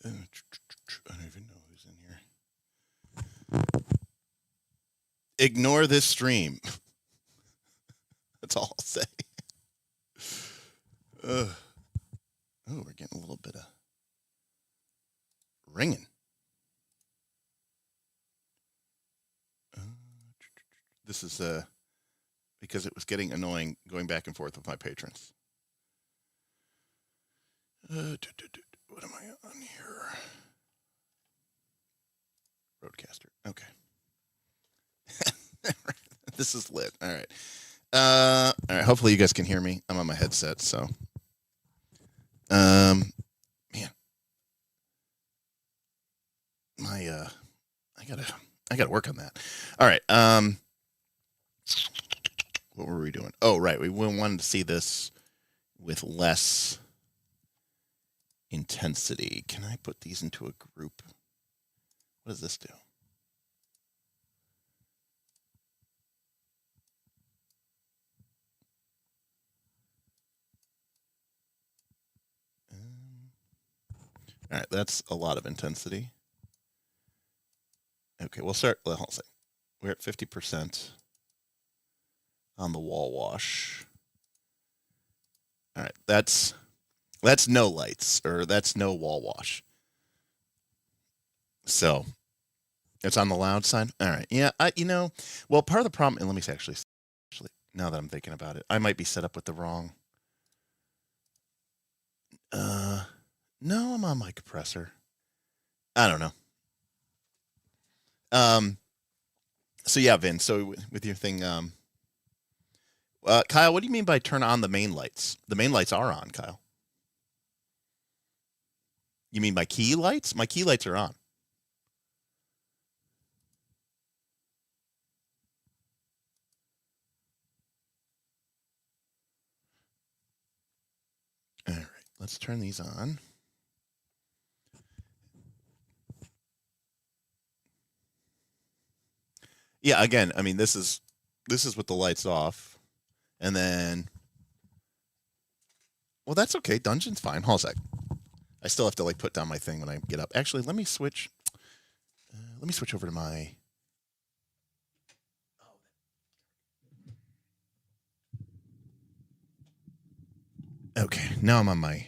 I don't even know who's in here. Ignore this stream. That's all I'll say. Oh, we're getting a little bit of ringing. This is because it was getting annoying going back and forth with my patrons. What am I on here? Roadcaster. Okay. This is lit. All right. All right. Hopefully you guys can hear me. I'm on my headset, so. Man. I gotta work on that. All right. What were we doing? Oh, right. We wanted to see this with less intensity. Can I put these into a group? What does this do? All right, that's a lot of intensity. Okay, we'll start. Hold on a second. We're at 50% on the wall wash. All right, that's no lights, or that's no wall wash. So it's on the loud side. All right, yeah. Well, part of the problem, and let me say actually, now that I'm thinking about it, I might be set up with the wrong. No, I'm on my compressor. I don't know. So yeah, Vin. So with your thing, Kyle, what do you mean by turn on the main lights? The main lights are on, Kyle. You mean my key lights? My key lights are on. All right, let's turn these on. Yeah, again, I mean, this is with the lights off, and then, well, that's okay. Dungeon's fine. Hold on a sec. I still have to put down my thing when I get up. Actually, let me switch. Let me switch over to my. Okay, now I'm on my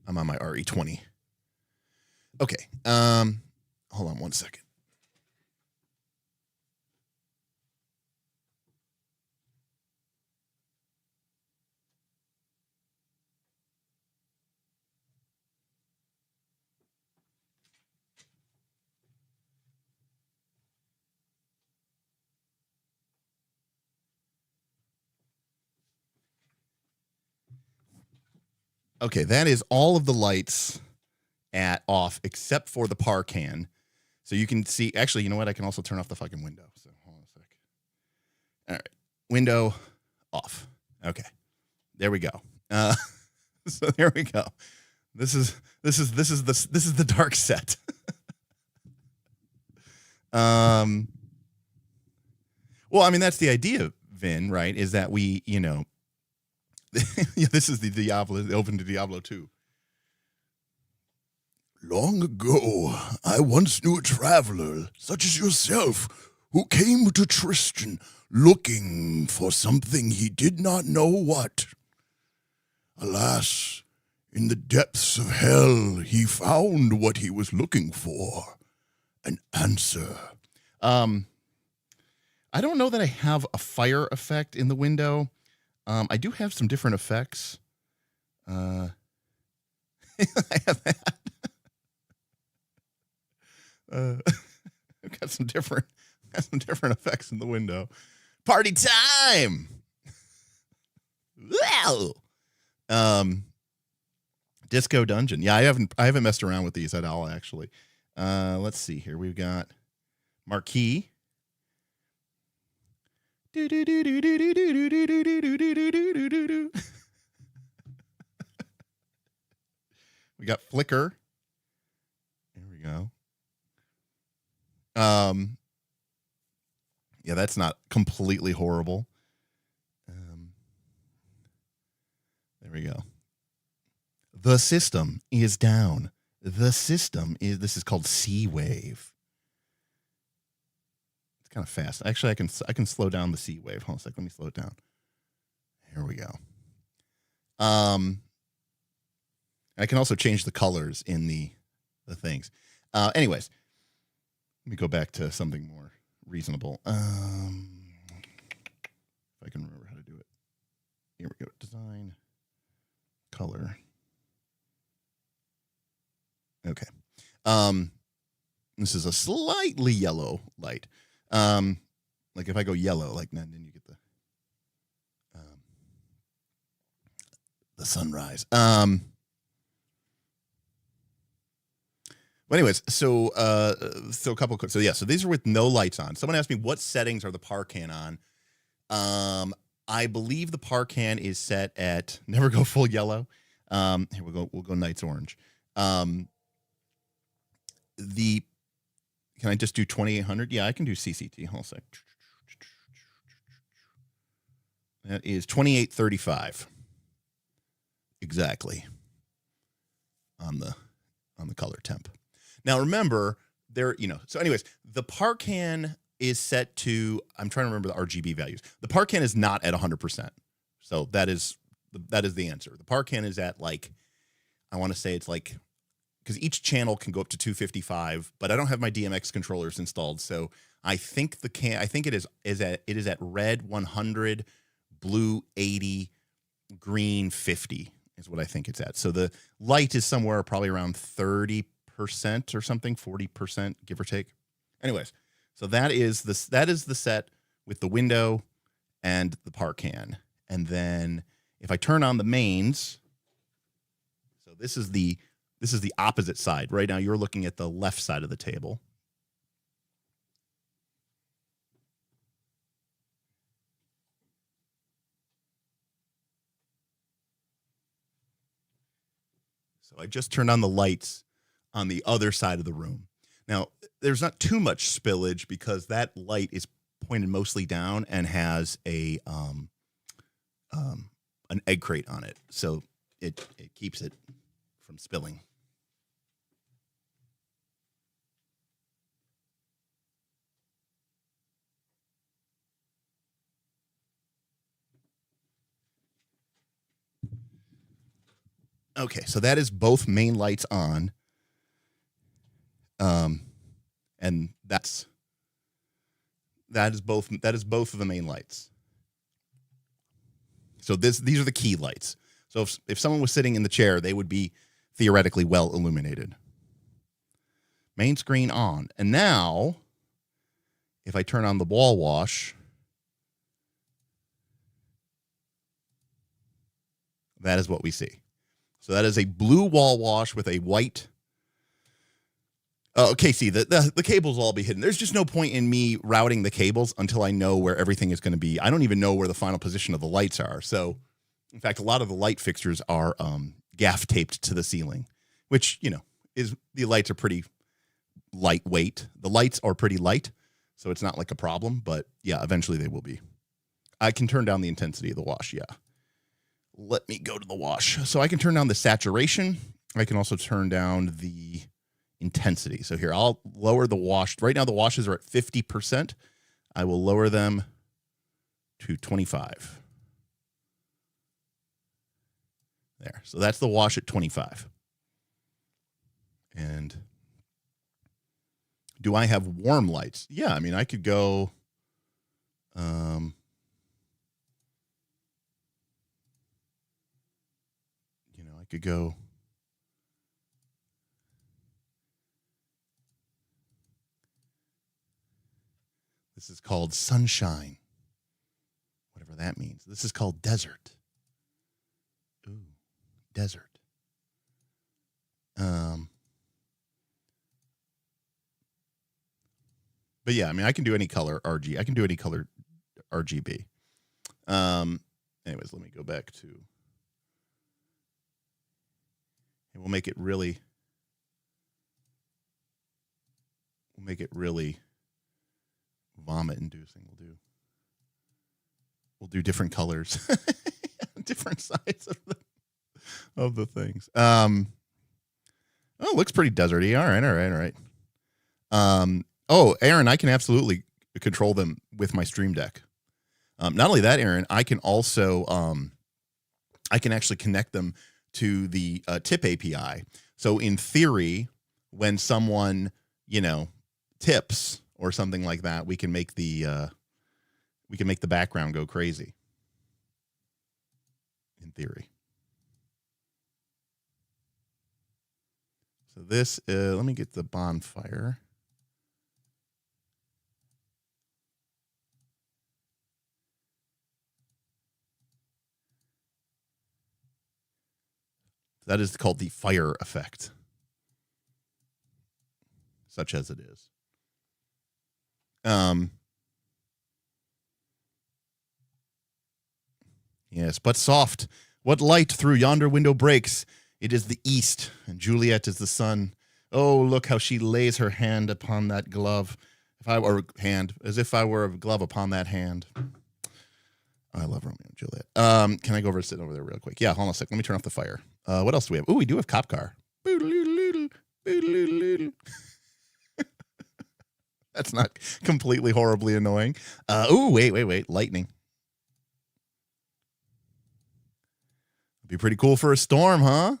RE20. Okay. Hold on one second. Okay, that is all of the lights at off except for the par can. So you can see, actually, you know what? I can also turn off the fucking window. So hold on a sec. All right. Window off. Okay. There we go. So there we go. This is the dark set. Well, I mean, that's the idea, Vin, right? Is that we, this is the Diablo, open to Diablo 2. Long ago, I once knew a traveler, such as yourself, who came to Tristan looking for something he did not know what. Alas, in the depths of hell, he found what he was looking for, an answer. I don't know that I have a fire effect in the window. I do have some different effects. I have that. I've got some different effects in the window. Party time! Wow! Disco Dungeon. Yeah, I haven't messed around with these at all, actually. Let's see here. We've got Marquee. We got Flicker. There we go. Yeah, that's not completely horrible. There we go. The system is down. the system is, this is called C-Wave. It's kind of fast. Actually, I can slow down the C-Wave. Hold on a sec. Let me slow it down. Here we go. I can also change the colors in the things. Anyways, let me go back to something more reasonable. If I can remember how to do it. Here we go. Design, color. Okay. This is a slightly yellow light. Like if I go yellow, like then you get the sunrise. Well, anyways, so a couple. So yeah, so these are with no lights on. Someone asked me what settings are the Parcan on. I believe the Parcan is set at never go full yellow. Here we'll go Night's Orange. Can I just do 2800? Yeah, I can do CCT. Hold on a sec. That is 2835. Exactly. On the color temp. Now remember, so anyways, the Parcan is set to, I'm trying to remember the RGB values. The Parcan is not at 100%. So that is the answer. The Parcan is at like, I want to say it's like, because each channel can go up to 255, but I don't have my DMX controllers installed. So I think it is at red 100, blue 80, green 50 is what I think it's at. So the light is somewhere probably around 30% or something, 40%, give or take. Anyways, so that is the set with the window and the Parcan. And then if I turn on the mains, so this is the opposite side. Right now you're looking at the left side of the table. So I just turned on the lights on the other side of the room. Now, there's not too much spillage because that light is pointed mostly down and has an egg crate on it. So it keeps it from spilling. Okay, so that is both main lights on. And that is both of the main lights. So these are the key lights. So if someone was sitting in the chair, they would be theoretically well illuminated. Main screen on. And now, if I turn on the wall wash, that is what we see. So that is a blue wall wash with a white. Okay, see, the cables will all be hidden. There's just no point in me routing the cables until I know where everything is going to be. I don't even know where the final position of the lights are. So, in fact, a lot of the light fixtures are gaff taped to the ceiling, which, the lights are pretty lightweight. The lights are pretty light, so it's not like a problem. But, yeah, eventually they will be. I can turn down the intensity of the wash, yeah. Let me go to the wash. So I can turn down the saturation. I can also turn down the intensity. So here, I'll lower the wash. Right now, the washes are at 50%. I will lower them to 25. There. So that's the wash at 25. And do I have warm lights? Yeah, I mean, I could go... I could go... This is called sunshine, whatever that means. This is called desert. Ooh, desert. But yeah, I mean, I can do any color RG. I can do any color RGB. Anyways, let me go back to. And we'll make it really. Vomit inducing. We'll do different colors, different sides of the things. Oh, looks pretty deserty. All right. Oh, Aaron, I can absolutely control them with my Stream Deck. Not only that, Aaron, I can also I can actually connect them to the tip API. So in theory, when someone tips or something like that, we can make the background go crazy. In theory. So this, let me get the bonfire. That is called the fire effect, such as it is. Yes, but soft. What light through yonder window breaks? It is the east, and Juliet is the sun. Oh, look how she lays her hand upon that glove. If I were hand, as if I were a glove upon that hand. I love Romeo and Juliet. Can I go over and sit over there real quick? Yeah, hold on a sec. Let me turn off the fire. What else do we have? Oh, we do have cop car. That's not completely horribly annoying. Oh, wait. Lightning. Be pretty cool for a storm, huh?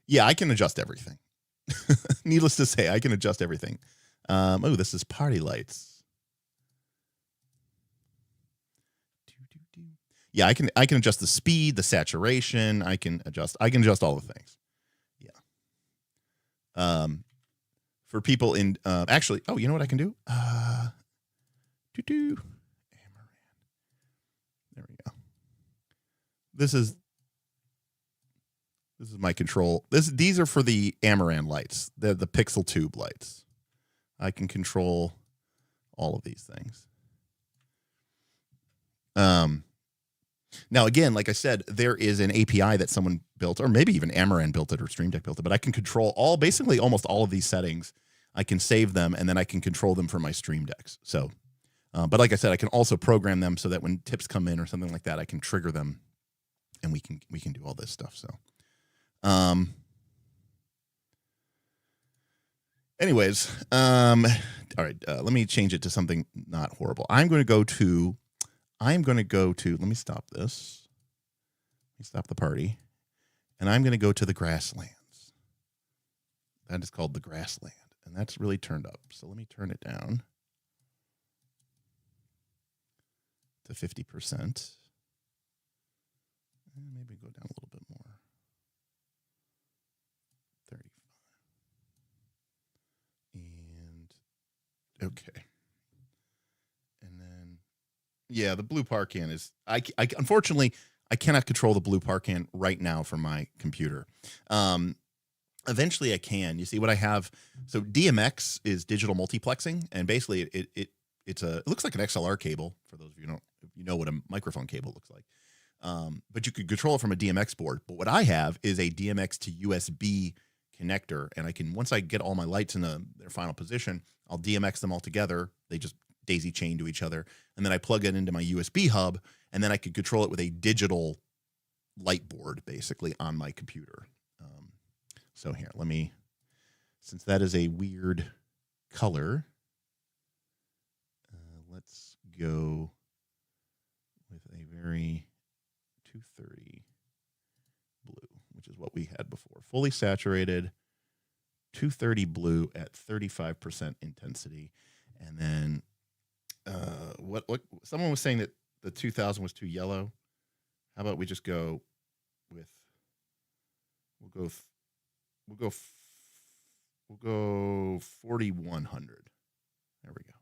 Yeah, I can adjust everything. Needless to say, I can adjust everything. Oh, this is party lights. Yeah, I can adjust the speed, the saturation. I can adjust all the things. Yeah. For people in actually, oh, you know what I can do? There we go. This is my control. These are for the Amaran lights, the pixel tube lights. I can control all of these things. Now, again, like I said, there is an API that someone built, or maybe even Amaran built it or Stream Deck built it, but I can control basically almost all of these settings. I can save them, and then I can control them for my Stream Decks. So, but like I said, I can also program them so that when tips come in or something like that, I can trigger them, and we can do all this stuff. So, anyways, all right, let me change it to something not horrible. I'm going to go to, let me stop this. Let me stop the party. And I'm going to go to the grasslands. That is called the grassland. And that's really turned up. So let me turn it down to 50%. And maybe go down a little bit more. 35. And okay. And then, yeah, the blue Parkan is, I unfortunately, I cannot control the blue Parkan right now from my computer. Eventually I can. You see what I have? So DMX is digital multiplexing, and basically it looks like an XLR cable for those of you who know what a microphone cable looks like. But you could control it from a DMX board. But what I have is a DMX to USB connector, and I can, once I get all my lights in their final position, I'll DMX them all together. They just daisy chain to each other, and then I plug it into my USB hub, and then I could control it with a digital light board basically on my computer. So here, since that is a weird color, let's go with a very 230 blue, which is what we had before. Fully saturated, 230 blue at 35% intensity. And then what someone was saying that the 2000 was too yellow. How about we just go with, we'll go 4100. There we go.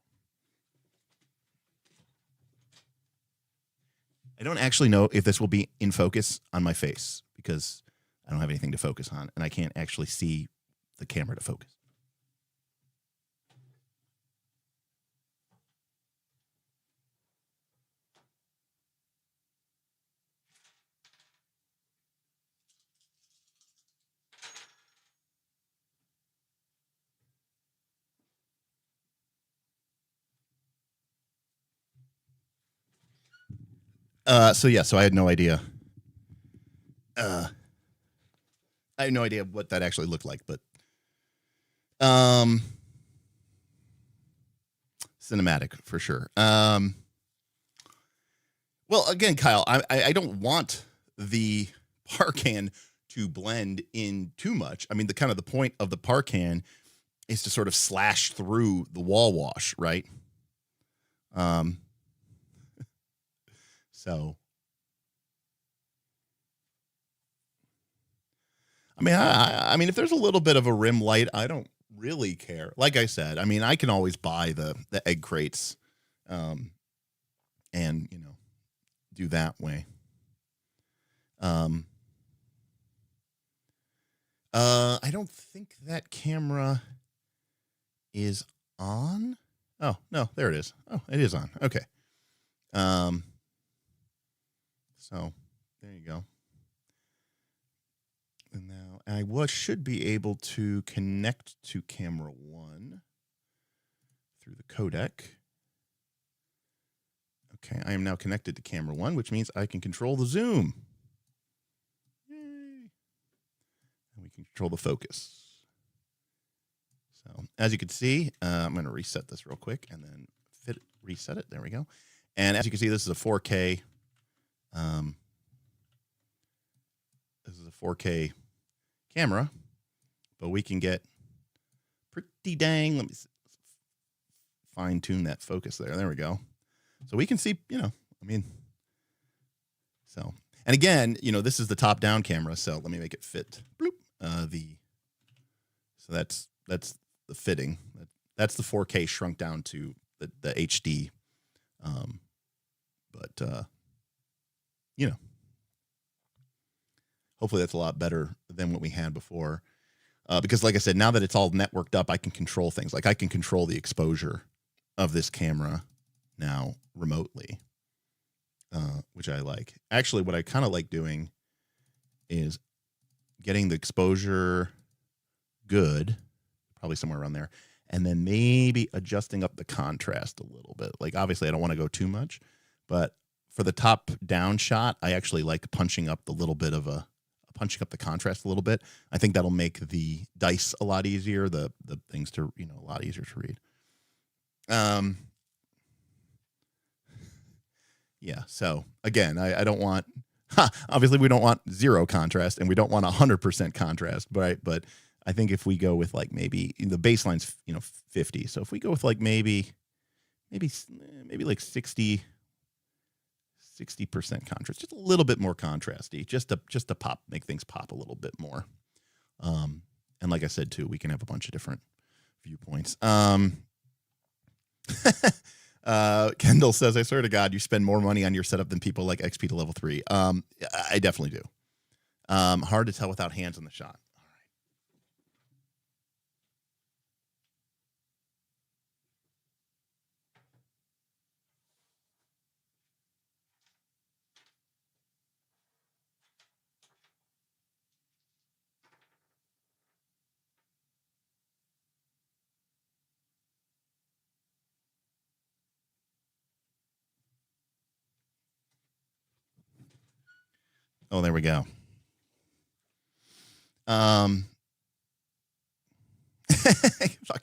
I don't actually know if this will be in focus on my face because I don't have anything to focus on, and I can't actually see the camera to focus. So I had no idea. I had no idea what that actually looked like, but cinematic for sure. Well, again, Kyle, I don't want the Parcan to blend in too much. I mean, the point of the Parcan is to sort of slash through the wall wash, right? So, I mean, if there's a little bit of a rim light, I don't really care. Like I said, I mean, I can always buy the egg crates, and do that way. I don't think that camera is on. Oh, no, there it is. Oh, it is on. Okay. So there you go. And now I should be able to connect to camera 1 through the codec. Okay, I am now connected to camera 1, which means I can control the zoom. Yay. And we can control the focus. So as you can see, I'm going to reset this real quick and then reset it. There we go. And as you can see, this is a 4K. This is a 4K camera, but we can get pretty dang. Let me fine tune that focus there. There we go. So we can see, and again, this is the top down camera. So let me make it fit. Bloop. So that's the fitting. That's the 4K shrunk down to the HD. But hopefully that's a lot better than what we had before. Because like I said, now that it's all networked up, I can control things. Like I can control the exposure of this camera now remotely, which I like. Actually, what I kind of like doing is getting the exposure good, probably somewhere around there, and then maybe adjusting up the contrast a little bit. Like obviously I don't want to go too much, but for the top down shot, I actually like punching up the contrast a little bit. I think that'll make the dice a lot easier, the things to, a lot easier to read. Yeah. So again, I don't want, obviously we don't want 0 contrast and we don't want 100% contrast, right? But I think if we go with like maybe the baseline's, 50. So if we go with like maybe like 60% contrast, just a little bit more contrasty, just to make things pop a little bit more. And like I said too, we can have a bunch of different viewpoints. Kendall says, I swear to God, you spend more money on your setup than people like XP to level 3. I definitely do. Hard to tell without hands on the shot. Oh, there we go. Fuck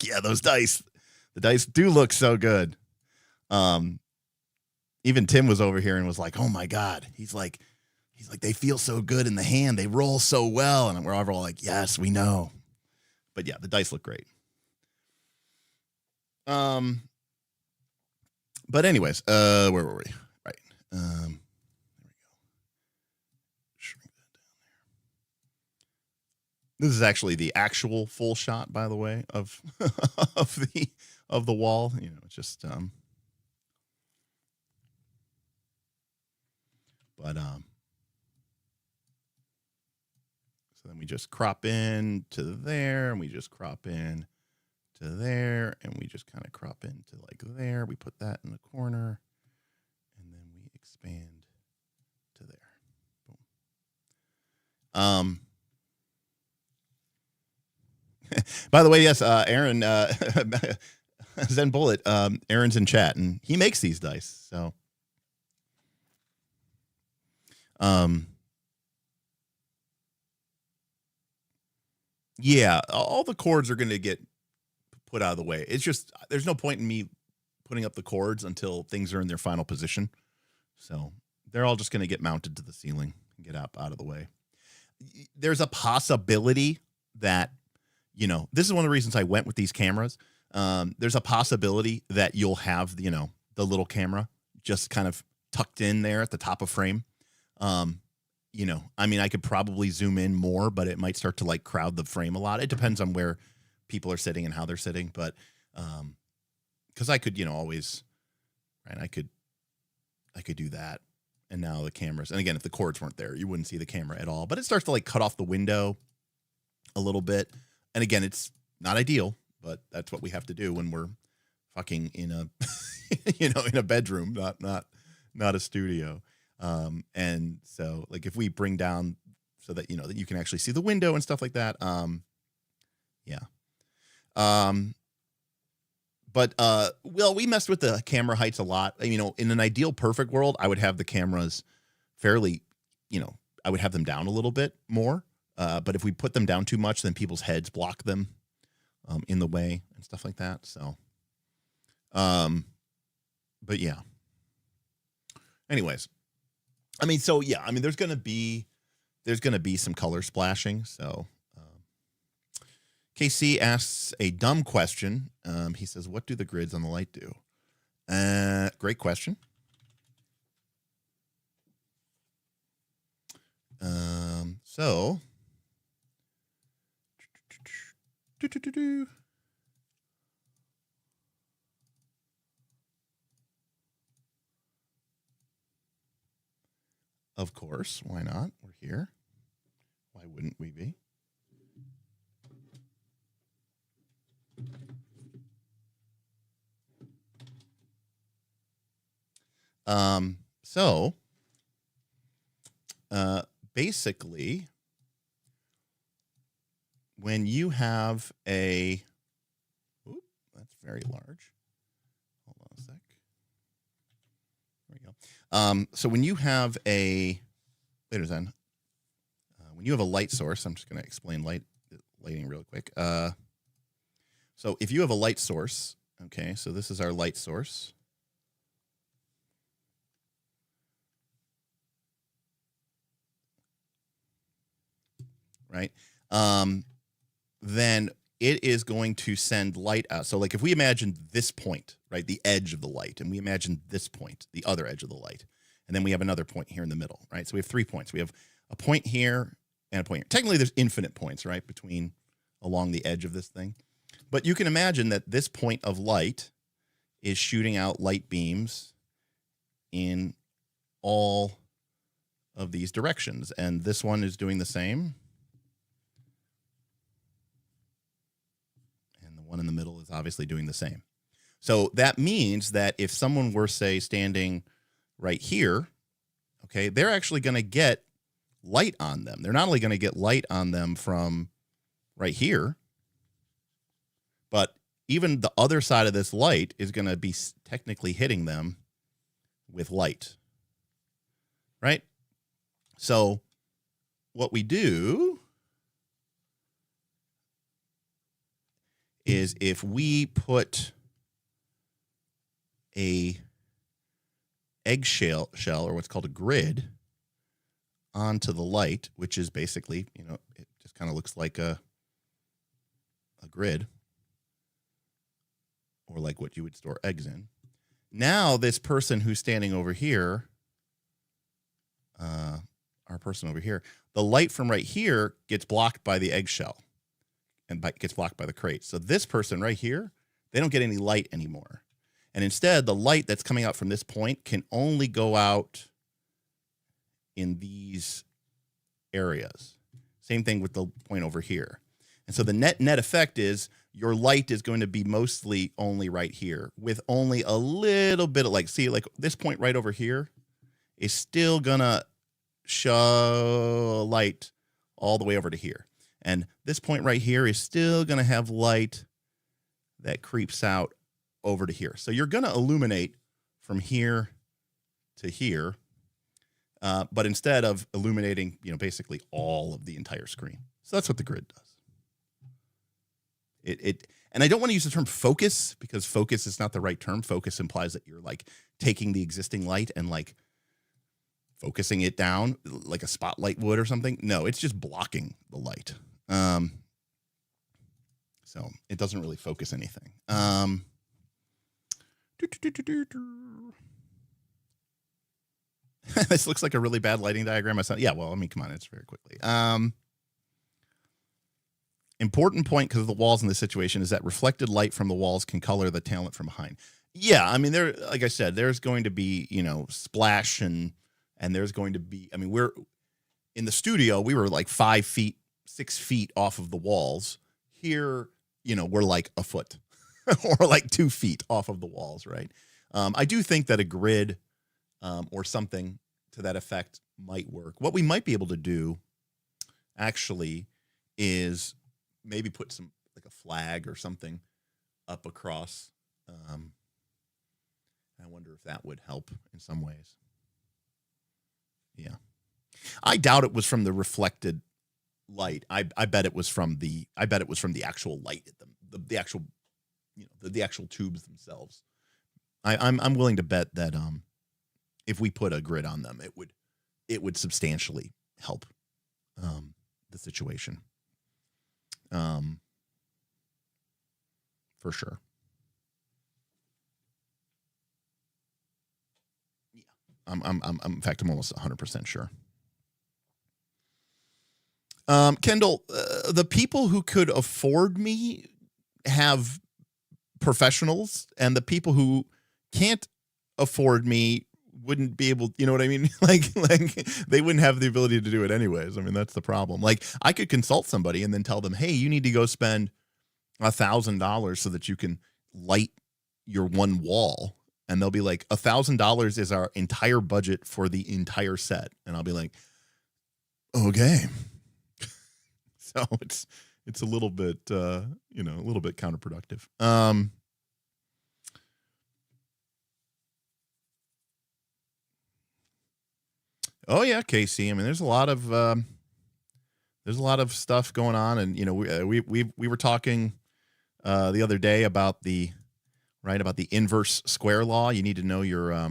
yeah, those dice. The dice do look so good. Even Tim was over here and was like, "Oh my God." He's like, they feel so good in the hand. They roll so well. And we're all like, "Yes, we know." But yeah, the dice look great. But anyways, where were we? Right. There we go. Shrink that down there. This is actually the actual full shot, by the way, of of the wall. It's just so then we just crop in to there, and we just crop in to there, and we just kind of crop into like there. We put that in the corner, and then we expand to there. Boom. By the way, yes, Aaron, Zen Bullet, Aaron's in chat, and he makes these dice. So Yeah, all the cords are going to get put out of the way. It's just there's no point in me putting up the cords until things are in their final position. So they're all just going to get mounted to the ceiling and get out of the way. There's a possibility that, this is one of the reasons I went with these cameras. There's a possibility that you'll have, the little camera just kind of tucked in there at the top of frame. I could probably zoom in more, but it might start to like crowd the frame a lot. It depends on where people are sitting and how they're sitting. But, cause I could, always, right. I could do that. And now the cameras, and again, if the cords weren't there, you wouldn't see the camera at all, but it starts to like cut off the window a little bit. And again, it's not ideal, but that's what we have to do when we're fucking in a, in a bedroom, not a studio. And so like if we bring down so that, that you can actually see the window and stuff like that. Yeah. But we messed with the camera heights a lot. In an ideal perfect world, I would have the cameras fairly, I would have them down a little bit more. But if we put them down too much, then people's heads block them in the way and stuff like that. So, but yeah. Anyways, there's going to be some color splashing. So, KC asks a dumb question. He says, what do the grids on the light do? Great question. So, of course, why not? We're here. Why wouldn't we be? Basically, when you have that's very large. Hold on a sec. There we go. So when you have when you have a light source, I'm just going to explain lighting real quick. So if you have a light source, okay, so this is our light source. Right. Then it is going to send light out. So like if we imagine this point, right, the edge of the light, and we imagine this point, the other edge of the light, and then we have another point here in the middle, right? So we have 3 points. We have a point here and a point here. Technically, there's infinite points, right, along the edge of this thing. But you can imagine that this point of light is shooting out light beams in all of these directions. And this one is doing the same. And the one in the middle is obviously doing the same. So that means that if someone were, say, standing right here, okay, they're actually going to get light on them. They're not only going to get light on them from right here, but even the other side of this light is going to be technically hitting them with light, right? So what we do is if we put a eggshell or what's called a grid onto the light, which is basically, it just kind of looks like a grid, or like what you would store eggs in. Now this person who's standing over here, our person over here, the light from right here gets blocked by the eggshell and gets blocked by the crate. So this person right here, they don't get any light anymore. And instead, the light that's coming out from this point can only go out in these areas. Same thing with the point over here. And so the net effect is your light is going to be mostly only right here, with only a little bit of like this point right over here is still gonna show light all the way over to here. And this point right here is still gonna have light that creeps out over to here. So you're gonna illuminate from here to here. but instead of illuminating, basically all of the entire screen. So that's what the grid does. And I don't want to use the term focus because focus is not the right term. Focus implies that you're like taking the existing light and like focusing it down like a spotlight would or something. No, it's just blocking the light. So it doesn't really focus anything. This looks like a really bad lighting diagram. Yeah, well, I mean, come on, it's very quickly. Important point because of the walls in this situation is that reflected light from the walls can color the talent from behind. Yeah, I mean, like I said, there's going to be, splash and there's going to be, I mean, we're in the studio, we were like 5 feet, 6 feet off of the walls. Here, we're like a foot or like 2 feet off of the walls, right? I do think that a grid or something to that effect might work. What we might be able to do actually is maybe put some like a flag or something up across. I wonder if that would help in some ways. Yeah. I doubt it was from the reflected light. I bet it was from the actual light at them, the actual, the actual tubes themselves. I'm willing to bet that if we put a grid on them, it would substantially help the situation. For sure. Yeah. In fact, I'm almost 100% sure. Kendall, the people who could afford me have professionals, and the people who can't afford me wouldn't be able, you know what I mean? like they wouldn't have the ability to do it anyways. I mean, that's the problem. Like I could consult somebody and then tell them, hey, you need to go spend $1,000 so that you can light your one wall. And they'll be like, $1,000 is our entire budget for the entire set. And I'll be like, okay. So it's a little bit, a little bit counterproductive. Oh yeah, Casey. I mean, there's a lot of stuff going on, and we were talking the other day about the inverse square law. You need to know your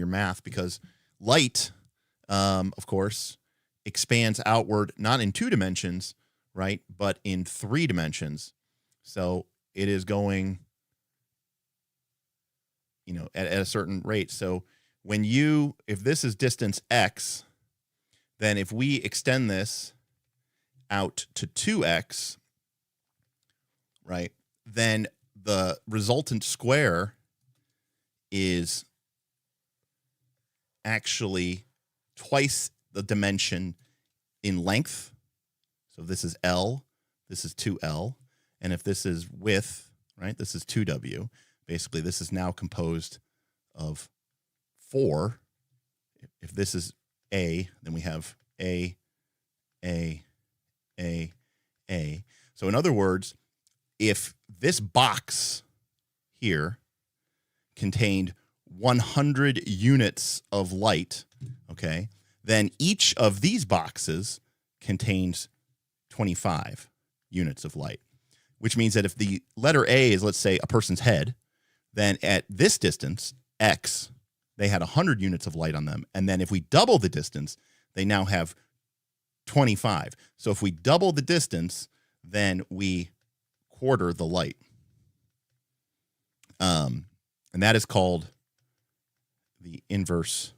math, because light, of course, expands outward not in 2 dimensions, right, but in 3 dimensions. So it is going, at a certain rate. So if this is distance x, then if we extend this out to 2x, right, then the resultant square is actually twice the dimension in length. So if this is L, this is 2L. And if this is width, right, this is 2W. Basically, this is now composed of 4. If this is A, then we have A. So in other words, if this box here contained 100 units of light, okay, then each of these boxes contains 25 units of light, which means that if the letter A is, let's say, a person's head, then at this distance, X, they had 100 units of light on them. And then if we double the distance, they now have 25. So if we double the distance, then we quarter the light. And that is called the inverse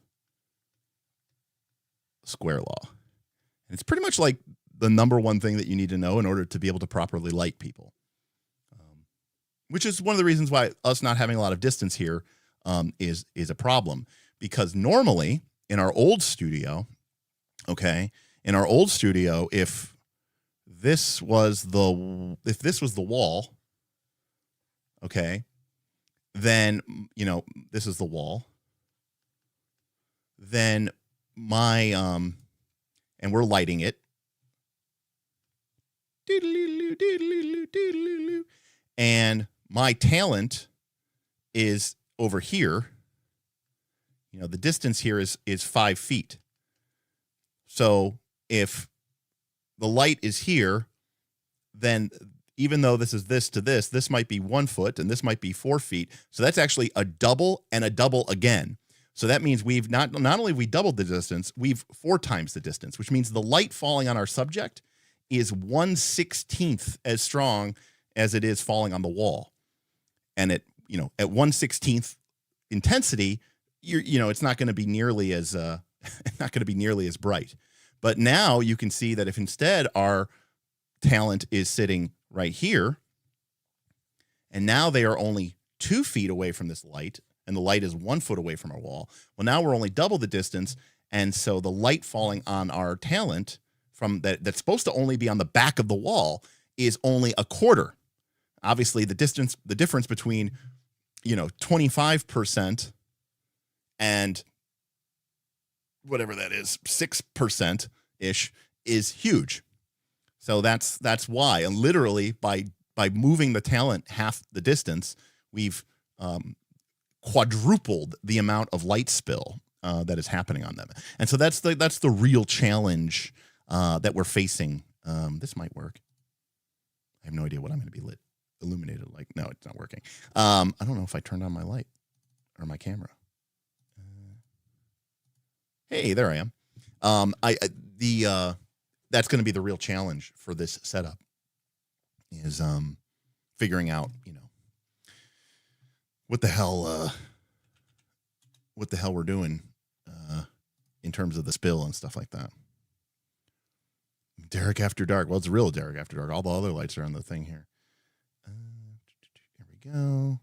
square law. And it's pretty much like the number one thing that you need to know in order to be able to properly light people. Which is one of the reasons why us not having a lot of distance here is a problem. Because normally in our old studio, if this was the wall, okay, then this is the wall. Then and we're lighting it. And my talent is over here. the distance here is 5 feet. So if the light is here, then even though this is this to this might be 1 foot and this might be 4 feet. So that's actually a double and a double again. So that means we've not only we doubled the distance, we've 4 times the distance, which means the light falling on our subject is 1/16 as strong as it is falling on the wall. And at 1/16 intensity, it's not going to be nearly as bright. But now you can see that if instead our talent is sitting right here, and now they are only 2 feet away from this light, and the light is 1 foot away from our wall. Well, now we're only double the distance, and so the light falling on our talent from that's supposed to only be on the back of the wall is only a quarter. Obviously, the difference between 25% and whatever that is, 6% ish, is huge. So that's why, and literally by moving the talent half the distance, we've quadrupled the amount of light spill that is happening on them. And so that's the real challenge that we're facing. This might work. I have no idea what I'm going to be illuminated like. No, it's not working. I don't know if I turned on my light or my camera. Hey, there I am. That's going to be the real challenge for this setup is figuring out, what the hell we're doing in terms of the spill and stuff like that. Derek After Dark. Well, it's real Derek After Dark. All the other lights are on the thing here. Here we go.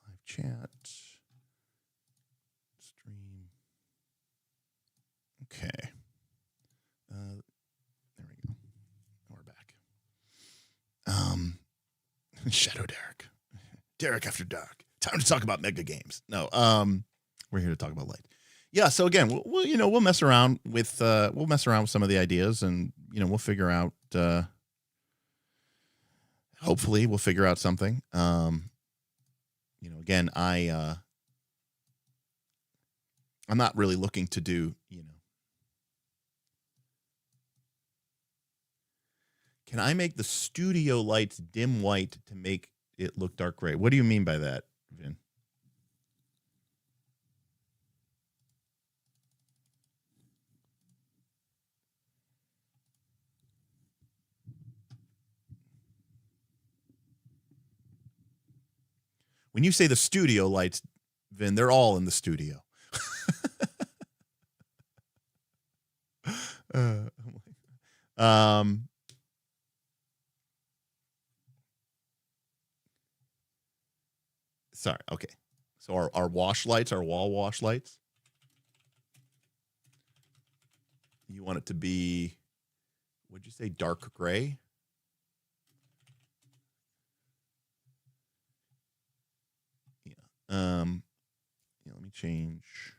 Live chat. Stream. Okay. There we go. We're back. Shadow Derek. Derek After Dark. Time to talk about mega games. No, we're here to talk about light. Yeah, so again, we'll mess around with some of the ideas, and we'll figure out. Hopefully, we'll figure out something. Again, I'm not really looking to do. Can I make the studio lights dim white to make it look dark gray? What do you mean by that, Vin? When you say the studio lights, Vin, they're all in the studio. Sorry. Okay. So our wash lights, our wall wash lights. You want it to be, what'd you say, dark gray? Yeah. Let me change.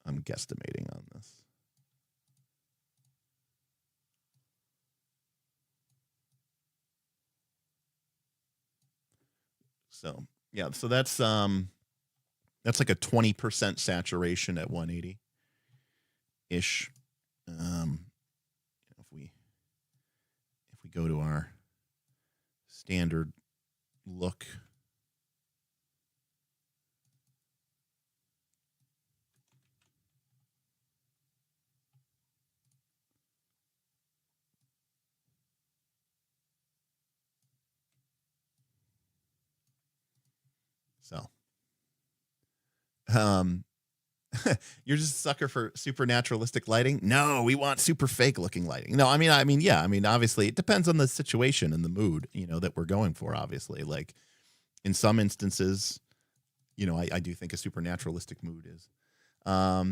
I'm guesstimating on this. So yeah, so that's like a 20% saturation at 180 ish. If we go to our standard look. So, you're just a sucker for super naturalistic lighting. No, we want super fake looking lighting. No, I mean, yeah. I mean, obviously, it depends on the situation and the mood, that we're going for. Obviously, like in some instances, I do think a super naturalistic mood is. Yeah,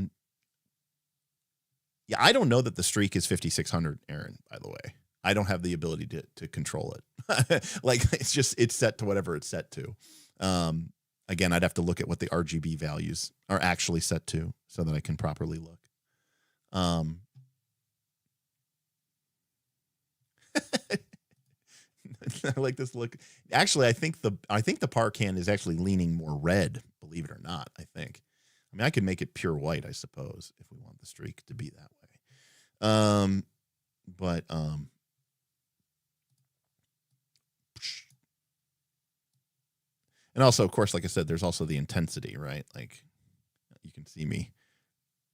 I don't know that the streak is 5600, Aaron. By the way, I don't have the ability to control it. Like it's set to whatever it's set to. Again, I'd have to look at what the RGB values are actually set to so that I can properly look. I like this look. Actually, I think the par can is actually leaning more red, believe it or not. I mean, I could make it pure white, I suppose, if we want the streak to be that way. But and also, of course, like I said, there's also the intensity, right? Like you can see me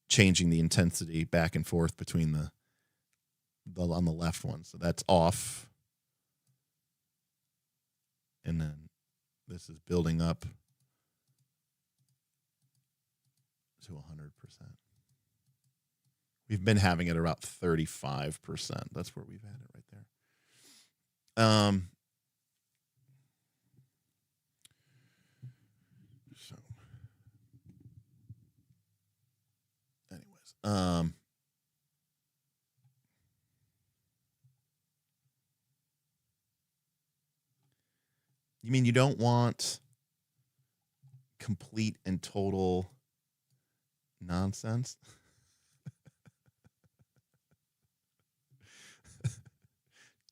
changing the intensity back and forth between the on the left one. So that's off. And then this is building up to 100%. We've been having it about 35%. That's where we've had it right there. So anyways, you mean you don't want complete and total nonsense?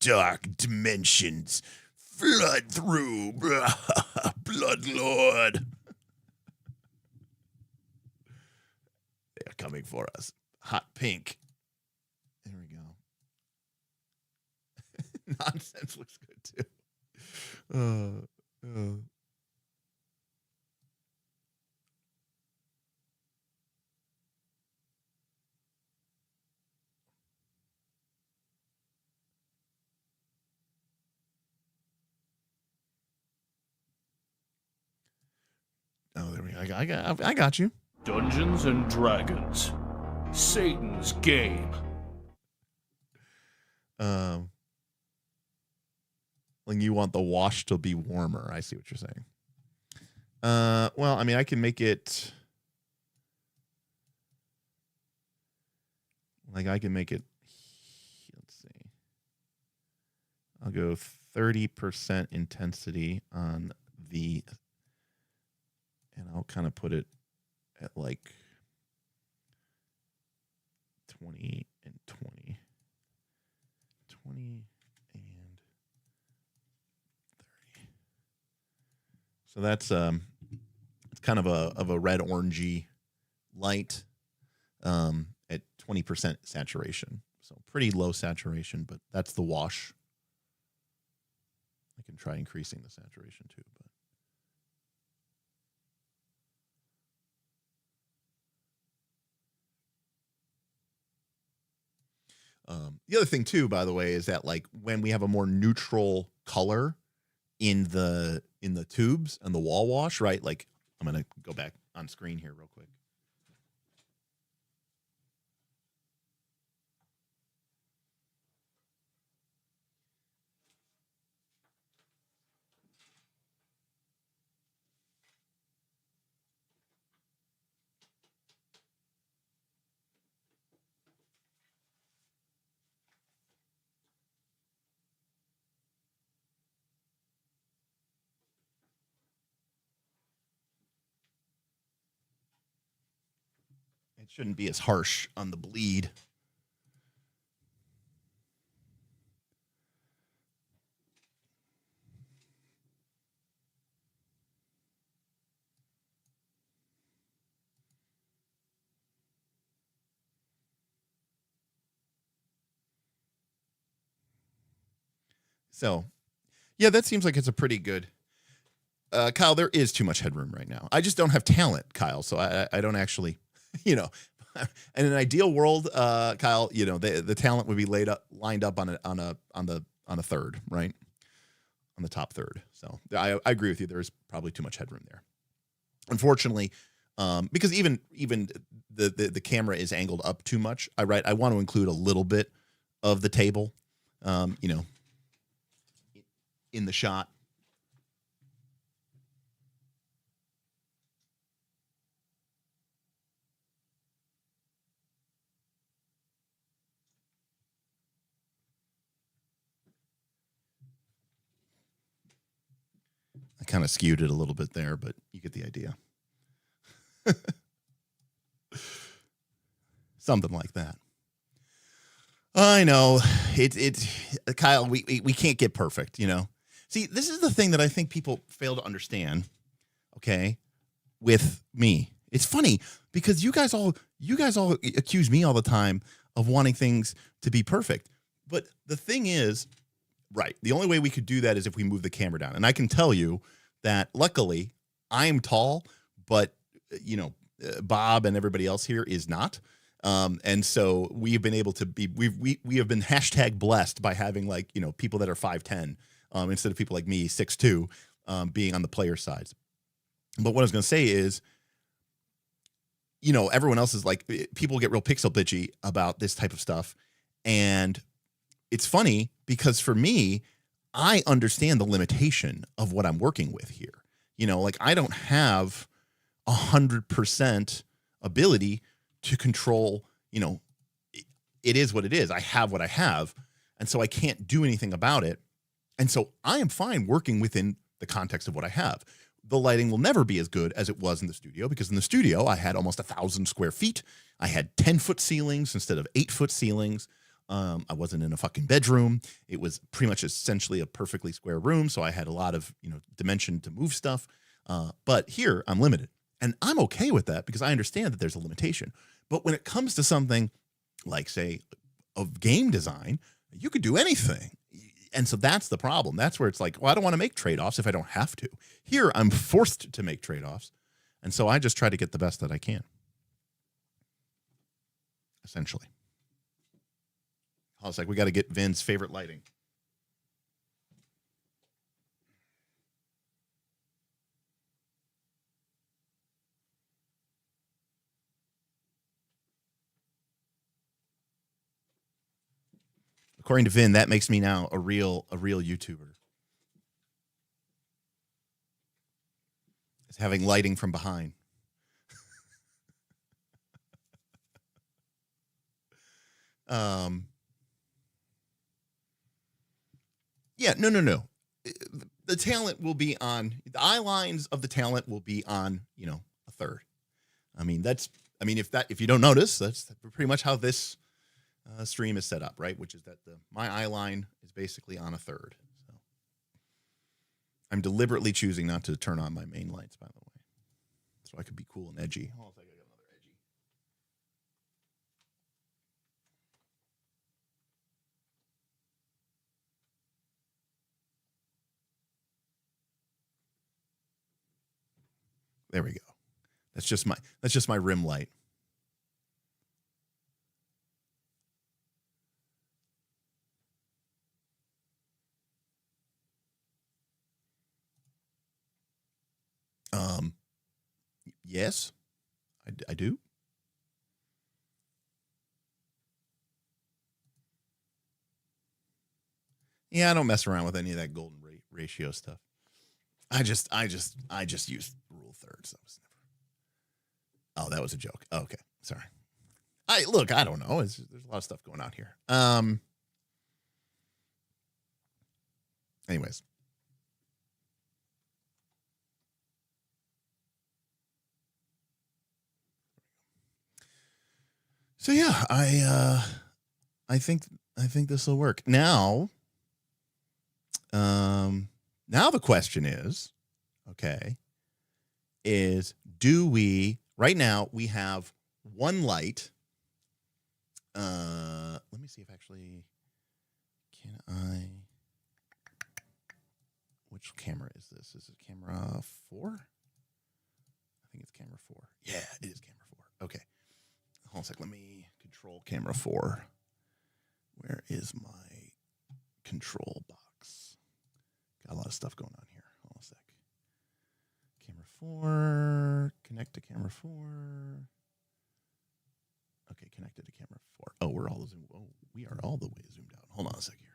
Dark dimensions flood through, Blood Lord. They're coming for us. Hot pink. There we go. Nonsense looks good too. Oh, there we go. I got you. Dungeons and Dragons. Satan's game. Like you want the wash to be warmer. I see what you're saying. Well, I mean, I can make it like I can make it. Let's see. I'll go 30% intensity on the, and I'll kind of put it at like 20 and 20. 20 and 30. So that's it's kind of a red orangey light at 20% saturation. So pretty low saturation, but that's the wash. I can try increasing the saturation too, but the other thing too, by the way, is that like when we have a more neutral color in the tubes and the wall wash, right? Like I'm gonna go back on screen here real quick. It shouldn't be as harsh on the bleed. So, yeah, that seems like it's a pretty good. Kyle, there is too much headroom right now. I just don't have talent, Kyle. So I don't actually, in an ideal world, Kyle, the talent would be lined up on a third, right? On the top third. So I agree with you. There is probably too much headroom there. Unfortunately, because even the camera is angled up too much. I want to include a little bit of the table, in the shot. I kind of skewed it a little bit there, but you get the idea. Something like that. I know it Kyle, we can't get perfect, See, this is the thing that I think people fail to understand. Okay, with me, it's funny because you guys all accuse me all the time of wanting things to be perfect. But the thing is, right, the only way we could do that is if we move the camera down. And I can tell you that luckily I am tall, but Bob and everybody else here is not. And so we have been able to be, we have been hashtag blessed by having people that are 5'10", instead of people like me, 6'2", being on the player sides. But what I was going to say is, everyone else is like, people get real pixel bitchy about this type of stuff. And it's funny because for me, I understand the limitation of what I'm working with here. I don't have 100% ability to control, it is what it is. I have what I have. And so I can't do anything about it. And so I am fine working within the context of what I have. The lighting will never be as good as it was in the studio, because in the studio I had almost 1,000 square feet. I had 10-foot ceilings instead of 8-foot ceilings. I wasn't in a fucking bedroom. It was pretty much essentially a perfectly square room. So I had a lot of, dimension to move stuff. But here I'm limited, and I'm okay with that because I understand that there's a limitation. But when it comes to something like, say, of game design, you could do anything. And so that's the problem. That's where it's like, well, I don't want to make trade-offs if I don't have to. Here, I'm forced to make trade-offs. And so I just try to get the best that I can, essentially. I was like, we got to get Vin's favorite lighting. According to Vin, that makes me now a real YouTuber. It's having lighting from behind. Yeah, no. The talent will be on, the eye lines of the talent will be on, a third. If you don't notice, that's pretty much how this stream is set up, right? Which is that my eye line is basically on a third. So I'm deliberately choosing not to turn on my main lights, by the way, so I could be cool and edgy. Oh, I think I got another edgy. There we go. That's just my rim light. Yes, I do. Yeah, I don't mess around with any of that golden ratio stuff. I just use rule of thirds. That was never. Oh, that was a joke. Oh, okay, sorry. I don't know. There's a lot of stuff going on here. Anyways. So yeah, I think this will work. Now the question is, do we, right now we have one light. Let me see if actually, which camera is this? Is it camera 4? I think it's camera 4. Yeah, it is camera 4. Okay. Hold on a sec. Let me control camera 4. Where is my control box? Got a lot of stuff going on here. Hold on a sec. Camera 4. Connect to camera 4. Okay, connected to camera 4. Oh, we are all the way zoomed out. Hold on a sec here.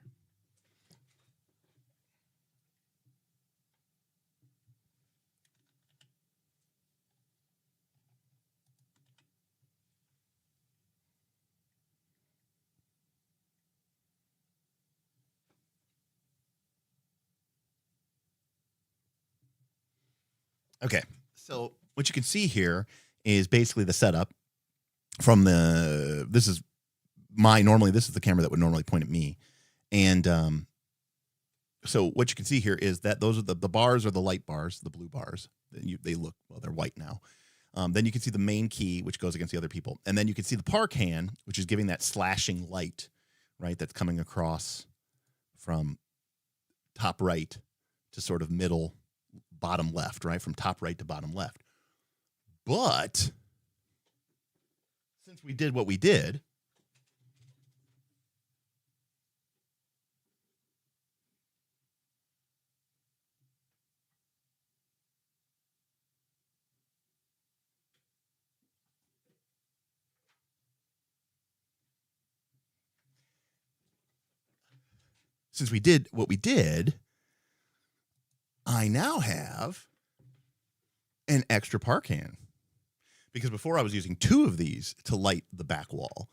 Okay, so what you can see here is basically the setup from this is the camera that would normally point at me. And So what you can see here is that those are the bars are the light bars, the blue bars. They look, well, they're white now. Then you can see the main key, which goes against the other people. And then you can see the park hand, which is giving that slashing light, right? That's coming across from top right to sort of middle, bottom left, right? From top right to bottom left. But since we did what we did, I now have an extra park hand. Because before I was using 2 of these to light the back wall.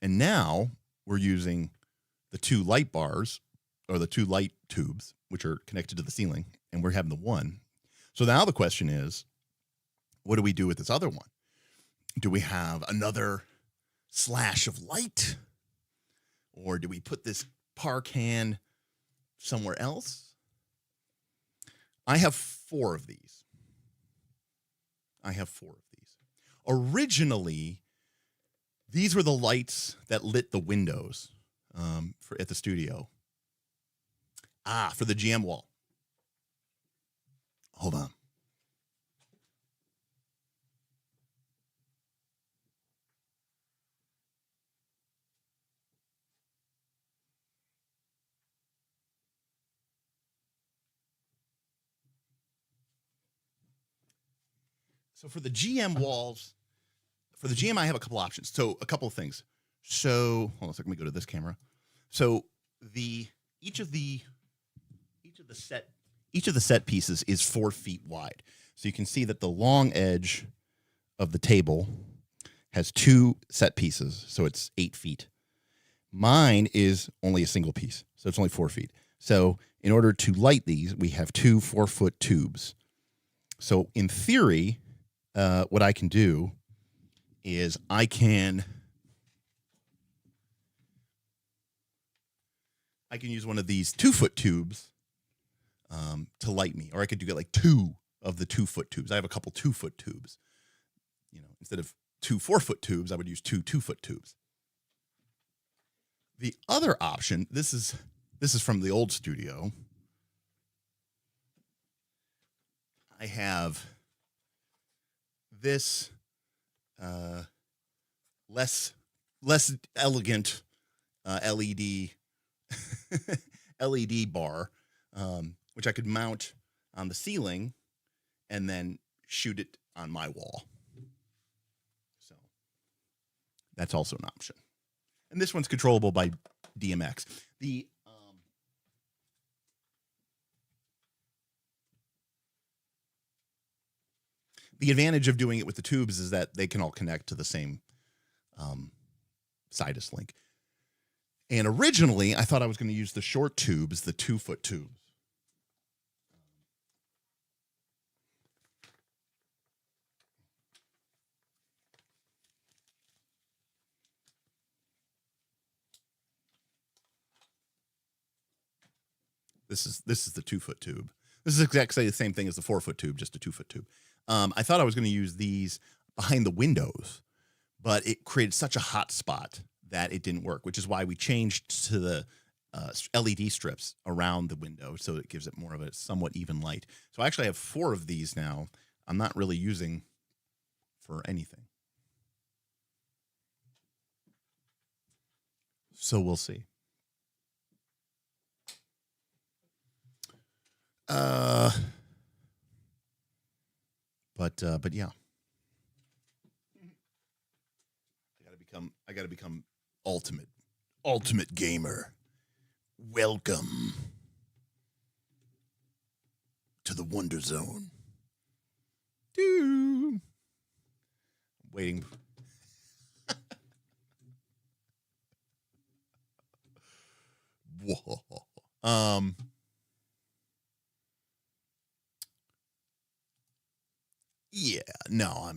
And now we're using the 2 light bars or the 2 light tubes, which are connected to the ceiling, and we're having the 1. So now the question is, what do we do with this other one? Do we have another slash of light? Or do we put this park hand somewhere else? I have 4 of these. Originally, these were the lights that lit the windows at the studio. For the GM wall. Hold on. So for the GM walls, I have a couple options. So a couple of things. So hold on a second, let me go to this camera. So each of the set pieces is 4 feet wide. So you can see that the long edge of the table has 2 set pieces, so it's 8 feet. Mine is only a single piece, so it's only 4 feet. So in order to light these, we have 2 4-foot tubes. So in theory, what I can do is I can use one of these 2-foot tubes to light me, or I could do like 2 of the 2-foot tubes. I have a couple 2-foot tubes. Instead of 2 4-foot tubes, I would use 2 2-foot tubes. The other option, this is from the old studio. I have this less elegant LED LED bar, which I could mount on the ceiling and then shoot it on my wall. So that's also an option. And this one's controllable by DMX. The advantage of doing it with the tubes is that they can all connect to the same Sidus link. And originally, I thought I was going to use the short tubes, the 2-foot tubes. This is the 2-foot tube. This is exactly the same thing as the 4-foot tube, just a 2-foot tube. I thought I was going to use these behind the windows, but it created such a hot spot that it didn't work, which is why we changed to the LED strips around the window so it gives it more of a somewhat even light. So I actually have 4 of these now. I'm not really using for anything. So we'll see. But yeah, I gotta become ultimate gamer. Welcome to the Wonder Zone. Dude, waiting. Whoa. Yeah, no,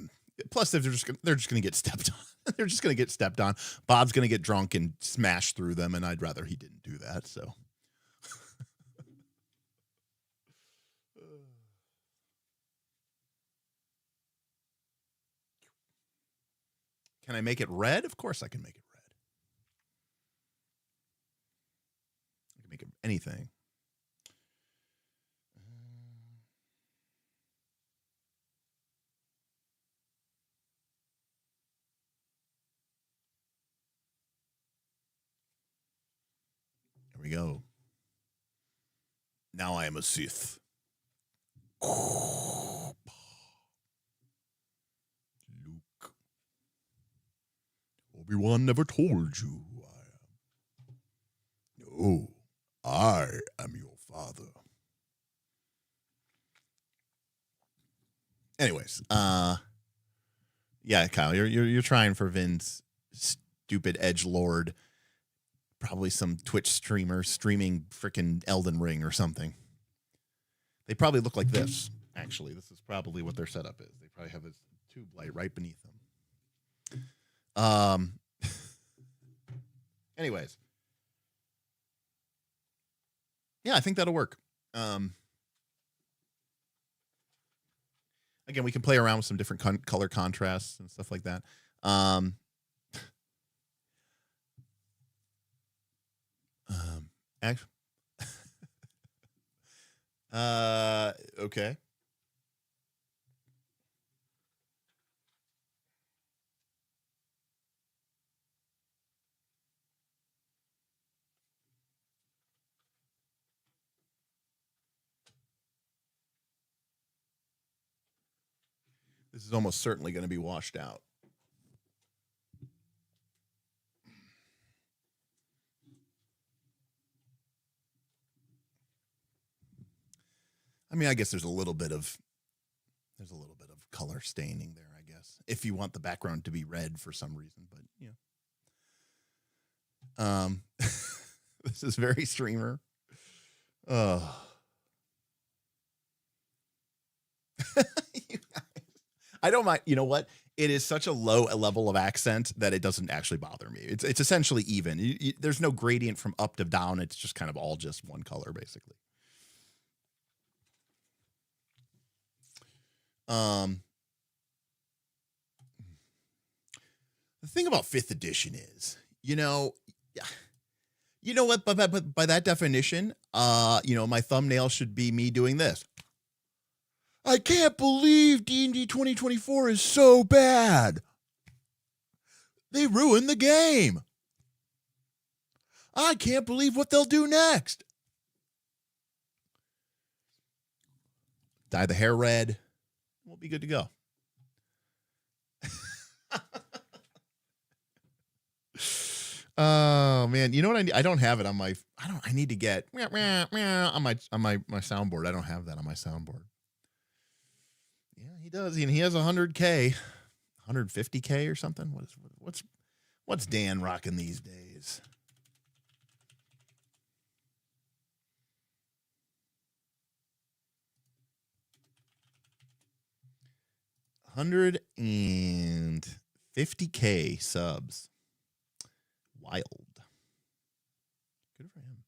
plus they're just gonna get stepped on. They're just gonna get stepped on. Bob's gonna get drunk and smash through them, and I'd rather he didn't do that. So Can I make it red? Of course I can make it red. I can make it anything. There we go. Now I am a Sith. Luke. Obi-Wan never told you who I am. No, I am your father. Anyways, yeah, Kyle, you're trying for Vin's stupid edgelord, probably some Twitch streamer streaming freaking Elden Ring or something. They probably look like this. Actually, this is probably what their setup is. They probably have this tube light right beneath them. Anyways, yeah, I think that'll work. Again, we can play around with some different color contrasts and stuff like that. Actually, okay. This is almost certainly going to be washed out. I mean, I guess there's a little bit of color staining there, I guess, if you want the background to be red for some reason, but yeah. This is very streamer. I don't mind. You know what? It is such a low level of accent that it doesn't actually bother me. It's essentially even. There's no gradient from up to down. It's just kind of all just one color, basically. The thing about 5th edition is, you know what? But by that definition, my thumbnail should be me doing this. I can't believe D&D 2024 is so bad. They ruined the game. I can't believe what they'll do next. Dye the hair red. We'll be good to go. Oh man, you know what I don't have it on my I need to get on my soundboard. I don't have that on my soundboard. Yeah, he does. And he has 100K, 150K or something. What's Dan rocking these days? $150K subs. Wild. Good for him.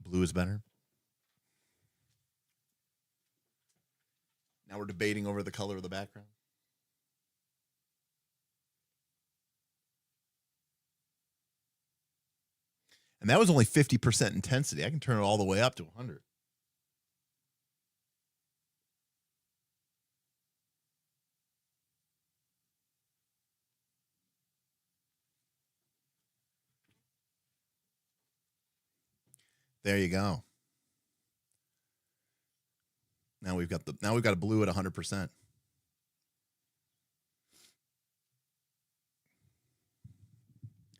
Blue is better. Now we're debating over the color of the background. And that was only 50% intensity. I can turn it all the way up to 100. There you go. Now we've got a blue at 100%.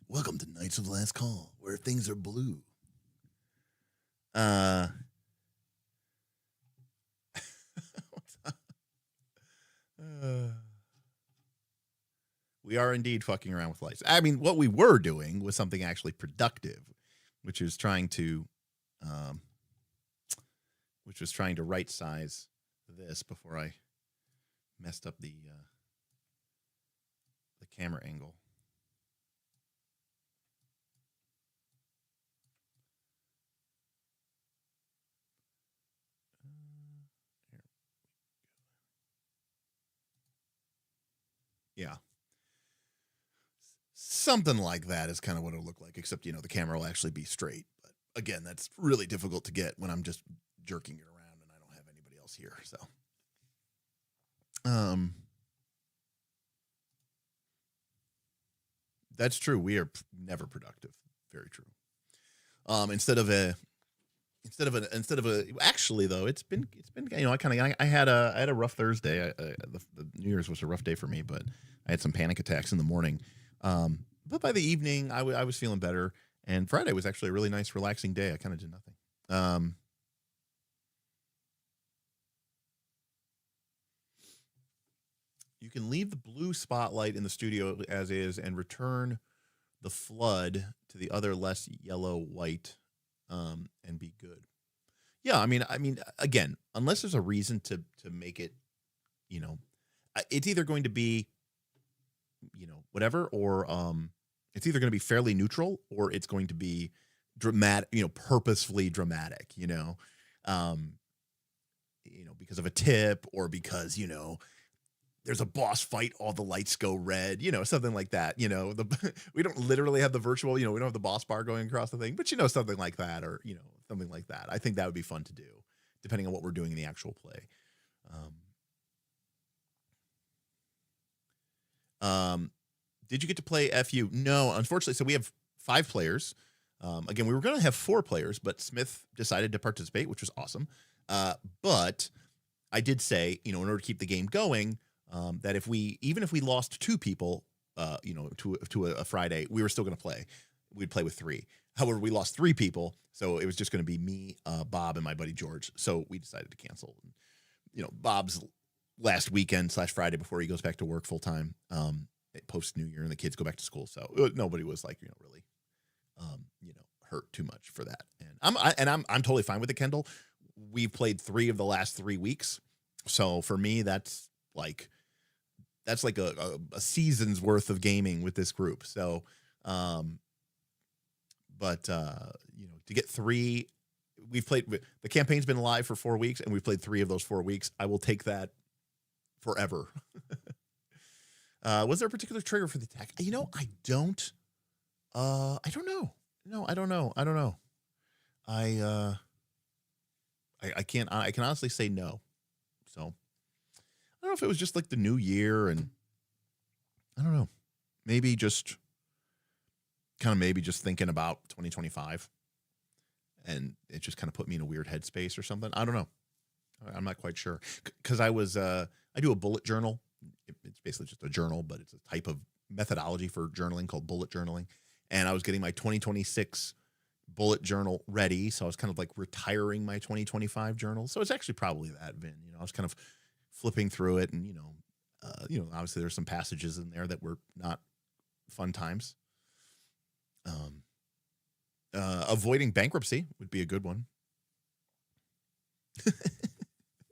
Welcome to Knights of Last Call, where things are blue. We are indeed fucking around with lights. I mean, what we were doing was something actually productive, which is trying to right size this before I messed up the camera angle. Yeah. something like that is kind of what it'll look like, except, the camera will actually be straight. But again, that's really difficult to get when I'm just jerking it around and I don't have anybody else here. So, that's true. We are never productive. Very true. Instead of actually though, it's been I had a rough Thursday. The New Year's was a rough day for me, but I had some panic attacks in the morning. But by the evening, I was feeling better, and Friday was actually a really nice, relaxing day. I kind of did nothing. You can leave the blue spotlight in the studio as is and return the flood to the other less yellow white, and be good. Yeah, I mean, again, unless there's a reason to make it, it's either going to be, whatever, or it's either going to be fairly neutral or it's going to be dramatic, purposefully dramatic, because of a tip or because, there's a boss fight, all the lights go red, something like that. We don't literally have the virtual, we don't have the boss bar going across the thing, but something like that, or, something like that. I think that would be fun to do, depending on what we're doing in the actual play. Did you get to play FU? No, unfortunately. So we have 5 players. Again, we were going to have 4 players, but Smith decided to participate, which was awesome. But I did say, in order to keep the game going, that even if we lost 2 people, to a Friday, we were still going to play. We'd play with 3. However, we lost 3 people, so it was just going to be me, Bob, and my buddy George. So we decided to cancel. Bob's last weekend / Friday before he goes back to work full time, post New Year, and the kids go back to school. So nobody was like, really, hurt too much for that. And I'm totally fine with it, Kendall. We've played 3 of the last 3 weeks, so for me, that's like a season's worth of gaming with this group. So, to get 3, we've played. The campaign's been live for 4 weeks, and we've played 3 of those 4 weeks. I will take that forever. Was there a particular trigger for the attack? I don't. I don't know. No, I don't know. I can't. I can honestly say no. So I don't know if it was just like the new year, and I don't know. Maybe just thinking about 2025, and it just kind of put me in a weird headspace or something. I don't know. I'm not quite sure, because I do a bullet journal. It's basically just a journal, but it's a type of methodology for journaling called bullet journaling. And I was getting my 2026 bullet journal ready, so I was kind of like retiring my 2025 journal. So it's actually probably that, Vin. I was kind of flipping through it, and obviously there's some passages in there that were not fun times. Avoiding bankruptcy would be a good one.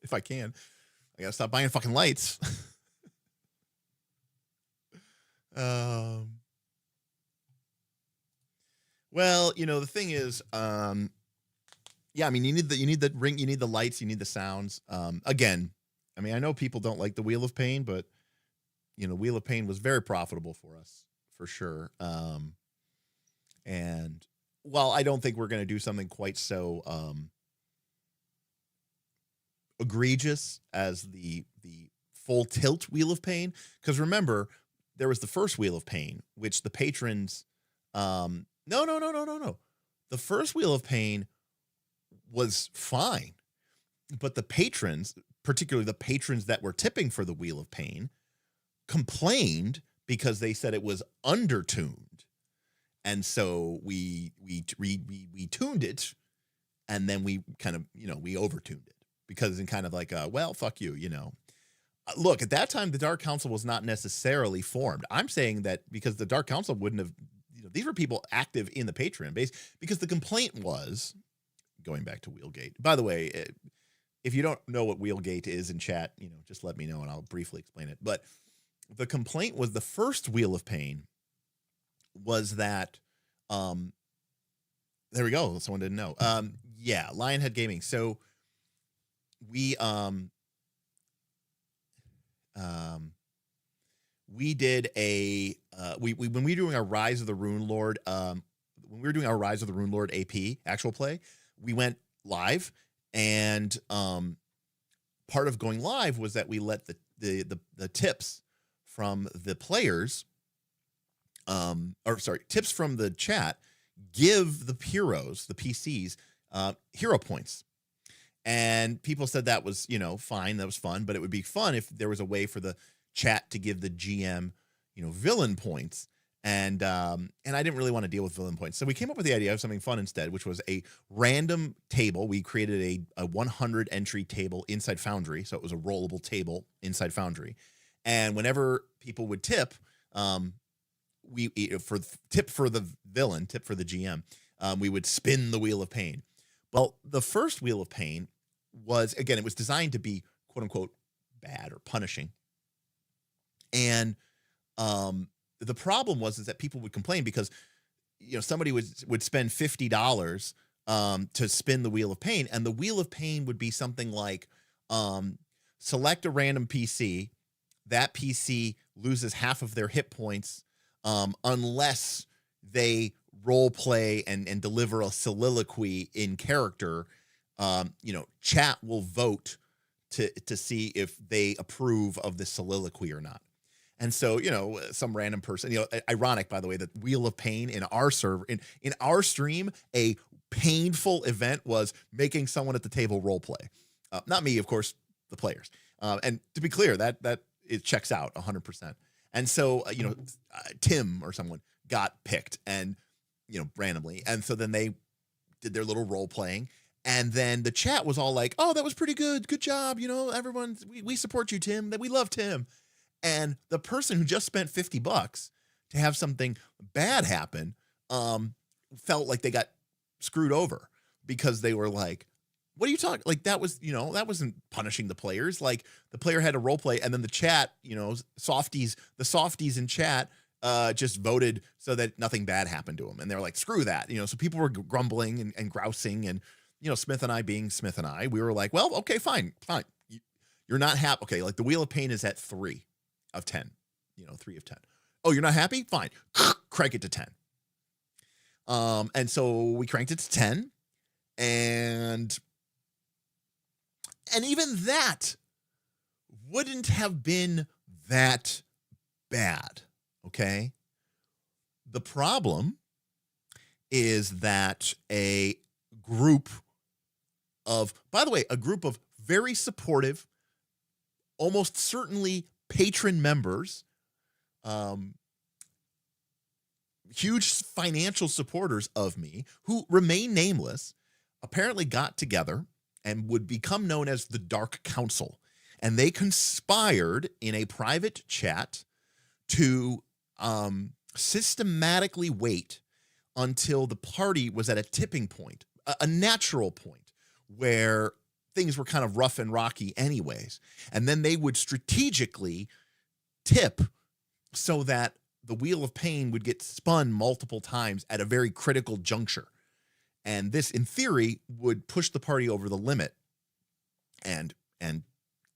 If I can. I gotta stop buying fucking lights. Well, the thing is, you need the ring, you need the lights, you need the sounds. Again, I know people don't like the Wheel of Pain, but Wheel of Pain was very profitable for us, for sure. And while I don't think we're going to do something quite so egregious as the full tilt Wheel of Pain, because remember, there was the first Wheel of Pain, which the patrons, no. The first Wheel of Pain was fine, but the patrons, particularly the patrons that were tipping for the Wheel of Pain, complained because they said it was undertuned. And so we tuned it, and then we kind of, we overtuned it, because in kind of like, well, fuck you, Look, at that time, the Dark Council was not necessarily formed. I'm saying that because the Dark Council wouldn't have, these were people active in the Patreon base, because the complaint was, going back to Wheelgate. By the way, if you don't know what Wheelgate is in chat, just let me know and I'll briefly explain it. But the complaint was, the first Wheel of Pain was that, there we go. Someone didn't know. Yeah, Lionhead Gaming. So we did a when we were doing our Rise of the Rune Lord, when we were doing our Rise of the Rune Lord AP actual play, we went live, and part of going live was that we let the tips from the players, tips from the chat, give the heroes, the PCs, hero points. And people said that was, fine, that was fun, but it would be fun if there was a way for the chat to give the GM, villain points. And I didn't really want to deal with villain points. So we came up with the idea of something fun instead, which was a random table. We created a 100 entry table inside Foundry. So it was a rollable table inside Foundry. And whenever people would tip, tip for the villain, tip for the GM, we would spin the Wheel of Pain. Well, the first Wheel of Pain was, again, it was designed to be quote unquote bad or punishing. And the problem was that people would complain because, somebody would spend $50 to spin the Wheel of Pain, and the Wheel of Pain would be something like select a random PC. That PC loses half of their hit points unless they role play and deliver a soliloquy in character. Chat will vote to see if they approve of the soliloquy or not. And so, some random person, ironic, by the way, that Wheel of Pain in our server, in our stream, a painful event was making someone at the table role play. Not me, of course, the players. And to be clear, that it checks out 100%. And so, Tim or someone got picked and, randomly. And so then they did their little role playing. And then the chat was all like, oh, that was pretty good. Good job. Everyone, we support you, Tim, that we love Tim. And the person who just spent $50 to have something bad happen felt like they got screwed over because they were like, what are you talking? Like, that was, that wasn't punishing the players. Like, the player had a role play, and then the chat, the softies in chat just voted so that nothing bad happened to them. And they're like, screw that. So people were grumbling and grousing, and, Smith and I being Smith and I, we were like, well, okay, fine. You're not happy. Okay. Like, the Wheel of Pain is at 3 of 10, 3 of 10. Oh, you're not happy? Fine. Crank it to 10. And so we cranked it to 10, and even that wouldn't have been that bad. Okay. The problem is that a group of very supportive, almost certainly patron members, huge financial supporters of me who remain nameless, apparently got together and would become known as the Dark Council. And they conspired in a private chat to systematically wait until the party was at a tipping point, a natural point where things were kind of rough and rocky anyways. And then they would strategically tip so that the Wheel of Pain would get spun multiple times at a very critical juncture. And this, in theory, would push the party over the limit and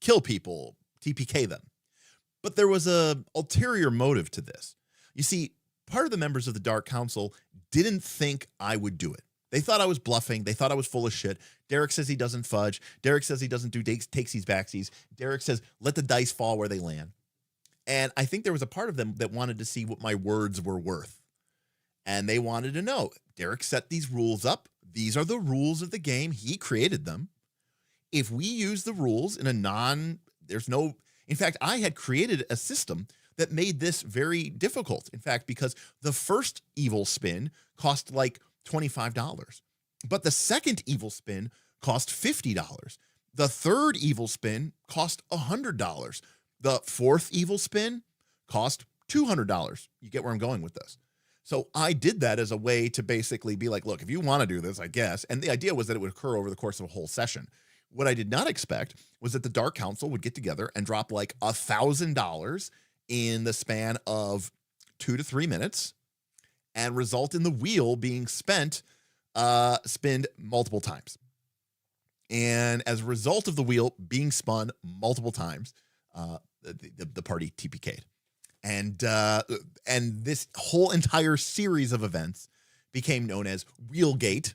kill people, TPK them. But there was a ulterior motive to this. You see, part of the members of the Dark Council didn't think I would do it. They thought I was bluffing. They thought I was full of shit. Derek says he doesn't fudge. Derek says he doesn't do takesies backsies. Derek says, let the dice fall where they land. And I think there was a part of them that wanted to see what my words were worth. And they wanted to know, Derek set these rules up. These are the rules of the game. He created them. If we use the rules in in fact, I had created a system that made this very difficult. In fact, because the first evil spin cost like $25, but the second evil spin cost $50. The third evil spin cost $100. The fourth evil spin cost $200. You get where I'm going with this. So I did that as a way to basically be like, look, if you want to do this, I guess. And the idea was that it would occur over the course of a whole session. What I did not expect was that the Dark Council would get together and drop like $1,000 in the span of 2 to 3 minutes and result in the wheel being spinned multiple times. And as a result of the wheel being spun multiple times, the party TPK'd. And this whole entire series of events became known as Wheelgate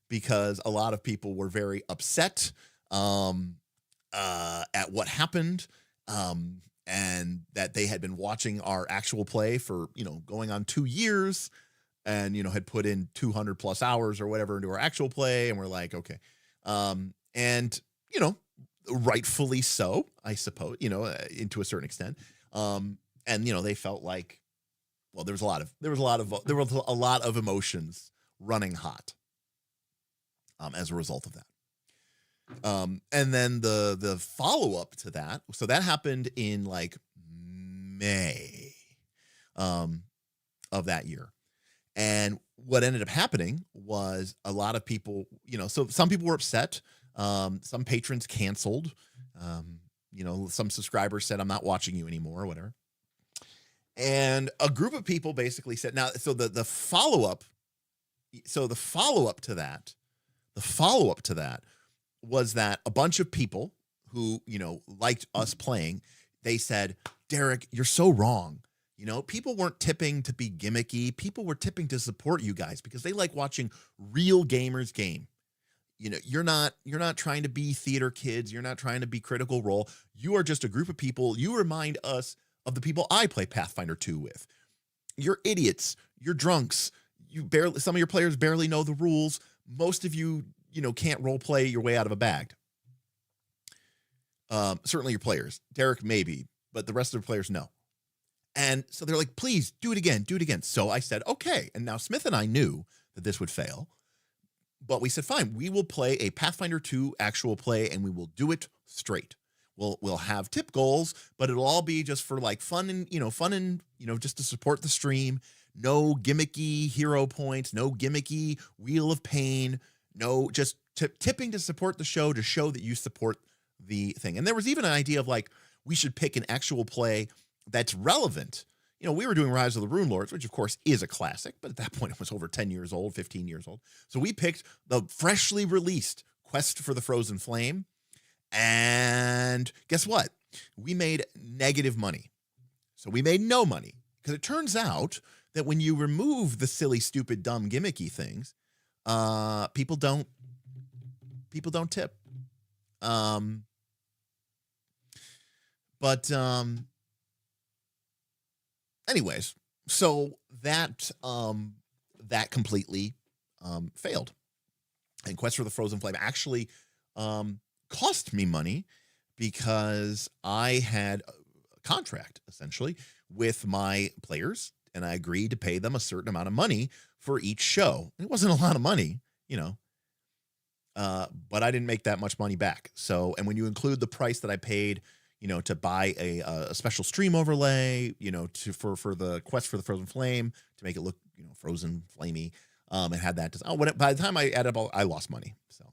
because a lot of people were very upset at what happened, and that they had been watching our actual play for, going on 2 years, and, had put in 200 plus hours or whatever into our actual play. And we're like, okay. And, rightfully so, I suppose, into a certain extent. And, they felt like, well, there was a lot of emotions running hot, as a result of that. And then the follow-up to that, so that happened in like May of that year. And what ended up happening was a lot of people, so some people were upset. Some patrons canceled. Some subscribers said, I'm not watching you anymore or whatever. And a group of people basically said, now, so the follow-up to that was that a bunch of people who, liked us playing, they said, Derek, you're so wrong. People weren't tipping to be gimmicky. People were tipping to support you guys because they like watching real gamers game. You're not trying to be theater kids. You're not trying to be Critical Role. You are just a group of people. You remind us of the people I play Pathfinder 2 with. You're idiots. You're drunks. Some of your players barely know the rules. Most of you, can't role play your way out of a bag. Certainly your players. Derek, maybe, but the rest of the players, no. And so they're like, please do it again. So I said, okay. And now Smith and I knew that this would fail, but we said, fine, we will play a Pathfinder 2 actual play and we will do it straight. We'll have tip goals, but it'll all be just for like fun and, just to support the stream. No gimmicky hero points, no gimmicky Wheel of Pain, no, just tipping to support the show, to show that you support the thing. And there was even an idea of like, we should pick an actual play that's relevant. We were doing Rise of the Rune Lords, which of course is a classic, but at that point it was over 10 years old, 15 years old. So we picked the freshly released Quest for the Frozen Flame. And guess what? We made negative money. So we made no money because it turns out that when you remove the silly, stupid, dumb, gimmicky things, people don't tip. Anyways, so that completely failed. And Quest for the Frozen Flame actually cost me money because I had a contract essentially with my players, and I agreed to pay them a certain amount of money for each show. It wasn't a lot of money, but I didn't make that much money back. So, and when you include the price that I paid, to buy a special stream overlay, for the Quest for the Frozen Flame to make it look, frozen, flamey, and had that. By the time I added up, I lost money. So,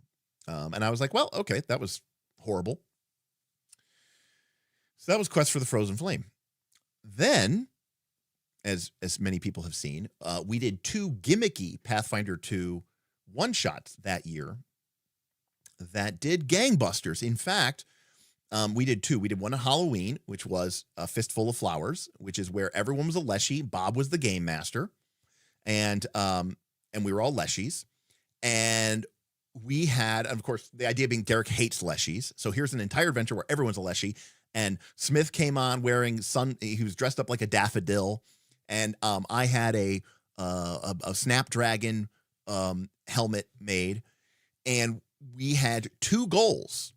and I was like, well, okay, that was horrible. So that was Quest for the Frozen Flame. Then, as many people have seen, we did 2 gimmicky Pathfinder 2 one-shots that year that did gangbusters. In fact, we did 2. We did one on Halloween, which was a Fistful of Flowers, which is where everyone was a Leshy. Bob was the game master, and we were all Leshies. And we had, of course, the idea being Derek hates Leshies. So here's an entire adventure where everyone's a Leshy. And Smith came on wearing he was dressed up like a daffodil. And I had a Snapdragon helmet made. And we had 2 goals,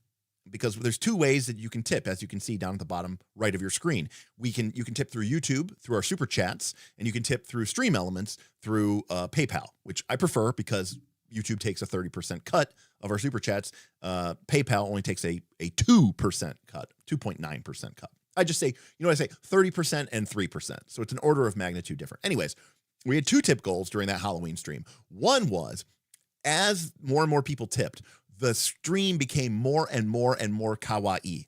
because there's 2 ways that you can tip, as you can see down at the bottom right of your screen. You can tip through YouTube, through our super chats, and you can tip through Stream Elements through PayPal, which I prefer because YouTube takes a 30% cut of our super chats. PayPal only takes a 2% cut, 2.9% cut. I just say, 30% and 3%. So it's an order of magnitude different. Anyways, we had 2 tip goals during that Halloween stream. One was, as more and more people tipped, the stream became more and more and more kawaii.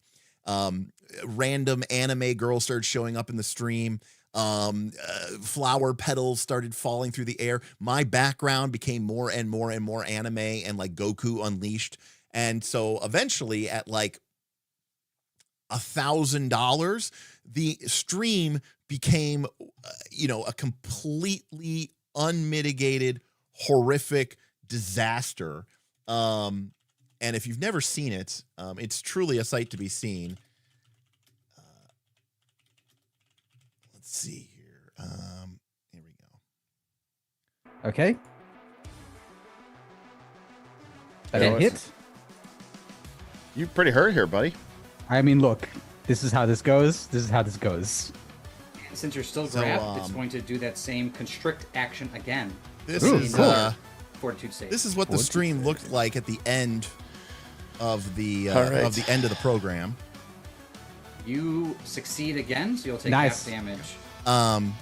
Random anime girls started showing up in the stream. Flower petals started falling through the air. My background became more and more and more anime and like Goku Unleashed. And so eventually at like $1,000, the stream became, a completely unmitigated, horrific disaster. And if you've never seen it, it's truly a sight to be seen. Let's see here. Here we go. Okay. That Yeah, hit. You pretty hurt here, buddy. I mean, look. This is how this goes. This is how this goes. And since you're still So, grabbed, it's going to do that same constrict action again. This Ooh, is cool. Fortitude save. this is what the stream looked like at the end of the All right. end of the program. You succeed again, so you'll take Nice. half damage. Um,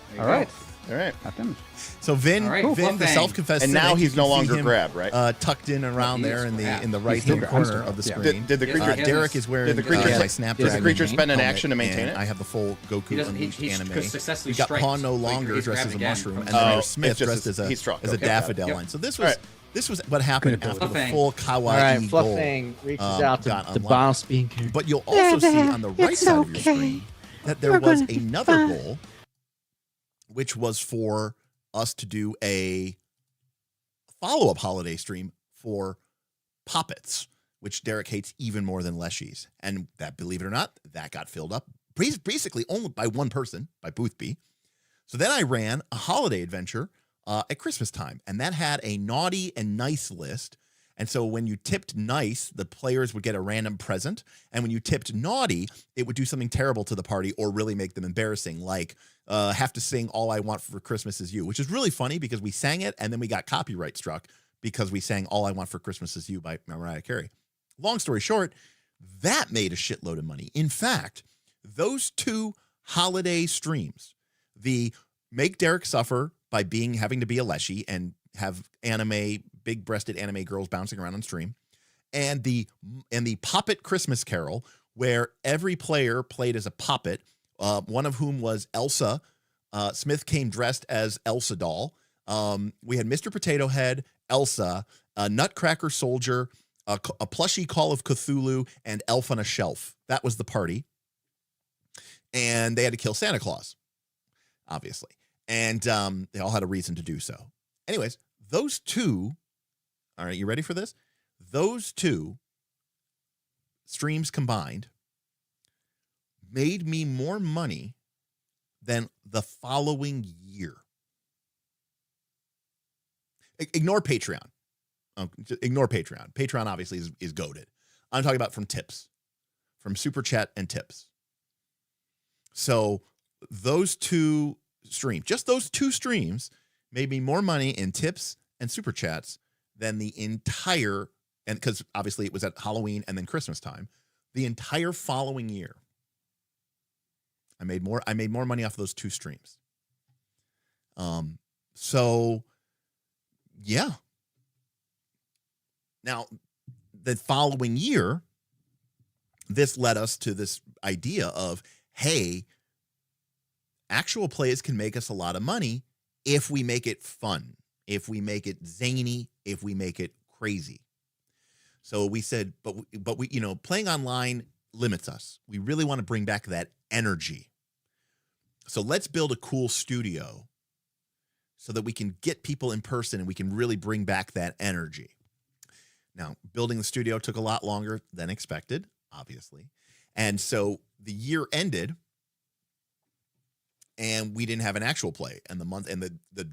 There you All go. right. All right. Half damage. so Vin, All right, Vin, the Fluffang. self-confessed, And now cynic, he's you no can see longer him, grabbed, right? tucked in around he there is in the grabbed. in the He's right still hand grabbed. I'm corner still of the grabbed, screen. Did the creature Derek is wearing Did the creature my Snapdragon. Did the creature spend an helmet, action to maintain and it? I have the full Goku He doesn't. Unleashed He anime. successfully We got strikes, Pawn no so longer he's dressed grabbed as a again mushroom, from and the- then Oh, there's Smith it's just dressed as he's struck. a Okay, daffodil yep. line. So this All was right. this was what happened after the Fluffang. full All kawaii right, goal. Fluffang reaches um, out to got the unlocked. bounce being carried. But you'll also see on the right side of your screen that there was another goal, which was for us to do a follow-up holiday stream for Poppets, which Derek hates even more than Leshies. And that, believe it or not, that got filled up basically only by one person, by Boothby. So then I ran a holiday adventure at Christmas time, and that had a naughty and nice list. And so when you tipped nice, the players would get a random present. And when you tipped naughty, it would do something terrible to the party or really make them embarrassing, like have to sing All I Want for Christmas Is You, which is really funny because we sang it and then we got copyright struck because we sang All I Want for Christmas Is You by Mariah Carey. Long story short, that made a shitload of money. In fact, those two holiday streams, the Make Derek Suffer by having to be a Leshy and have big-breasted anime girls bouncing around on stream, and the Poppet Christmas Carol, where every player played as a Poppet, one of whom was Elsa. Smith came dressed as Elsa doll. We had Mr. Potato Head, Elsa, a Nutcracker Soldier, a plushie Call of Cthulhu, and Elf on a Shelf. That was the party. And they had to kill Santa Claus, obviously. And they all had a reason to do so. Anyways, those two, all right, you ready for this? Those two streams combined made me more money than the following year. Ignore Patreon. Ignore Patreon. Patreon obviously is goated. I'm talking about from tips, from Super Chat and tips. So those two streams, just those two streams, made me more money in tips and Super Chats than the entire, and because obviously it was at Halloween and then Christmas time, the entire following year. I made more money off those two streams. So yeah. Now, the following year, this led us to this idea of, hey, actual plays can make us a lot of money if we make it fun, if we make it zany, if we make it crazy. So we said, but we, playing online limits us. We really want to bring back that energy. So let's build a cool studio so that we can get people in person and we can really bring back that energy. Now, building the studio took a lot longer than expected, obviously. And so the year ended and we didn't have an actual play, and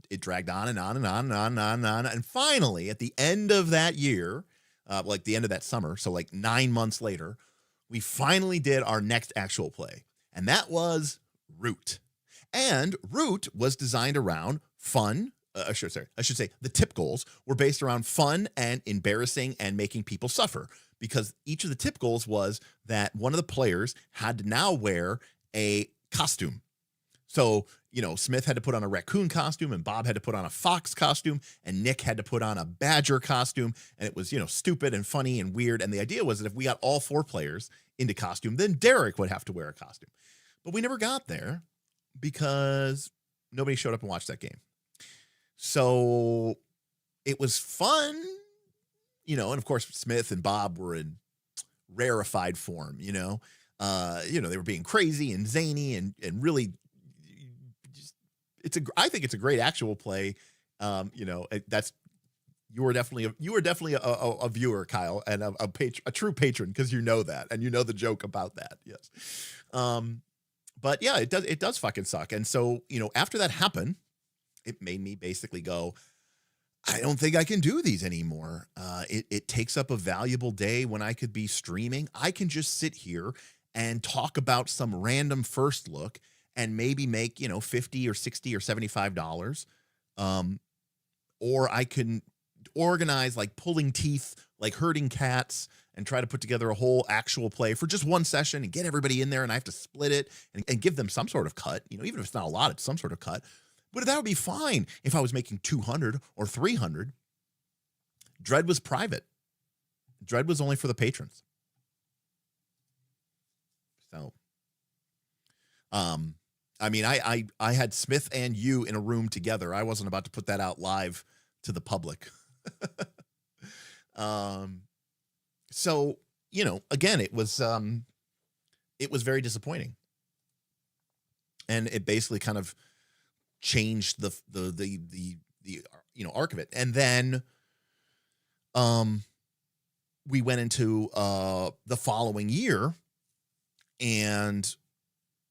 it dragged on and on and on and on and on and on. And finally, at the end of that year, like the end of that summer, so like 9 months later, we finally did our next actual play. And that was Root. And Root was designed around fun. I should say the tip goals were based around fun and embarrassing and making people suffer, because each of the tip goals was that one of the players had to now wear a costume. So, Smith had to put on a raccoon costume, and Bob had to put on a fox costume, and Nick had to put on a badger costume. And it was, stupid and funny and weird. And the idea was that if we got all four players into costume, then Derek would have to wear a costume. But we never got there because nobody showed up and watched that game. So it was fun, and of course Smith and Bob were in rarefied form, they were being crazy and zany and really, I think it's a great actual play. That's you were definitely a viewer, Kyle, and a true patron, because you know that and you know the joke about that. Yes. But yeah, it does fucking suck. And so, after that happened, it made me basically go, I don't think I can do these anymore. It takes up a valuable day when I could be streaming. I can just sit here and talk about some random first look and maybe make, $50 or $60 or $75. Or I can organize like pulling teeth, like herding cats, and try to put together a whole actual play for just one session and get everybody in there, and I have to split it and give them some sort of cut. Even if it's not a lot, it's some sort of cut. But that would be fine if I was making 200 or 300. Dread was private. Dread was only for the patrons. So, I had Smith and you in a room together. I wasn't about to put that out live to the public. So, again, it was very disappointing. And it basically kind of changed the arc of it. And then we went into the following year, and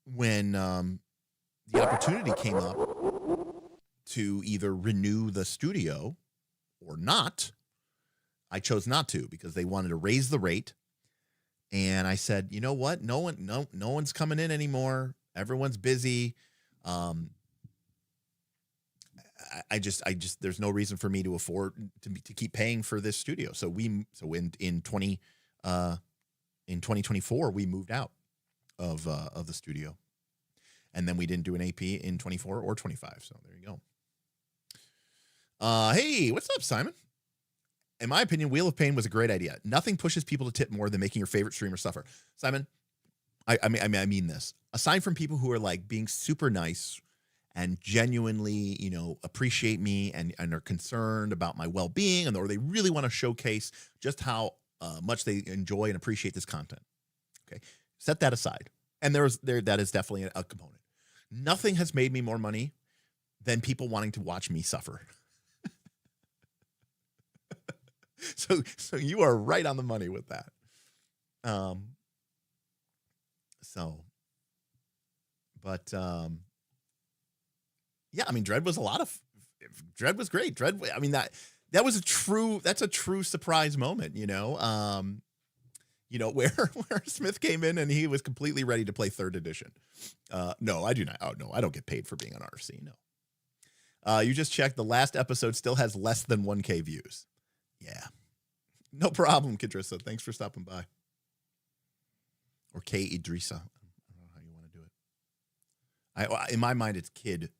when the opportunity came up to either renew the studio or not, I chose not to, because they wanted to raise the rate. And I said, you know what? No one's coming in anymore. Everyone's busy. I just there's no reason for me to afford to keep paying for this studio. So in 2024 we moved out of the studio, and then we didn't do an AP in 24 or 25. So there you go. Hey, what's up, Simon? In my opinion, Wheel of Pain was a great idea. Nothing pushes people to tip more than making your favorite streamer suffer. Simon, I mean this. Aside from people who are like being super nice and genuinely, appreciate me and are concerned about my well-being, or they really want to showcase just how much they enjoy and appreciate this content. Okay, set that aside. And that is definitely a component. Nothing has made me more money than people wanting to watch me suffer. So you are right on the money with that. Yeah, Dread was Dread was great. Dread, that's a true surprise moment, where Smith came in and he was completely ready to play 3rd edition. No, I do not. Oh no, I don't get paid for being on RC. No. You just checked. The last episode still has less than 1K views. Yeah. No problem, Kadrissa. Thanks for stopping by. Or K Idrissa. I don't know how you want to do it. In my mind, it's Kid.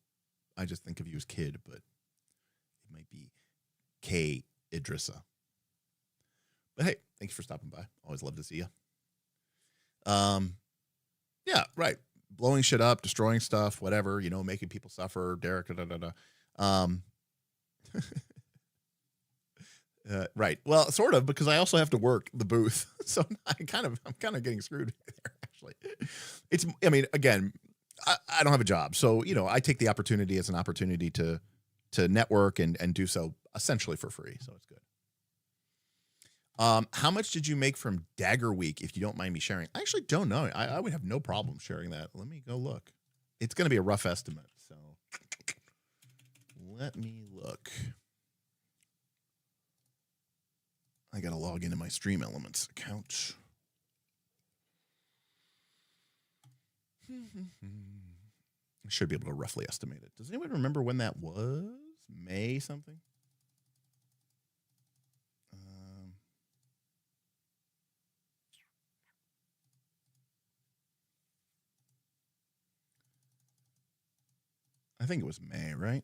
I just think of you as Kid, but it might be K Idrissa. But hey, thanks for stopping by. Always love to see you. Yeah, right. Blowing shit up, destroying stuff, whatever, making people suffer. Derek, right. Well, sort of, because I also have to work the booth. So I'm kind of getting screwed there, actually. Again, I don't have a job. So, I take the opportunity as an opportunity to network and do so essentially for free. So it's good. How much did you make from Dagger Week, if you don't mind me sharing? I actually don't know. I would have no problem sharing that. Let me go look. It's going to be a rough estimate. So let me look. I got to log into my Stream Elements account. I should be able to roughly estimate it. Does anyone remember when that was? May something? I think it was May, right?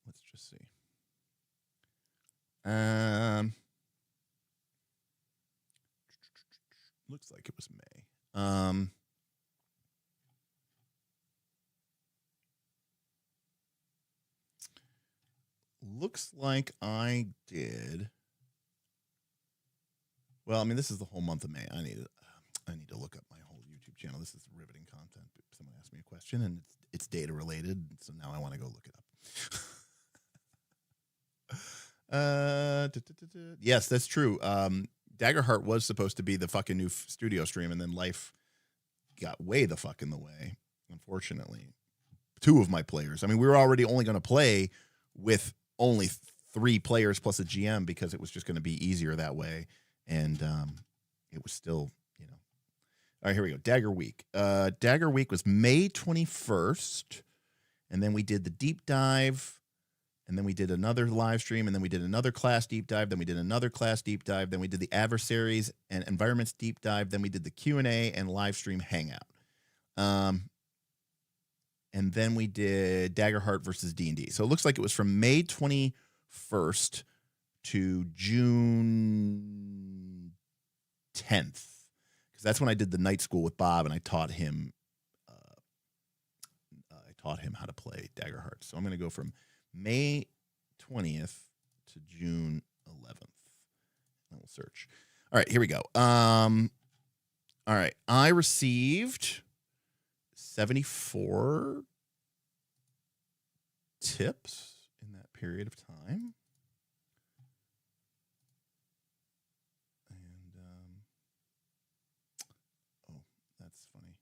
Let's just see. Looks like it was May. Looks like I did. Well, this is the whole month of May. I need it. I need to look up my whole YouTube channel. This is riveting content. Someone asked me a question, and it's data related, so now I want to go look it up. Yes, that's true. Daggerheart was supposed to be the fucking new studio stream, and then life got way the fuck in the way, unfortunately. 2 of my players. I mean, we were already only going to play with only 3 players plus a GM because it was just going to be easier that way. And it was still, you know. All right, here we go. Dagger Week. Dagger Week was May 21st. And then we did the deep dive. And then we did another live stream. And then we did another class deep dive. Then we did another class deep dive. Then we did the adversaries and environments deep dive. Then we did the Q&A and live stream hangout. And then we did Daggerheart versus D&D. So it looks like it was from May 21st to June 10th. Because that's when I did the night school with Bob, and I taught him how to play Daggerheart. So I'm going to go from May 20th to June 11th. And we'll search. All right, here we go. All right, I received 74 tips in that period of time. And, oh, that's funny.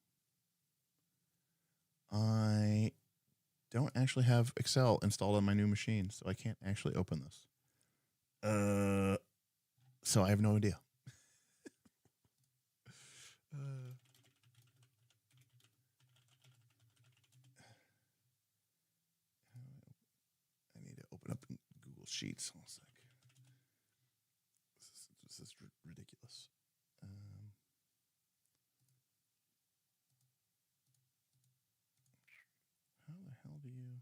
I don't actually have Excel installed on my new machine, so I can't actually open this. So I have no idea. Open up in Google Sheets. One sec. This is ridiculous. How the hell do you?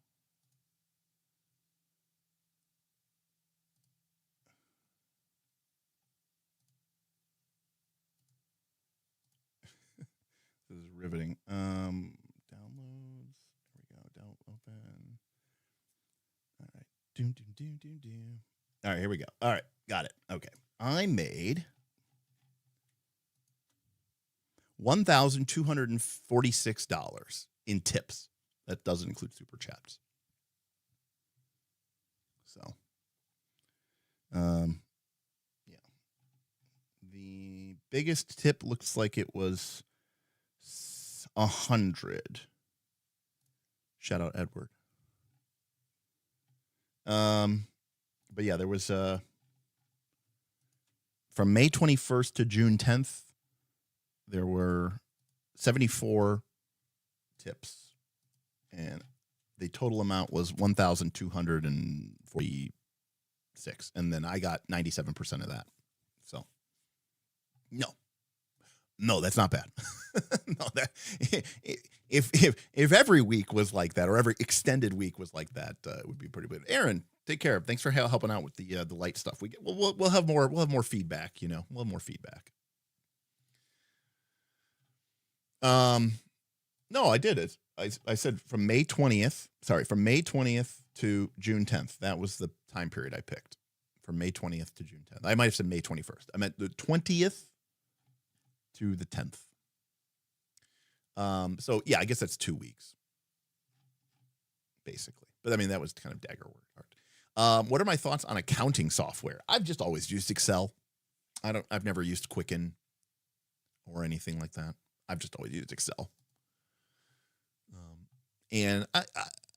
This is riveting. Downloads. There we go. Don't open. All right. Doom. All right, here we go. All right, got it. Okay. I made $1,246 in tips. That doesn't include super chats. So, yeah. The biggest tip looks like it was 100. Shout out Edward. But yeah, there was from May 21st to June 10th, there were 74 tips, and the total amount was 1,246, and then I got 97% of that. So, no, that's not bad. No, that if every week was like that, or every extended week was like that, it would be pretty good. Aaron, take care. Thanks for helping out with the light stuff. We'll have more feedback. You know, we'll have more feedback. No, I did it. I said from May 20th to June 10th. That was the time period I picked. From May 20th to June 10th. I might have said May 21st. I meant the 20th to the 10th. So yeah, I guess that's 2 weeks, basically. But I mean, that was kind of Daggerheart. What are my thoughts on accounting software? I've just always used Excel. I've never used Quicken or anything like that. I've just always used Excel. And I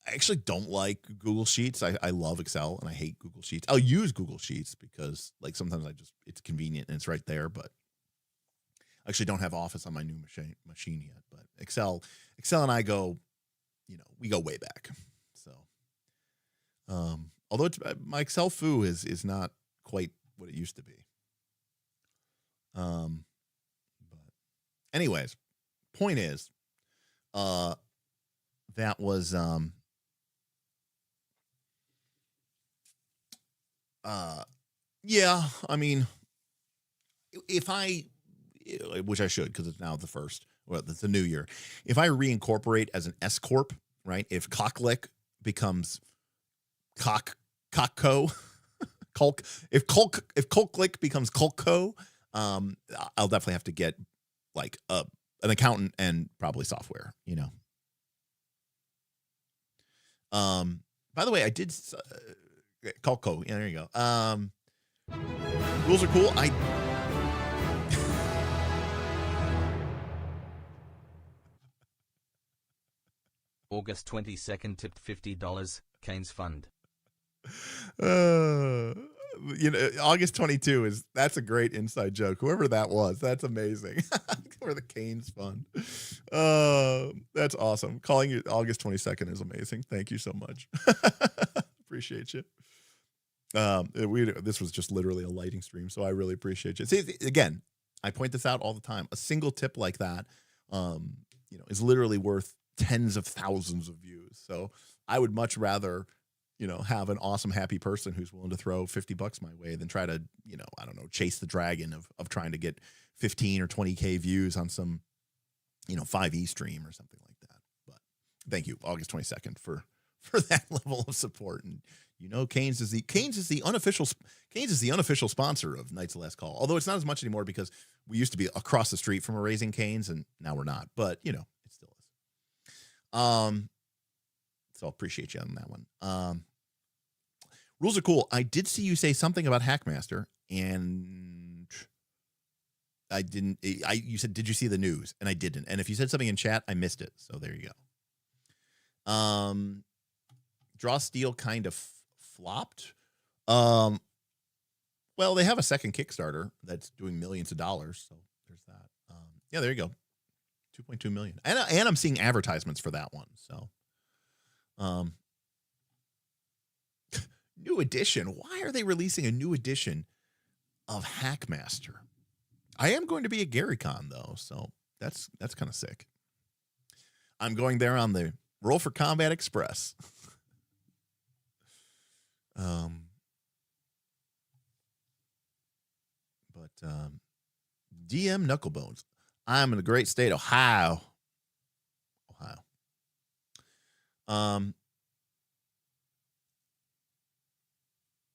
actually don't like Google Sheets. I love Excel and I hate Google Sheets. I'll use Google Sheets because like sometimes it's convenient and it's right there, but I actually don't have Office on my new machine yet. But Excel and I go, we go way back. So, although my Excel foo is not quite what it used to be. But anyways, point is, that was yeah, I mean, if I, which I should because it's now the first, well, it's the new year. If I reincorporate as an S corp, right? If Cocklick becomes Cockco, if Colklick becomes Colco, I'll definitely have to get like an accountant and probably software, you know. By the way, I did Calco. Yeah, there you go. Rules are cool. August 22nd tipped $50. Kane's Fund. You know, August 22 that's a great inside joke. Whoever that was, that's amazing. For the Canes Fund. That's awesome. Calling it August 22nd is amazing. Thank you so much. Appreciate you. This was just literally a lighting stream, so I really appreciate you. See, again, I point this out all the time. A single tip like that, you know, is literally worth tens of thousands of views. So I would much rather, you know, have an awesome, happy person who's willing to throw $50 my way than try to, you know, I don't know, chase the dragon of trying to get 15 or 20K views on some, you know, 5e stream or something like that. But thank you, August 22nd, for that level of support. And you know, Canes is the unofficial sponsor of Knights of Last Call. Although it's not as much anymore because we used to be across the street from a Raising Canes, and now we're not. But you know, it still is. So appreciate you on that one. Rules are cool. I did see you say something about Hackmaster, and I didn't. You said, did you see the news? And I didn't. And if you said something in chat, I missed it. So there you go. Draw Steel kind of flopped. Well, they have a second Kickstarter that's doing millions of dollars. So there's that. Yeah, there you go. 2.2 million. And I'm seeing advertisements for that one. So, new edition. Why are they releasing a new edition of Hackmaster? I am going to be at GaryCon though, so that's kind of sick. I'm going there on the Roll for Combat Express. DM Knucklebones. I'm in the great state of Ohio.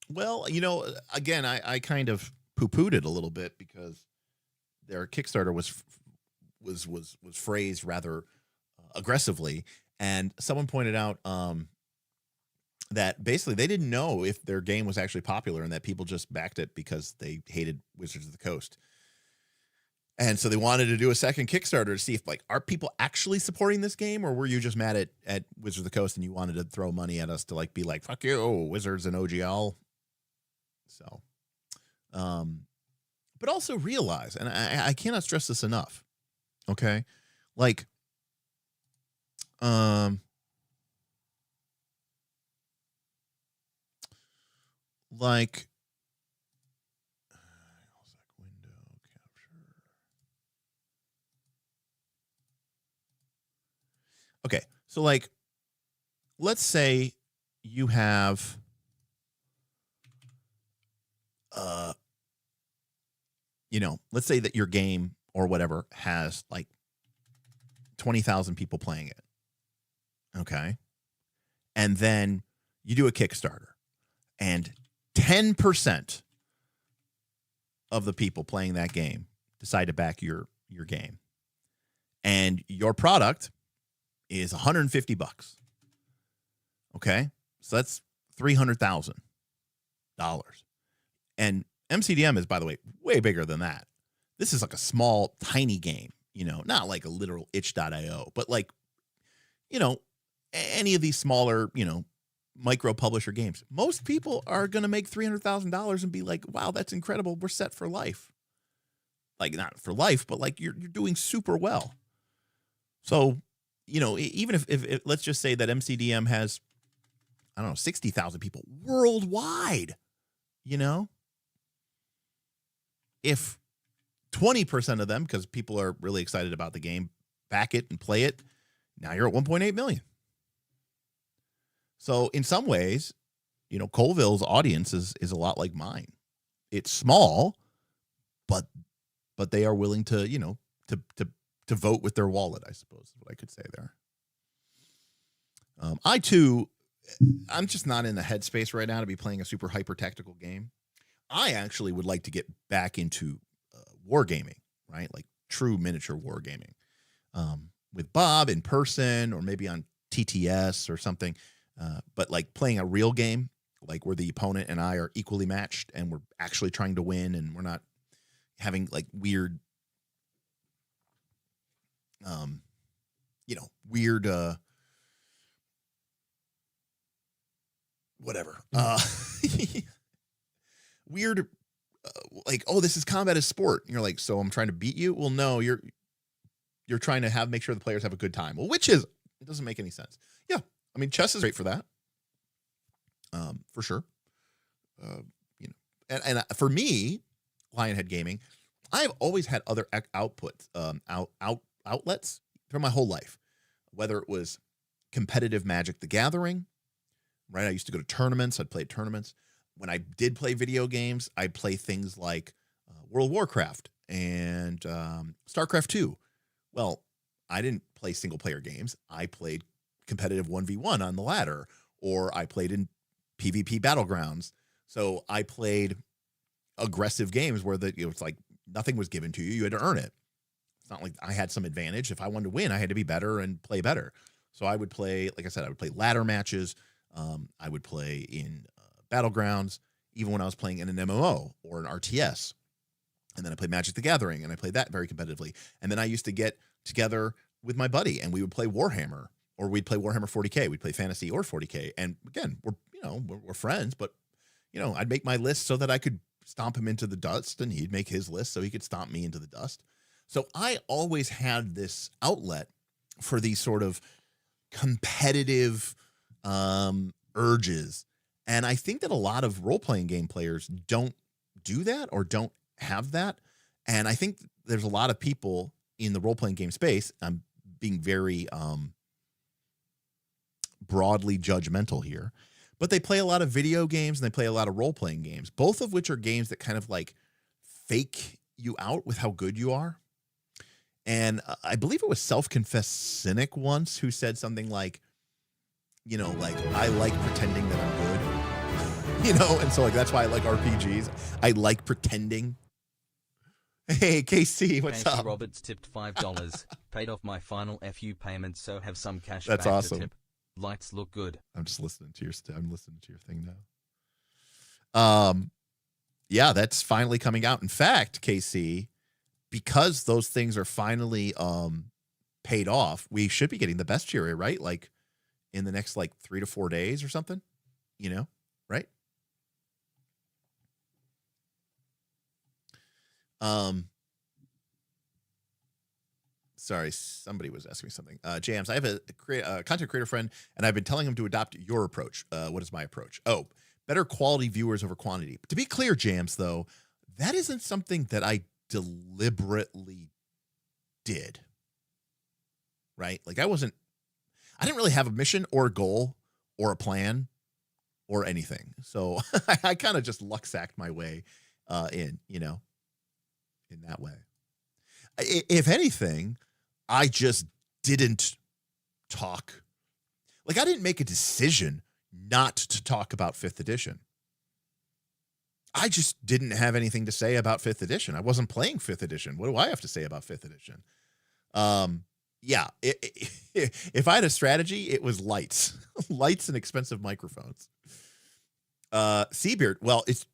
Well, you know, again, I kind of poo-pooed it a little bit because their Kickstarter was phrased rather aggressively, and someone pointed out that basically they didn't know if their game was actually popular and that people just backed it because they hated Wizards of the Coast. And so they wanted to do a second Kickstarter to see if, like, are people actually supporting this game, or were you just mad at Wizards of the Coast and you wanted to throw money at us to, like, be like, fuck you, Wizards and OGL. So, but also realize, and I cannot stress this enough, okay? Like, window capture. Okay, so like, let's say you have you know, let's say that your game or whatever has like 20,000 people playing it. Okay. And then you do a Kickstarter and 10% of the people playing that game decide to back your game. And your product is $150. Okay? So that's $300,000. And MCDM is, by the way, way bigger than that. This is like a small, tiny game, you know, not like a literal itch.io, but like, you know, any of these smaller, you know, micro publisher games. Most people are going to make $300,000 and be like, wow, that's incredible. We're set for life. Like, not for life, but like you're doing super well. So, you know, even if let's just say that MCDM has, I don't know, 60,000 people worldwide, you know, if 20% of them, because people are really excited about the game, back it and play it, now you're at 1.8 million. So in some ways, you know, Colville's audience is a lot like mine. It's small, but they are willing to, you know, to vote with their wallet, I suppose is what I could say there. I too, I'm just not in the headspace right now to be playing a super hyper tactical game. I actually would like to get back into wargaming, right? Like true miniature wargaming with Bob in person or maybe on TTS or something. But like playing a real game, like where the opponent and I are equally matched and we're actually trying to win and we're not having like weird, weird, whatever, weird, like, oh, this is combat as sport. And you're like, so I'm trying to beat you? Well, no, you're trying to make sure the players have a good time. Well, which is, it doesn't make any sense. Yeah. I mean, chess is great for that. For sure. And for me, Lionhead Gaming, I've always had other outlets for my whole life, whether it was competitive Magic the Gathering, right? I used to go to tournaments. I'd play tournaments. When I did play video games, I'd play things like World of Warcraft and StarCraft 2. Well, I didn't play single player games. I played competitive 1v1 on the ladder, or I played in PvP battlegrounds. So I played aggressive games where it's like nothing was given to you. You had to earn it. It's not like I had some advantage. If I wanted to win, I had to be better and play better. So I would play, like I said, I would play ladder matches. I would play in battlegrounds, even when I was playing in an MMO or an RTS. And then I played Magic the Gathering, and I played that very competitively. And then I used to get together with my buddy, and we would play Warhammer, or we'd play Warhammer 40K. We'd play Fantasy or 40K. And again, we're friends, but I'd make my list so that I could stomp him into the dust, and he'd make his list so he could stomp me into the dust. So I always had this outlet for these sort of competitive urges. And I think that a lot of role-playing game players don't do that or don't have that. And I think there's a lot of people in the role-playing game space, I'm being very broadly judgmental here, but they play a lot of video games and they play a lot of role-playing games, both of which are games that kind of like fake you out with how good you are. And I believe it was self-confessed cynic once who said something like, I like pretending that I'm good, and so like, that's why I like RPGs. I like pretending. Hey, KC, what's Casey up? Roberts tipped $5. Paid off my final FU payment, so have some cash That's back awesome. to tip. Lights look good. I'm just listening to I'm listening to your thing now. Yeah, that's finally coming out. In fact, KC, because those things are finally paid off, we should be getting the bestiary, right? Like in the next 3 to 4 days or something, right? Sorry, somebody was asking me something. Jams, I have a content creator friend, and I've been telling him to adopt your approach. What is my approach? Oh, better quality viewers over quantity. To be clear, Jams, though, that isn't something that I deliberately did. Right? Like I didn't really have a mission or a goal or a plan or anything. So I kind of just luck-sacked my way in that way. If anything, I just didn't talk. Like I didn't make a decision not to talk about 5th edition. I just didn't have anything to say about 5th edition. I wasn't playing 5th edition. What do I have to say about 5th edition? Yeah, if I had a strategy, it was lights. Lights and expensive microphones. Seabeard, well, it's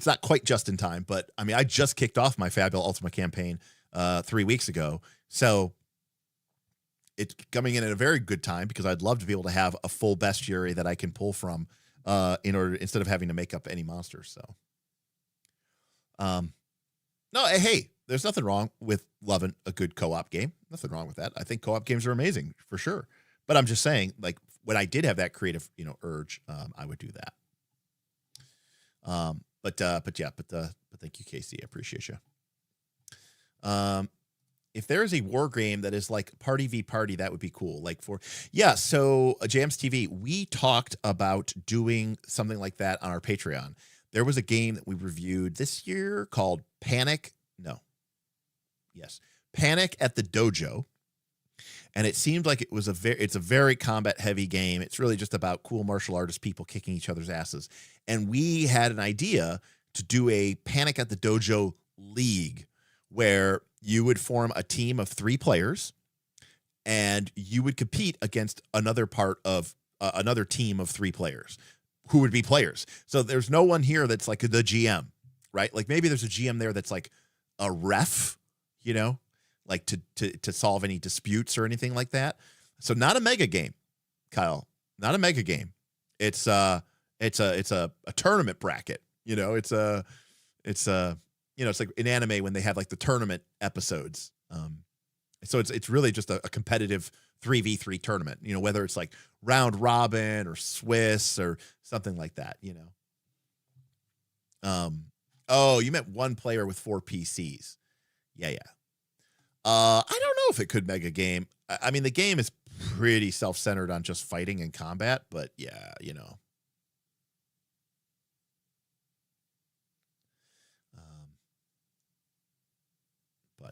not quite just in time, but I mean, I just kicked off my Fabula Ultima campaign 3 weeks ago. So it's coming in at a very good time because I'd love to be able to have a full bestiary that I can pull from instead of having to make up any monsters. So, no, hey, there's nothing wrong with loving a good co-op game. Nothing wrong with that. I think co-op games are amazing for sure. But I'm just saying, like when I did have that creative, urge, I would do that. But thank you, Casey. I appreciate you. If there is a war game that is like party v party, that would be cool. So Jams TV, we talked about doing something like that on our Patreon. There was a game that we reviewed this year called Panic at the Dojo. And it seemed like it was it's a very combat heavy game. It's really just about cool martial artist people kicking each other's asses. And we had an idea to do a Panic at the Dojo league where you would form a team of 3 players and you would compete against another part of another team of 3 players who would be players. So there's no one here that's like the GM, right? Like maybe there's a GM there that's like a ref, you know, like to solve any disputes or anything like that. So not a mega game, Kyle, not a mega game. It's a tournament bracket, you know, it's you know, it's like in anime when they have like the tournament episodes. So it's really just a competitive 3v3 tournament, you know, whether it's like round robin or Swiss or something like that, you know. Oh, you meant 1 player with 4 PCs. Yeah. I don't know if it could mega game. I mean, the game is pretty self-centered on just fighting and combat, but yeah, you know.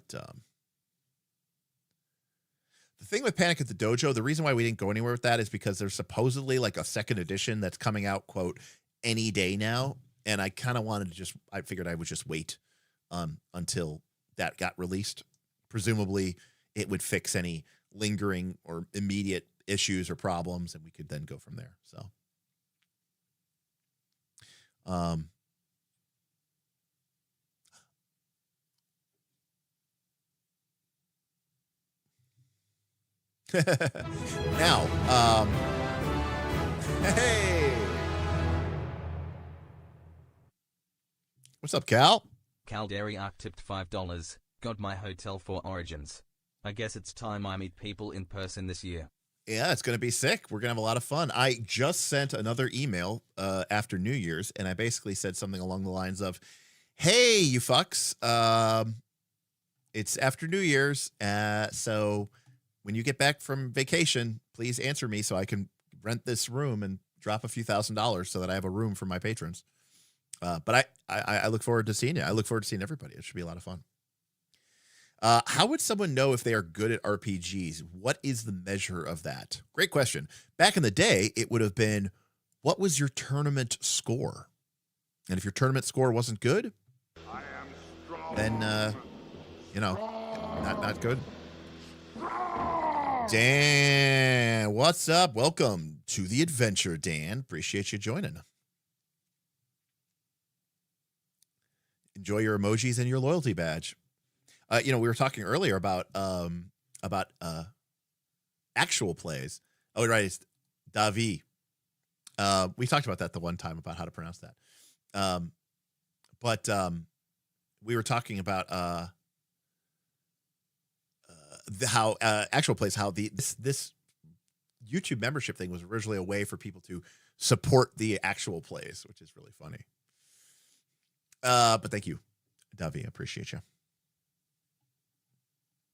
The thing with Panic at the Dojo, the reason why we didn't go anywhere with that is because there's supposedly like a 2nd edition that's coming out, quote, any day now. And I kind of wanted to I figured I would just wait until that got released. Presumably it would fix any lingering or immediate issues or problems, and we could then go from there. So, now, hey, what's up, Cal? Calderi Arc tipped $5. Got my hotel for Origins. I guess it's time I meet people in person this year. Yeah, it's going to be sick. We're going to have a lot of fun. I just sent another email after New Year's, and I basically said something along the lines of, hey, you fucks, it's after New Year's, so when you get back from vacation, please answer me so I can rent this room and drop a few $1,000s so that I have a room for my patrons. But I look forward to seeing you. I look forward to seeing everybody. It should be a lot of fun. How would someone know if they are good at RPGs? What is the measure of that? Great question. Back in the day, it would have been, what was your tournament score? And if your tournament score wasn't good, then, you know, not good. Dan, what's up? Welcome to the adventure, Dan. Appreciate you joining. Enjoy your emojis and your loyalty badge. You know, we were talking earlier about actual plays. Oh, right, it's Davi. We talked about that the one time about how to pronounce that. But we were talking about how actual plays, how this YouTube membership thing was originally a way for people to support the actual plays, which is really funny. But thank you, Davi. I appreciate you.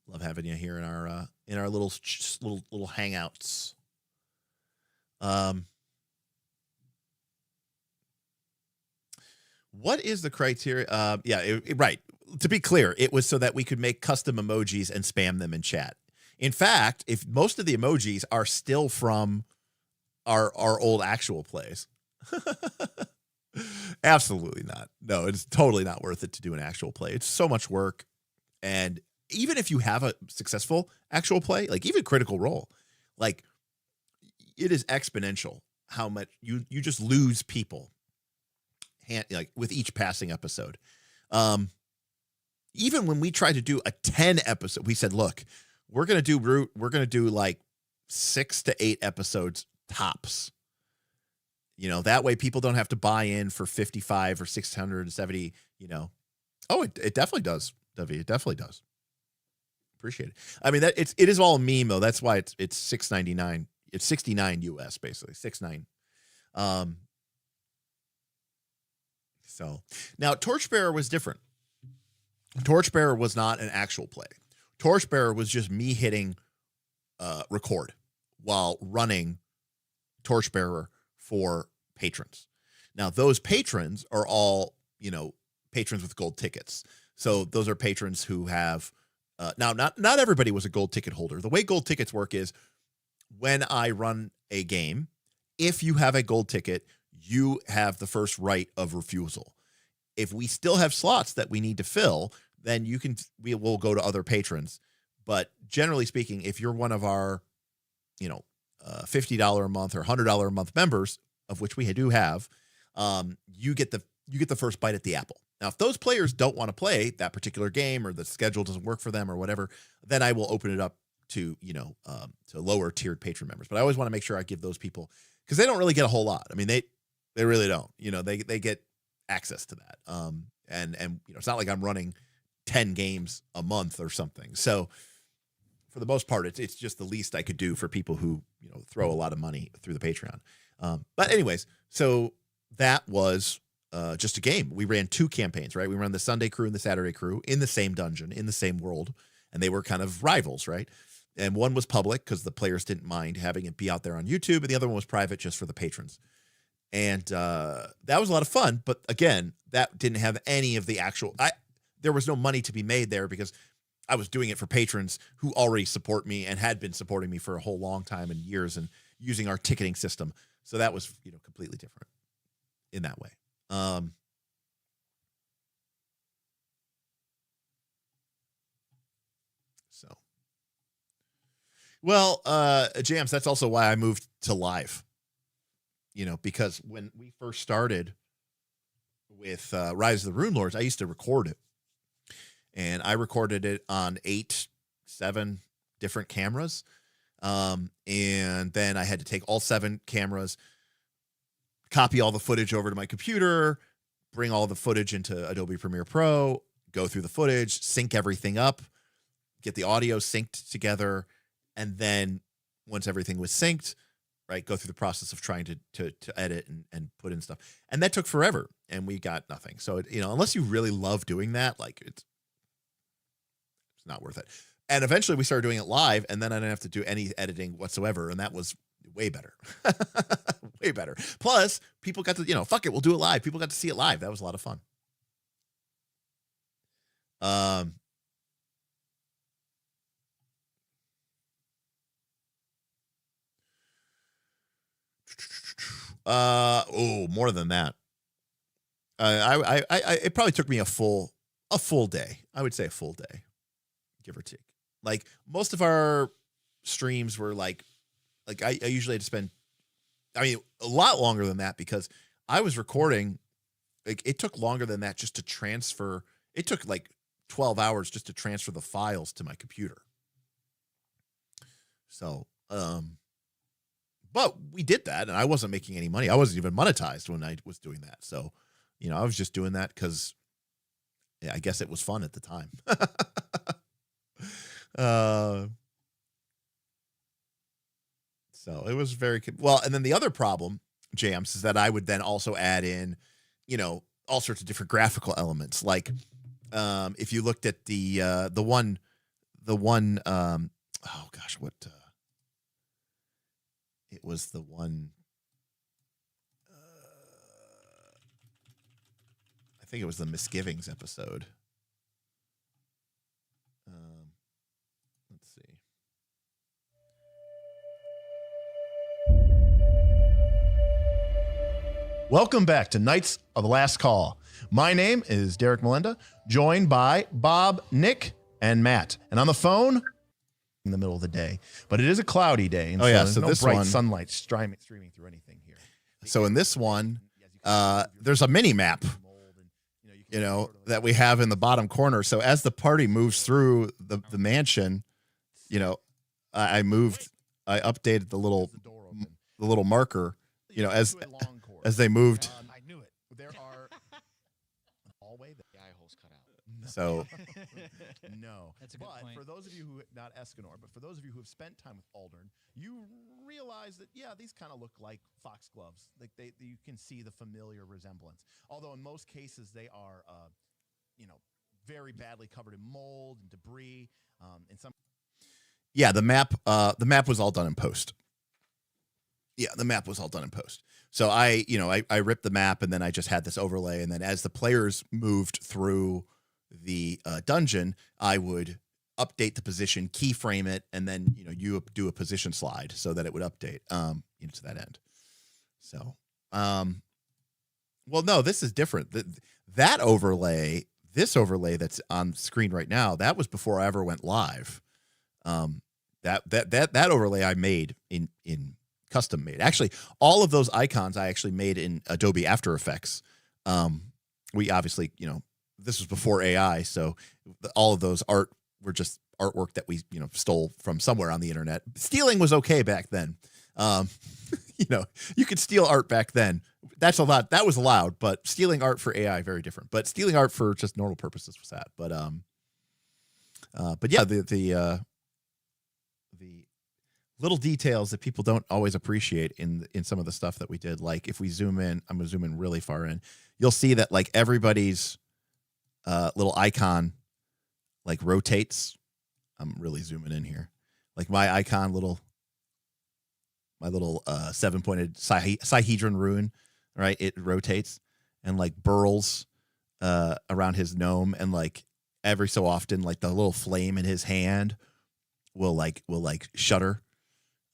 Love having you here in our little hangouts. What is the criteria? Right. To be clear, it was so that we could make custom emojis and spam them in chat. In fact, if most of the emojis are still from our old actual plays. Absolutely not. No, it's totally not worth it to do an actual play. It's so much work. And even if you have a successful actual play, like even Critical Role, like it is exponential how much you just lose people like with each passing episode. Even when we tried to do a 10 episode, we said, look, we're going to do like 6 to 8 episodes tops. You know, that way people don't have to buy in for 55 or 670, you know. Oh, it definitely does, Debbie. It definitely does. Appreciate it. I mean, it is all a meme though. That's why it's $6.99. It's $69 US basically, $6.9. So now Torchbearer was different. Torchbearer was not an actual play. Torchbearer was just me hitting record while running Torchbearer for patrons. Now those patrons are all, you know, patrons with gold tickets. So those are patrons who have now not everybody was a gold ticket holder. The way gold tickets work is when I run a game, if you have a gold ticket, you have the first right of refusal. If we still have slots that we need to fill, then we will go to other patrons. But generally speaking, if you're one of our, $50 a month or $100 a month members, of which we do have, you get the first bite at the apple. Now, if those players don't want to play that particular game or the schedule doesn't work for them or whatever, then I will open it up to, to lower tiered patron members. But I always want to make sure I give those people, because they don't really get a whole lot. I mean, they really don't. They get access to that. And it's not like I'm running 10 games a month or something. So for the most part, it's just the least I could do for people who, throw a lot of money through the Patreon. But anyways, so that was just a game. We ran 2 campaigns, right? We ran the Sunday crew and the Saturday crew in the same dungeon, in the same world, and they were kind of rivals, right? And one was public because the players didn't mind having it be out there on YouTube, and the other one was private just for the patrons. And that was a lot of fun, but again, that didn't have any of the actual... There was no money to be made there because I was doing it for patrons who already support me and had been supporting me for a whole long time and years and using our ticketing system. So that was, completely different in that way. Jams, that's also why I moved to live, because when we first started with Rise of the Rune Lords, I used to record it, and I recorded it on 7 different cameras. And then I had to take all 7 cameras, copy all the footage over to my computer, bring all the footage into Adobe Premiere Pro, go through the footage, sync everything up, get the audio synced together. And then once everything was synced, right, go through the process of trying to edit and put in stuff. And that took forever and we got nothing. So, unless you really love doing that, like it's not worth it. And eventually we started doing it live, and then I didn't have to do any editing whatsoever. And that was way better. Way better. Plus, people got to, fuck it, we'll do it live. People got to see it live. That was a lot of fun. More than that. It probably took me a full day. I would say a full day, give or take. Like most of our streams were like I usually had to spend, a lot longer than that because I was recording. Like it took longer than that just to transfer. It took like 12 hours just to transfer the files to my computer. So, but we did that and I wasn't making any money. I wasn't even monetized when I was doing that. So, I was just doing that because I guess it was fun at the time. So it was very well. And then the other problem, Jams, is that I would then also add in, all sorts of different graphical elements. Like, if you looked at the one, oh gosh, what, it was the one, I think it was the Misgivings episode. Let's see. Welcome back to Knights of the Last Call. My name is Derek Melinda, joined by Bob, Nick, and Matt. And on the phone, in the middle of the day, but it is a cloudy day. And so this bright one, sunlight streaming through anything here. So in this one, there's a mini map, that we have in the bottom corner. So as the party moves through the mansion, I updated the little marker, as they moved. I knew it. There are hallway the eye holes cut out. So no. That's a good point. For those of you who not Escanor, but for those of you who have spent time with Aldern, you realize that these kind of look like foxgloves. Like you can see the familiar resemblance. Although in most cases they are very badly covered in mold and debris. In some the map was all done in post. Yeah, the map was all done in post. So I ripped the map and then I just had this overlay. And then as the players moved through the dungeon, I would update the position, keyframe it, and then, you do a position slide so that it would update, to that end. So, well, no, this is different. That overlay this overlay that's on screen right now, that was before I ever went live. That overlay I made in custom made. Actually, all of those icons I actually made in Adobe After Effects. We obviously, this was before AI, so all of those art were just artwork that we, stole from somewhere on the internet. Stealing was okay back then. You could steal art back then. That was allowed, but stealing art for AI, very different. But stealing art for just normal purposes was that. But yeah, the little details that people don't always appreciate in some of the stuff that we did. Like if we zoom in, I'm gonna zoom in really far in. You'll see that like everybody's little icon like rotates. I'm really zooming in here. Like my icon, my little 7-pointed Sihedron rune, right? It rotates and like burls around his gnome, and like every so often, like the little flame in his hand will shudder.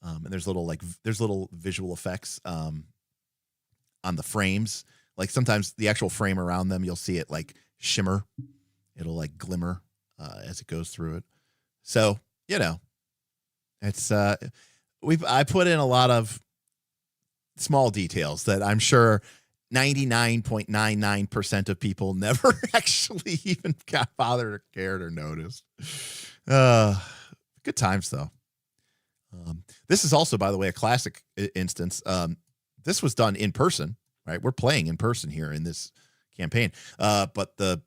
And there's little visual effects on the frames. Like sometimes the actual frame around them, you'll see it like shimmer. It'll like glimmer as it goes through it. So, it's I put in a lot of small details that I'm sure 99.99% of people never actually even got bothered or cared or noticed. Good times though. This is also, by the way, a classic instance. This was done in person, right? We're playing in person here in this campaign. But the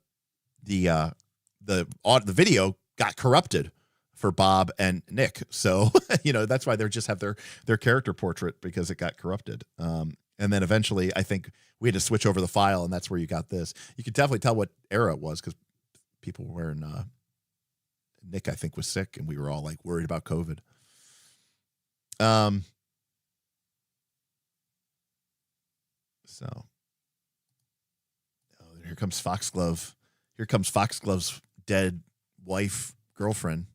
video got corrupted for Bob and Nick. So, that's why they just have their character portrait, because it got corrupted. And then eventually I think we had to switch over the file, and that's where you got this. You could definitely tell what era it was because people were wearing, Nick, I think, was sick, and we were all like worried about COVID. So here comes Foxglove. Here comes Foxglove's dead wife, girlfriend.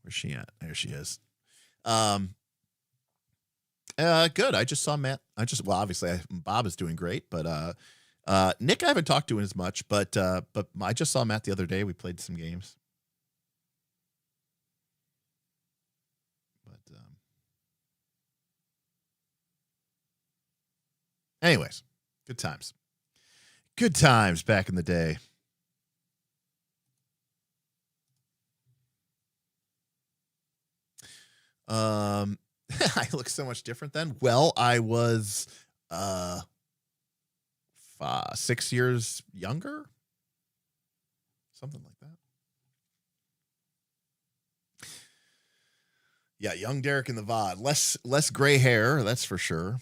Where's she at? There she is. Good. I just saw Matt. Obviously Bob is doing great, but Nick I haven't talked to as much, but I just saw Matt the other day. We played some games. Anyways, good times. Good times back in the day. I look so much different then. Well, I was 6 years younger. Something like that. Yeah, young Derek in the VOD. Less gray hair, that's for sure.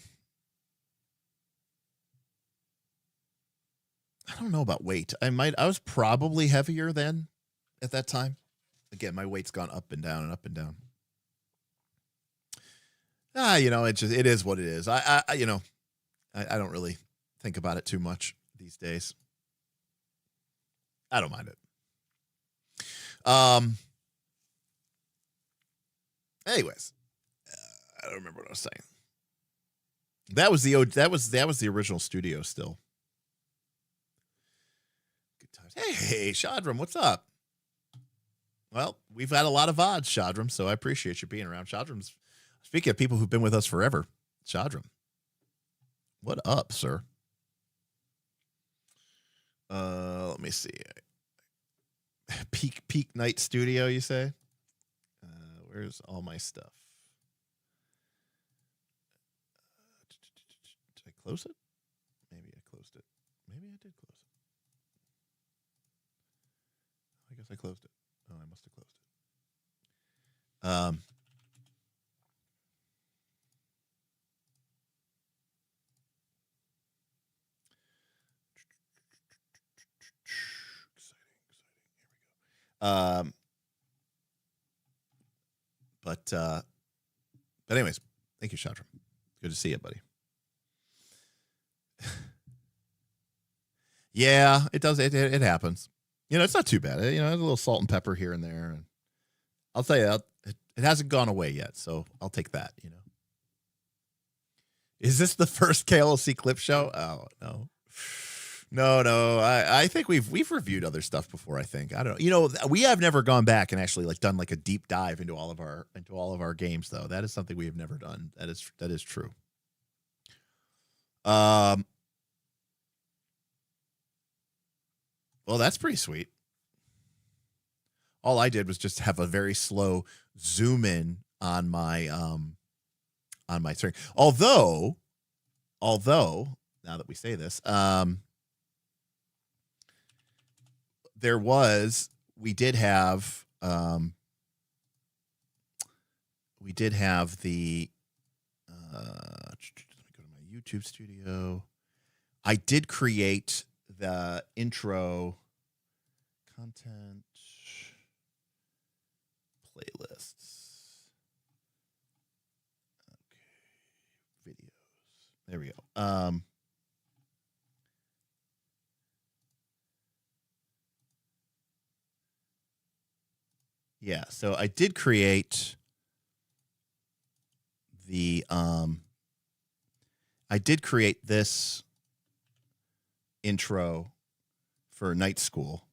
I don't know about weight. I was probably heavier then at that time. Again, my weight's gone up and down and up and down. It is what it is. I don't really think about it too much these days. I don't mind it. Anyways, I don't remember what I was saying. That was the original studio still. Good times. Hey, Shadram, what's up? Well, we've had a lot of VODs, Shadram, so I appreciate you being around. Shadram's, speaking of people who've been with us forever, Shadram, what up, sir? Let me see. Peak Night Studio, you say? Where's all my stuff? Did I close it? Maybe I closed it. Maybe I did close it. I guess I closed it. Oh, I must have closed it. Exciting. But anyways, thank you, Shadram. Good to see you, buddy. Yeah, it does. It happens. It's not too bad. There's a little salt and pepper here and there. And I'll tell you, it hasn't gone away yet, so I'll take that. Is this the first KLC clip show? Oh, no. No. I think we've reviewed other stuff before. I think I don't know. You know, we have never gone back and actually like done like a deep dive into all of our games though. That is something we have never done. That is true. Well, that's pretty sweet. All I did was just have a very slow zoom in on my screen. Although now that we say this, we did have the let me go to my YouTube studio. I did create the intro content playlists. Okay. Videos. There we go. Yeah, so I did create this intro for Night School.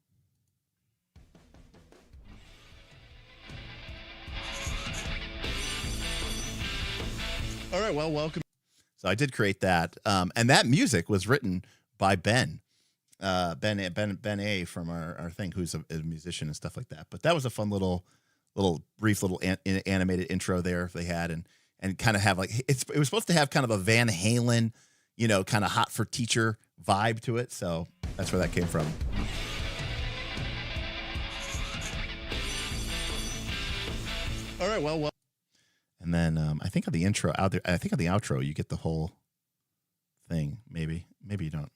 All right, well, welcome. So I did create that, and that music was written by Ben A from our thing, who's a musician and stuff like that. But that was a fun brief animated intro there they had, and kind of have like it was supposed to have kind of a Van Halen, kind of Hot for Teacher vibe to it. So that's where that came from. All right, well. And then I think on the intro out there, I think on the outro, you get the whole thing. Maybe you don't.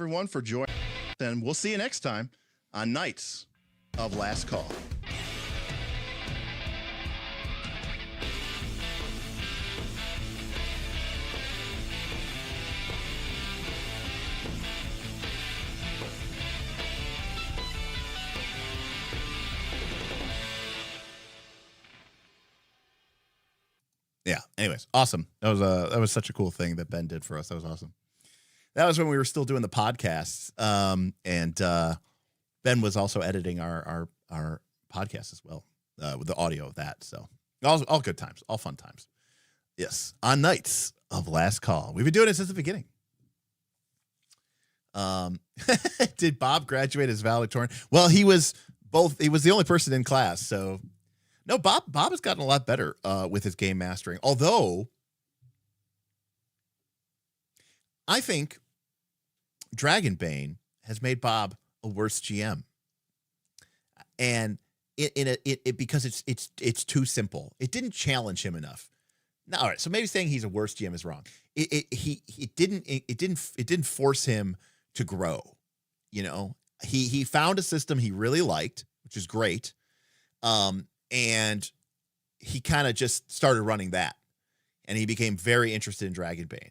Everyone for joining, and we'll see you next time on Knights of Last Call. Yeah. Anyways, awesome. That was such a cool thing that Ben did for us. That was awesome. That was when we were still doing the podcasts, and Ben was also editing our podcast as well with the audio of that. So all good times, all fun times. Yes, on Knights of Last Call, we've been doing it since the beginning. Did Bob graduate as valedictorian? Well, he was both. He was the only person in class, so. No, Bob has gotten a lot better with his game mastering. Although, I think Dragonbane has made Bob a worse GM, and because it's too simple. It didn't challenge him enough. Now, all right, so maybe saying he's a worse GM is wrong. It didn't force him to grow. He found a system he really liked, which is great. And he kind of just started running that, and he became very interested in Dragonbane.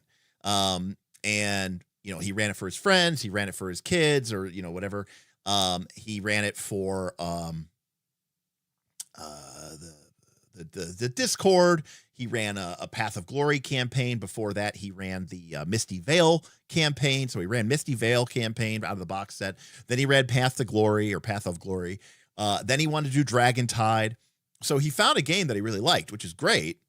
And he ran it for his friends, he ran it for his kids, or whatever. He ran it for the Discord. He ran a Path of Glory campaign. Before that, he ran the Misty Veil campaign. So he ran Misty Veil campaign out of the box set. Then he ran Path to Glory or Path of Glory. Then he wanted to do Dragon Tide. So he found a game that he really liked, which is great.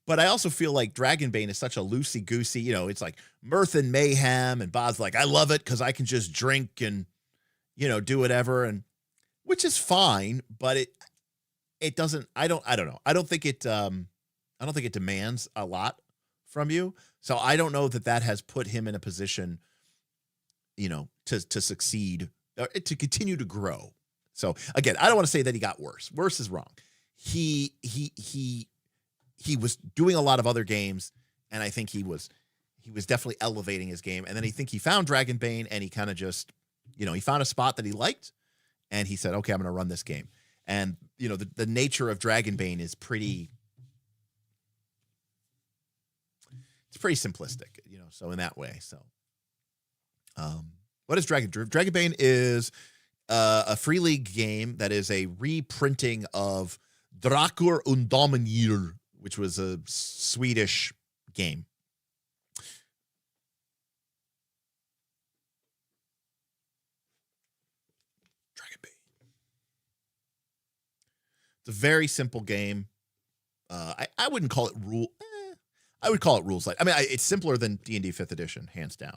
But I also feel like Dragonbane is such a loosey-goosey, it's like mirth and mayhem, and Bob's like, I love it because I can just drink and, do whatever, and which is fine, but it doesn't, I don't know. I don't think it demands a lot from you. So I don't know that has put him in a position, to succeed, or to continue to grow. So again, I don't want to say that he got worse. Worse is wrong. He was doing a lot of other games, and I think he was definitely elevating his game. And then he found Dragonbane, and he kind of just, he found a spot that he liked, and he said, okay, I'm going to run this game. And the nature of Dragonbane is pretty simplistic, so in that way. So what is Dragonbane is a Free League game that is a reprinting of Drakar und Dammar, which was a Swedish game. It's a very simple game. I wouldn't call it rule. I would call it rules light. I mean, it's simpler than D&D 5th edition, hands down.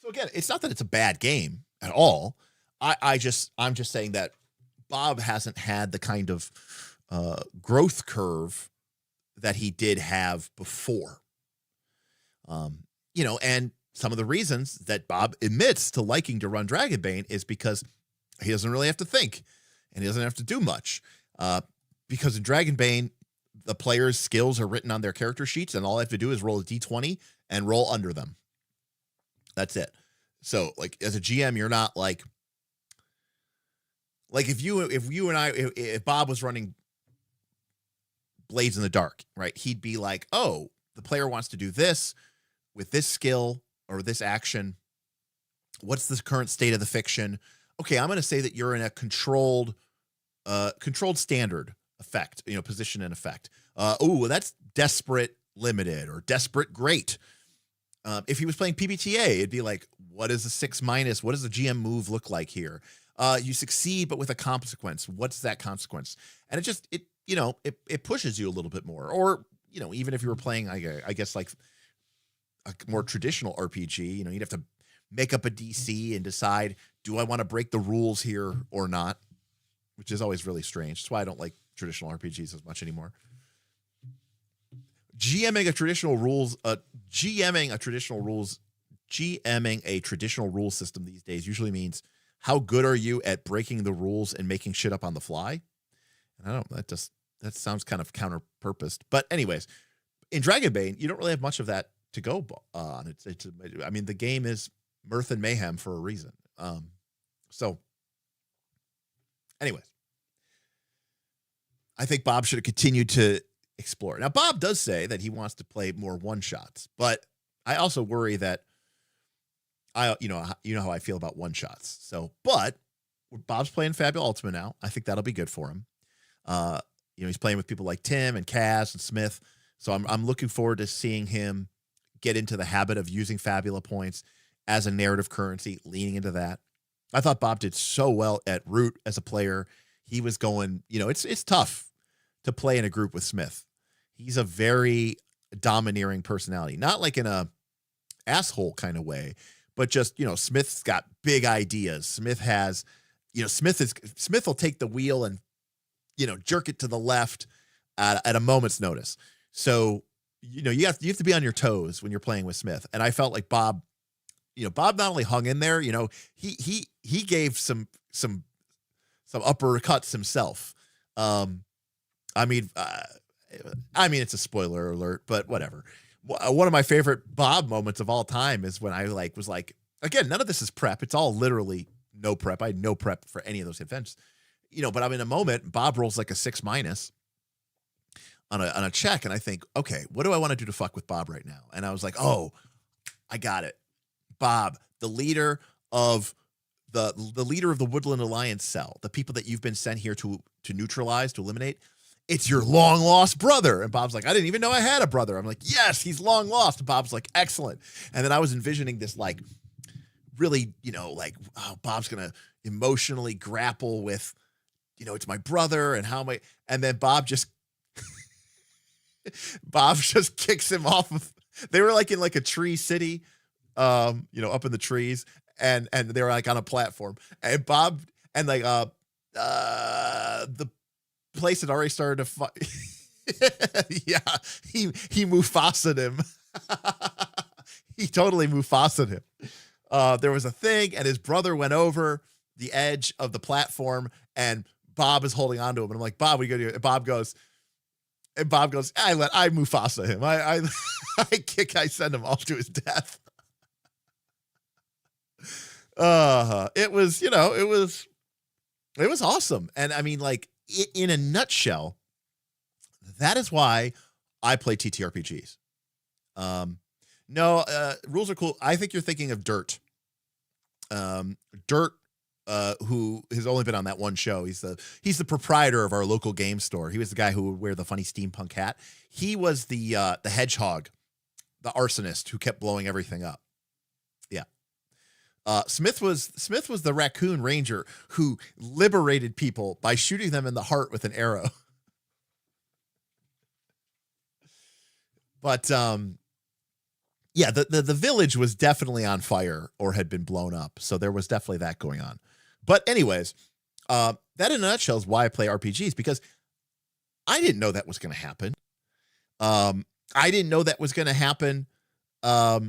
So again, it's not that it's a bad game at all. I'm just saying that Bob hasn't had the kind of growth curve that he did have before. And some of the reasons that Bob admits to liking to run Dragonbane is because he doesn't really have to think and he doesn't have to do much. Because in Dragonbane, the player's skills are written on their character sheets, and all I have to do is roll a d20 and roll under them. That's it. So, like, as a GM, you're not like if Bob was running Blades in the Dark, right? He'd be like, oh, the player wants to do this with this skill or this action. What's the current state of the fiction? Okay, I'm going to say that you're in a controlled standard effect, position and effect. That's desperate limited or desperate great. If he was playing PBTA, it'd be like, what is a 6-? What does the GM move look like here? You succeed, but with a consequence. What's that consequence? And it pushes you a little bit more. Or, even if you were playing, I guess, like a more traditional RPG, you'd have to make up a DC and decide, do I want to break the rules here or not? Which is always really strange. That's why I don't like traditional RPGs as much anymore. GMing a traditional rule system these days usually means, how good are you at breaking the rules and making shit up on the fly? And that sounds kind of counter-purposed. But anyways, in Dragonbane, you don't really have much of that to go on. The game is mirth and mayhem for a reason. So anyways, I think Bob should have continued to explore. Now, Bob does say that he wants to play more one-shots, but I also worry that you know how I feel about one-shots. So, but Bob's playing Fabula Ultima now. I think that'll be good for him. He's playing with people like Tim and Kaz and Smith. So I'm looking forward to seeing him get into the habit of using Fabula points as a narrative currency, leaning into that. I thought Bob did so well at Root as a player. He was going, it's tough to play in a group with Smith. He's a very domineering personality, not like in a asshole kind of way, but just, Smith's got big ideas. Smith has, Smith will take the wheel and, jerk it to the left at a moment's notice. So, you have to be on your toes when you're playing with Smith. And I felt like Bob not only hung in there, he gave some uppercuts himself. It's a spoiler alert, but whatever. One of my favorite Bob moments of all time is when I was like, again, none of this is prep. It's all literally no prep. I had no prep for any of those events, but I'm in a moment. Bob rolls like a 6- on a check. And I think, okay, what do I want to do to fuck with Bob right now? And I was like, oh, I got it. Bob, the leader of the Woodland Alliance cell, the people that you've been sent here to neutralize, to eliminate, it's your long lost brother. And Bob's like, I didn't even know I had a brother. I'm like, yes, he's long lost. And Bob's like, excellent. And then I was envisioning this really, Bob's going to emotionally grapple with, it's my brother and and then Bob just kicks him off of, they were like in like a tree city, up in the trees. And they were like on a platform, and Bob and the place had already started to fight. Yeah, he Mufasa'd him. He totally Mufasa'd him. There was a thing, and his brother went over the edge of the platform, and Bob is holding on to him. And I'm like, Bob, we go to. And Bob goes, I Mufasa him. I send him off to his death. It was awesome. And I mean, in a nutshell, that is why I play TTRPGs. Rules are cool. I think you're thinking of Dirt. Dirt, who has only been on that one show. He's the proprietor of our local game store. He was the guy who would wear the funny steampunk hat. He was the hedgehog, the arsonist who kept blowing everything up. Yeah. Smith was the raccoon ranger who liberated people by shooting them in the heart with an arrow. But yeah, the village was definitely on fire or had been blown up, so there was definitely that going on. But anyways, that in a nutshell is why I play RPGs, because I didn't know that was going to happen. I didn't know that was going to happen at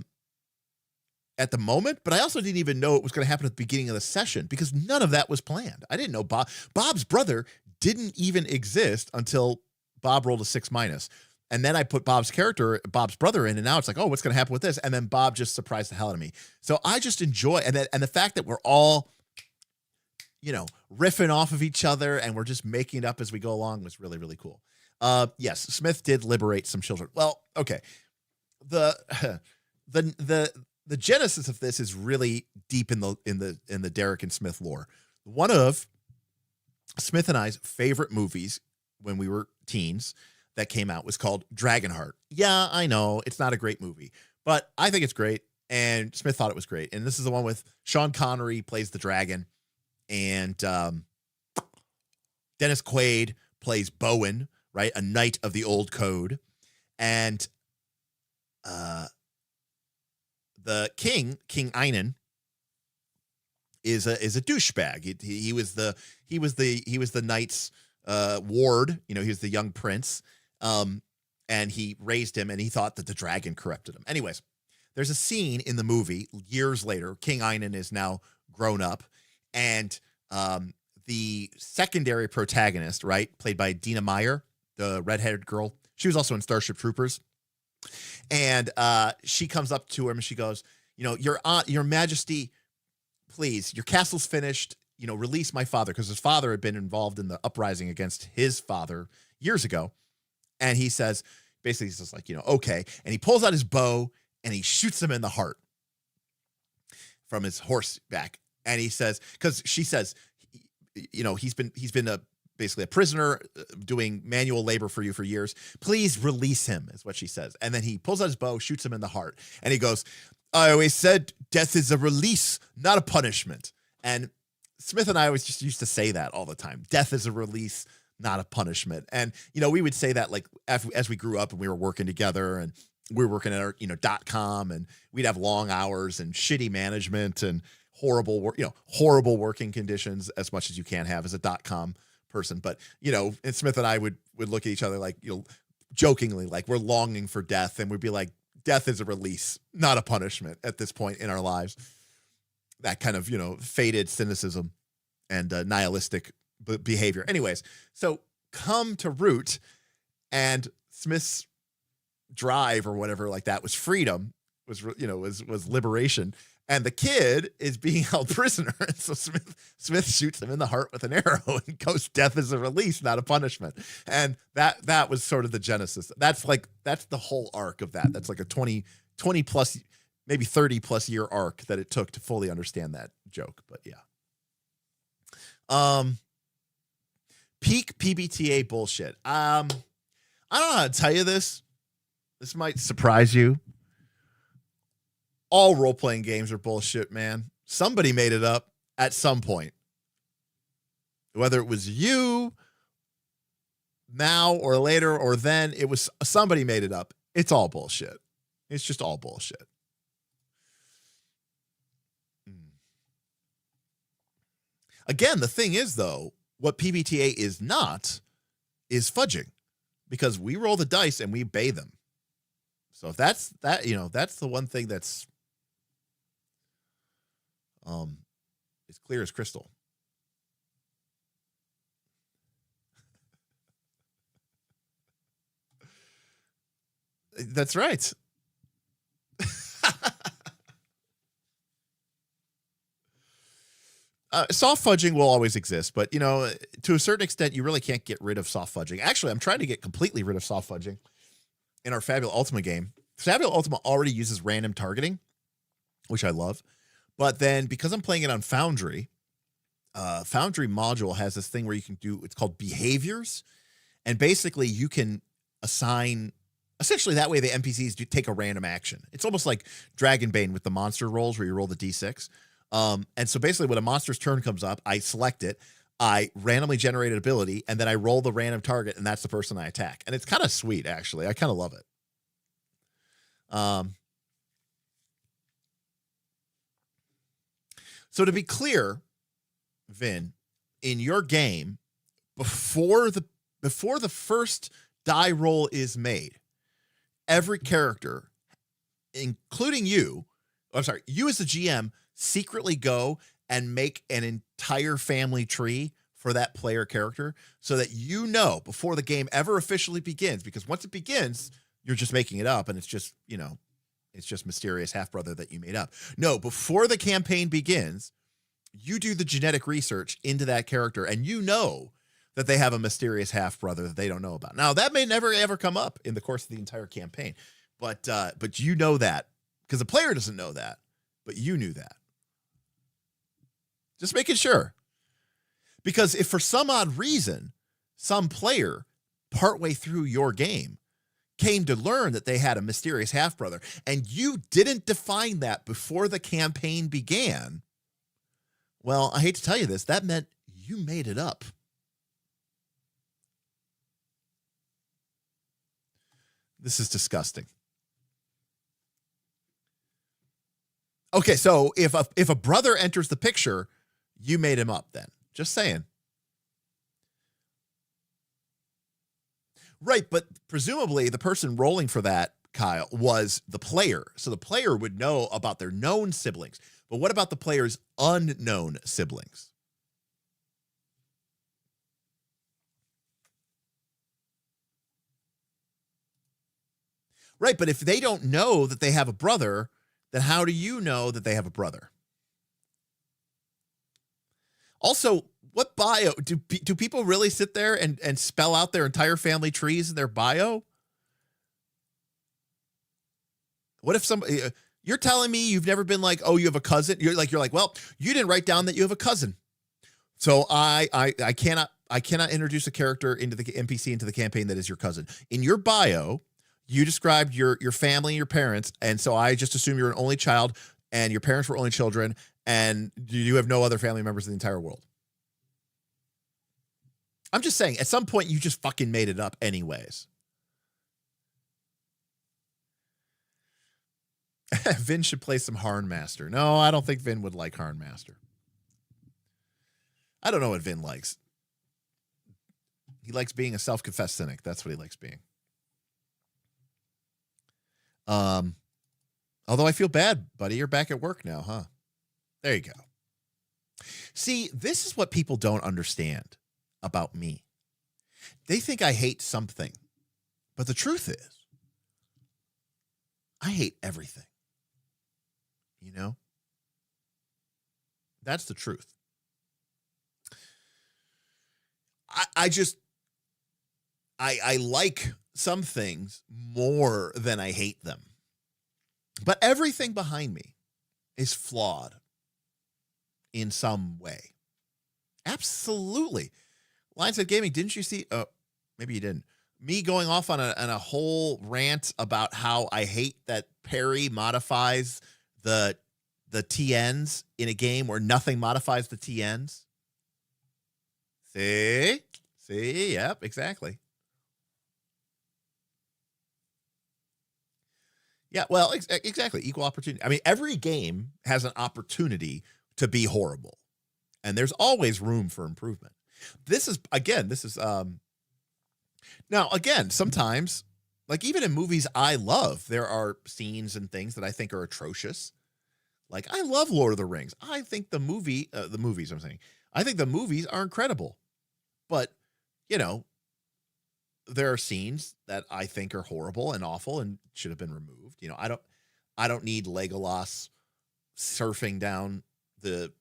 the moment, but I also didn't even know it was going to happen at the beginning of the session because none of that was planned. I didn't know Bob's brother didn't even exist until Bob rolled a 6-. And then I put Bob's brother in, and now it's like, oh, what's going to happen with this? And then Bob just surprised the hell out of me. So I just enjoy, and the fact that we're all, riffing off of each other and we're just making it up as we go along was really, really cool. Yes, Smith did liberate some children. Well, okay. The genesis of this is really deep in the Derek and Smith lore. One of Smith and I's favorite movies when we were teens that came out was called Dragonheart. Yeah, I know it's not a great movie, but I think it's great. And Smith thought it was great. And this is the one with Sean Connery plays the dragon, and Dennis Quaid plays Bowen, right? A knight of the old code. And the King Einan is a douchebag. He was the knight's ward. He was the young prince. And he raised him, and he thought that the dragon corrupted him. Anyways, there's a scene in the movie years later. King Einan is now grown up, and the secondary protagonist, right, played by Dina Meyer, the redheaded girl, she was also in Starship Troopers. And she comes up to him and she goes, your Majesty, please, your castle's finished. Release my father, because his father had been involved in the uprising against his father years ago. And he says, basically, he's just like, okay. And he pulls out his bow and he shoots him in the heart from his horseback. And he says, because she says, he's been basically a prisoner doing manual labor for you for years. Please release him, is what she says. And then he pulls out his bow, shoots him in the heart. And he goes, I always said death is a release, not a punishment. And Smith and I always just used to say that all the time. Death is a release, not a punishment. And, we would say that like as we grew up and we were working together, and we were working at our, .com, and we'd have long hours and shitty management and horrible working conditions, as much as you can have as a .com person. But, and Smith and I would look at each other like, jokingly, like we're longing for death. And we'd be like, death is a release, not a punishment at this point in our lives. That kind of, faded cynicism and nihilistic behavior. Anyways, so come to root, and Smith's drive or whatever like that was freedom, was liberation. And the kid is being held prisoner. And so Smith shoots him in the heart with an arrow and goes, death is a release, not a punishment. And that was sort of the genesis. That's the whole arc of that. That's like a 20 plus, maybe 30 plus year arc that it took to fully understand that joke. But yeah. Peak PBTA bullshit. I don't know how to tell you this. This might surprise you. All role-playing games are bullshit, man. Somebody made it up at some point. Whether it was you, now or later or then, it was somebody made it up. It's all bullshit. It's just all bullshit. Again, the thing is, though, what PBTA is not is fudging, because we roll the dice and we bay them. So if that's the one thing that's it's clear as crystal. That's right. Soft fudging will always exist, but to a certain extent, you really can't get rid of soft fudging. Actually, I'm trying to get completely rid of soft fudging in our Fabula Ultima game. Fabula Ultima already uses random targeting, which I love. But then because I'm playing it on Foundry, Foundry module has this thing where you can do, it's called behaviors. And basically you can assign, essentially that way the NPCs do take a random action. It's almost like Dragonbane with the monster rolls where you roll the D6. And so basically when a monster's turn comes up, I select it, I randomly generate an ability, and then I roll the random target, and that's the person I attack. And it's kind of sweet, actually. I kind of love it. So to be clear, Vin, in your game, before the first die roll is made, every character, including you, you as the GM, secretly go and make an entire family tree for that player character so that you know before the game ever officially begins, because once it begins, you're just making it up and it's just, it's just mysterious half-brother that you made up. No, before the campaign begins, you do the genetic research into that character and you know that they have a mysterious half-brother that they don't know about. Now, that may never ever come up in the course of the entire campaign, but you know that because the player doesn't know that, but you knew that. Just making sure. Because if for some odd reason, some player partway through your game came to learn that they had a mysterious half-brother and you didn't define that before the campaign began, well, I hate to tell you this, that meant you made it up. This is disgusting. Okay, so if a brother enters the picture, you made him up then. Just saying. Right, but presumably the person rolling for that, Kyle, was the player. So the player would know about their known siblings. But what about the player's unknown siblings? Right, but if they don't know that they have a brother, then how do you know that they have a brother? Also, what bio do people really sit there and spell out their entire family trees in their bio? What if somebody, you're telling me you've never been like, oh, you have a cousin? You're like, well, you didn't write down that you have a cousin. So I cannot introduce a character into the NPC into the campaign that is your cousin. In your bio, you described your family, your parents, and so I just assume you're an only child and your parents were only children and you have no other family members in the entire world. I'm just saying, at some point, you just fucking made it up anyways. Vin should play some Harnmaster. No, I don't think Vin would like Harnmaster. I don't know what Vin likes. He likes being a self-confessed cynic. That's what he likes being. Although I feel bad, buddy. You're back at work now, huh? There you go. See, this is what people don't understand about me. They think I hate something, but the truth is I hate everything. You know? That's the truth. I like some things more than I hate them. But everything behind me is flawed in some way. Absolutely. Lionshead Gaming, didn't you see? Oh, maybe you didn't. Me going off on a whole rant about how I hate that Perry modifies the TNs in a game where nothing modifies the TNs. See? Yep, exactly. Yeah, well, exactly. Equal opportunity. I mean, every game has an opportunity to be horrible, and there's always room for improvement. Now, again, sometimes, like even in movies I love, there are scenes and things that I think are atrocious. Like, I love Lord of the Rings. I think I think the movies are incredible. But, there are scenes that I think are horrible and awful and should have been removed. I don't need Legolas surfing down the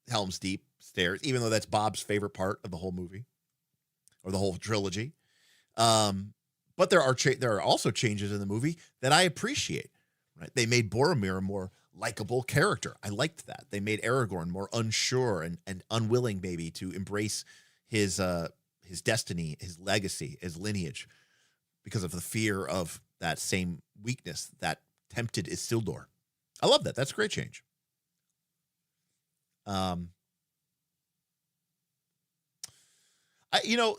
Helm's Deep stairs, even though that's Bob's favorite part of the whole movie or the whole trilogy. But there are also changes in the movie that I appreciate. Right? They made Boromir a more likable character. I liked that. They made Aragorn more unsure and unwilling, maybe, to embrace his destiny, his legacy, his lineage, because of the fear of that same weakness that tempted Isildur. I love that. That's a great change.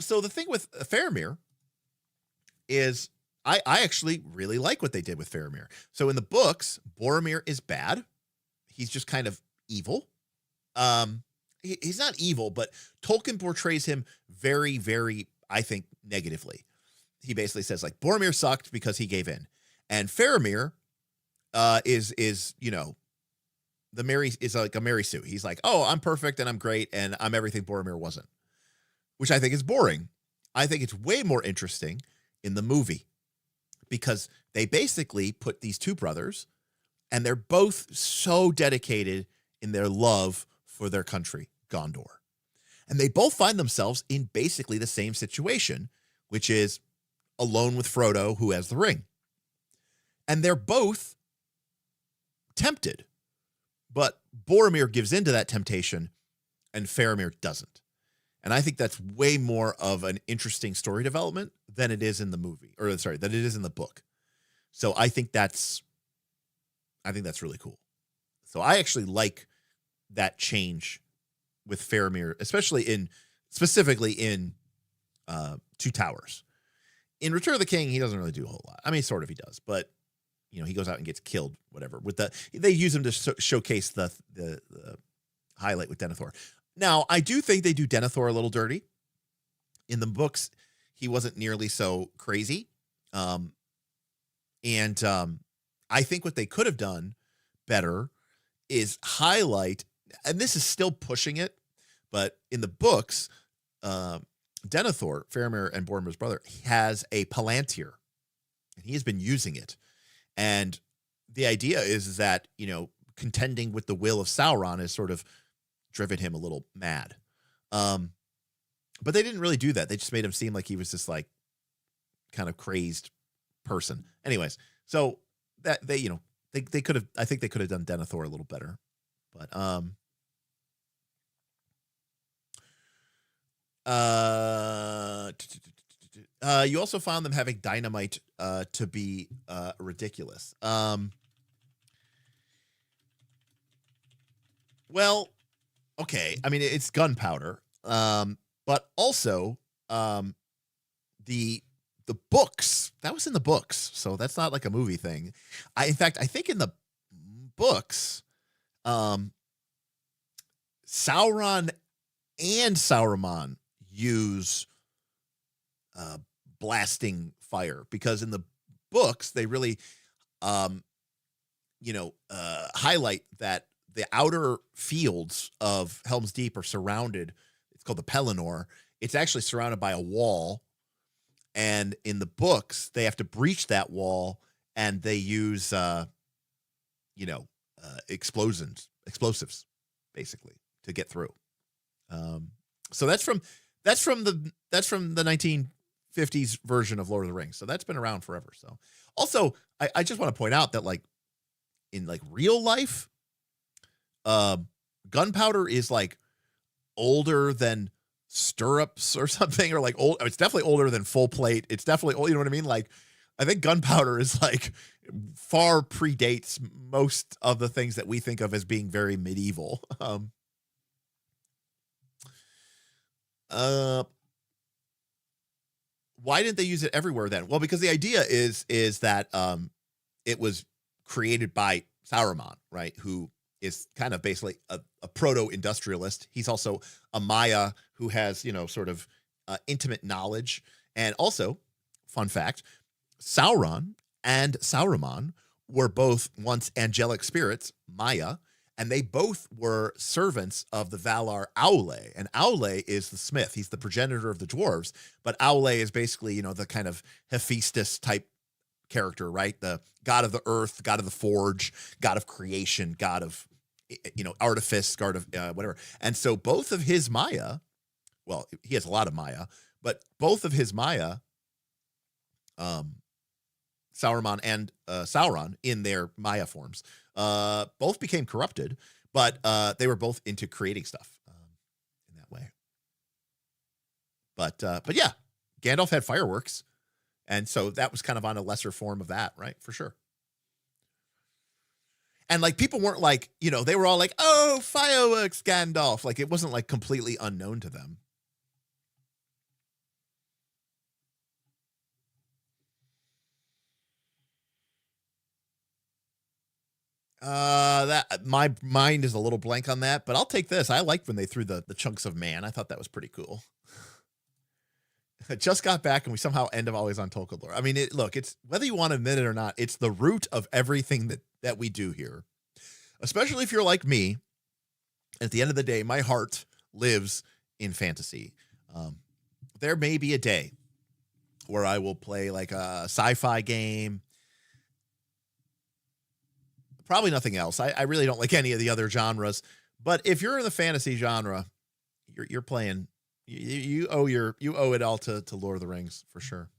So the thing with Faramir is I actually really like what they did with Faramir. So in the books, Boromir is bad. He's just kind of evil. He's not evil, but Tolkien portrays him very, very, I think, negatively. He basically says like Boromir sucked because he gave in, and Faramir is like a Mary Sue. He's like, oh, I'm perfect and I'm great and I'm everything Boromir wasn't, which I think is boring. I think it's way more interesting in the movie because they basically put these two brothers and they're both so dedicated in their love for their country, Gondor. And they both find themselves in basically the same situation, which is alone with Frodo, who has the ring. And they're both tempted. But Boromir gives into that temptation and Faramir doesn't. And I think that's way more of an interesting story development than it is in the movie, than it is in the book. So I think that's really cool. So I actually like that change with Faramir, specifically in Two Towers. In Return of the King, he doesn't really do a whole lot. I mean, sort of he does, but he goes out and gets killed, whatever. They use him to showcase the highlight with Denethor. Now, I do think they do Denethor a little dirty. In the books, he wasn't nearly so crazy. I think what they could have done better is highlight, and this is still pushing it, but in the books, Denethor, Faramir and Boromir's brother, has a Palantir, and he has been using it. And the idea is that, contending with the will of Sauron has sort of driven him a little mad. But they didn't really do that. They just made him seem like he was this like kind of crazed person. Anyways, so that they could have, I think they could have done Denethor a little better. But you also found them having dynamite to be ridiculous. Well, okay. I mean, it's gunpowder, but also the books, that was in the books, so that's not like a movie thing. In fact, I think in the books, Sauron and Saruman use blasting fire, because in the books they really highlight that the outer fields of Helm's Deep are surrounded. It's called the Pelennor. It's actually surrounded by a wall. And in the books, they have to breach that wall, and they use, explosives, basically, to get through. So that's from the 1950s version of Lord of the Rings. So that's been around forever. So also, I just want to point out that like in like real life, gunpowder is like older than stirrups or something, or like old. It's definitely older than full plate. It's definitely old. You know what I mean? Like, I think gunpowder is like far predates most of the things that we think of as being very medieval. Why didn't they use it everywhere then? Well, because the idea is that it was created by Saruman, right? Who is kind of basically a proto-industrialist. He's also a Maya who has, sort of intimate knowledge. And also, fun fact, Sauron and Saruman were both once angelic spirits, Maya, and they both were servants of the Valar Aule. And Aule is the smith. He's the progenitor of the dwarves. But Aule is basically, the kind of Hephaestus type character, right? The god of the earth, god of the forge, god of creation, god of, artifice, god of whatever. And so both of his Maya, well, he has a lot of Maya, but both of his Maya, Saruman and Sauron in their Maya forms, both became corrupted, but they were both into creating stuff in that way. But yeah, Gandalf had fireworks, and so that was kind of on a lesser form of that, right? For sure. And like people weren't like, they were all like, oh, fireworks, Gandalf. Like it wasn't like completely unknown to them. That my mind is a little blank on that, but I'll take this. I liked when they threw the chunks of man. I thought that was pretty cool. I just got back and we somehow end up always on Tolkien lore. I mean, look, it's whether you want to admit it or not, it's the root of everything that we do here. Especially if you're like me. At the end of the day, my heart lives in fantasy. There may be a day where I will play like a sci-fi game. Probably nothing else. I really don't like any of the other genres. But if you're in the fantasy genre, you're playing. You owe it all to Lord of the Rings for sure.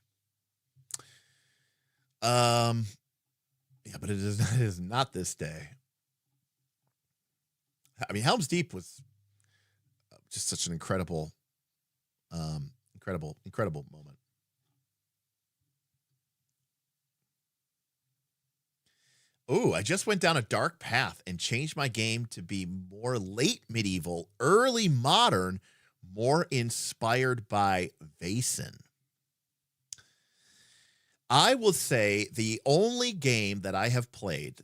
Yeah, but it is not this day. I mean, Helm's Deep was just such an incredible moment. Oh, I just went down a dark path and changed my game to be more late medieval, early modern, more inspired by Vaesen. I will say the only game that I have played,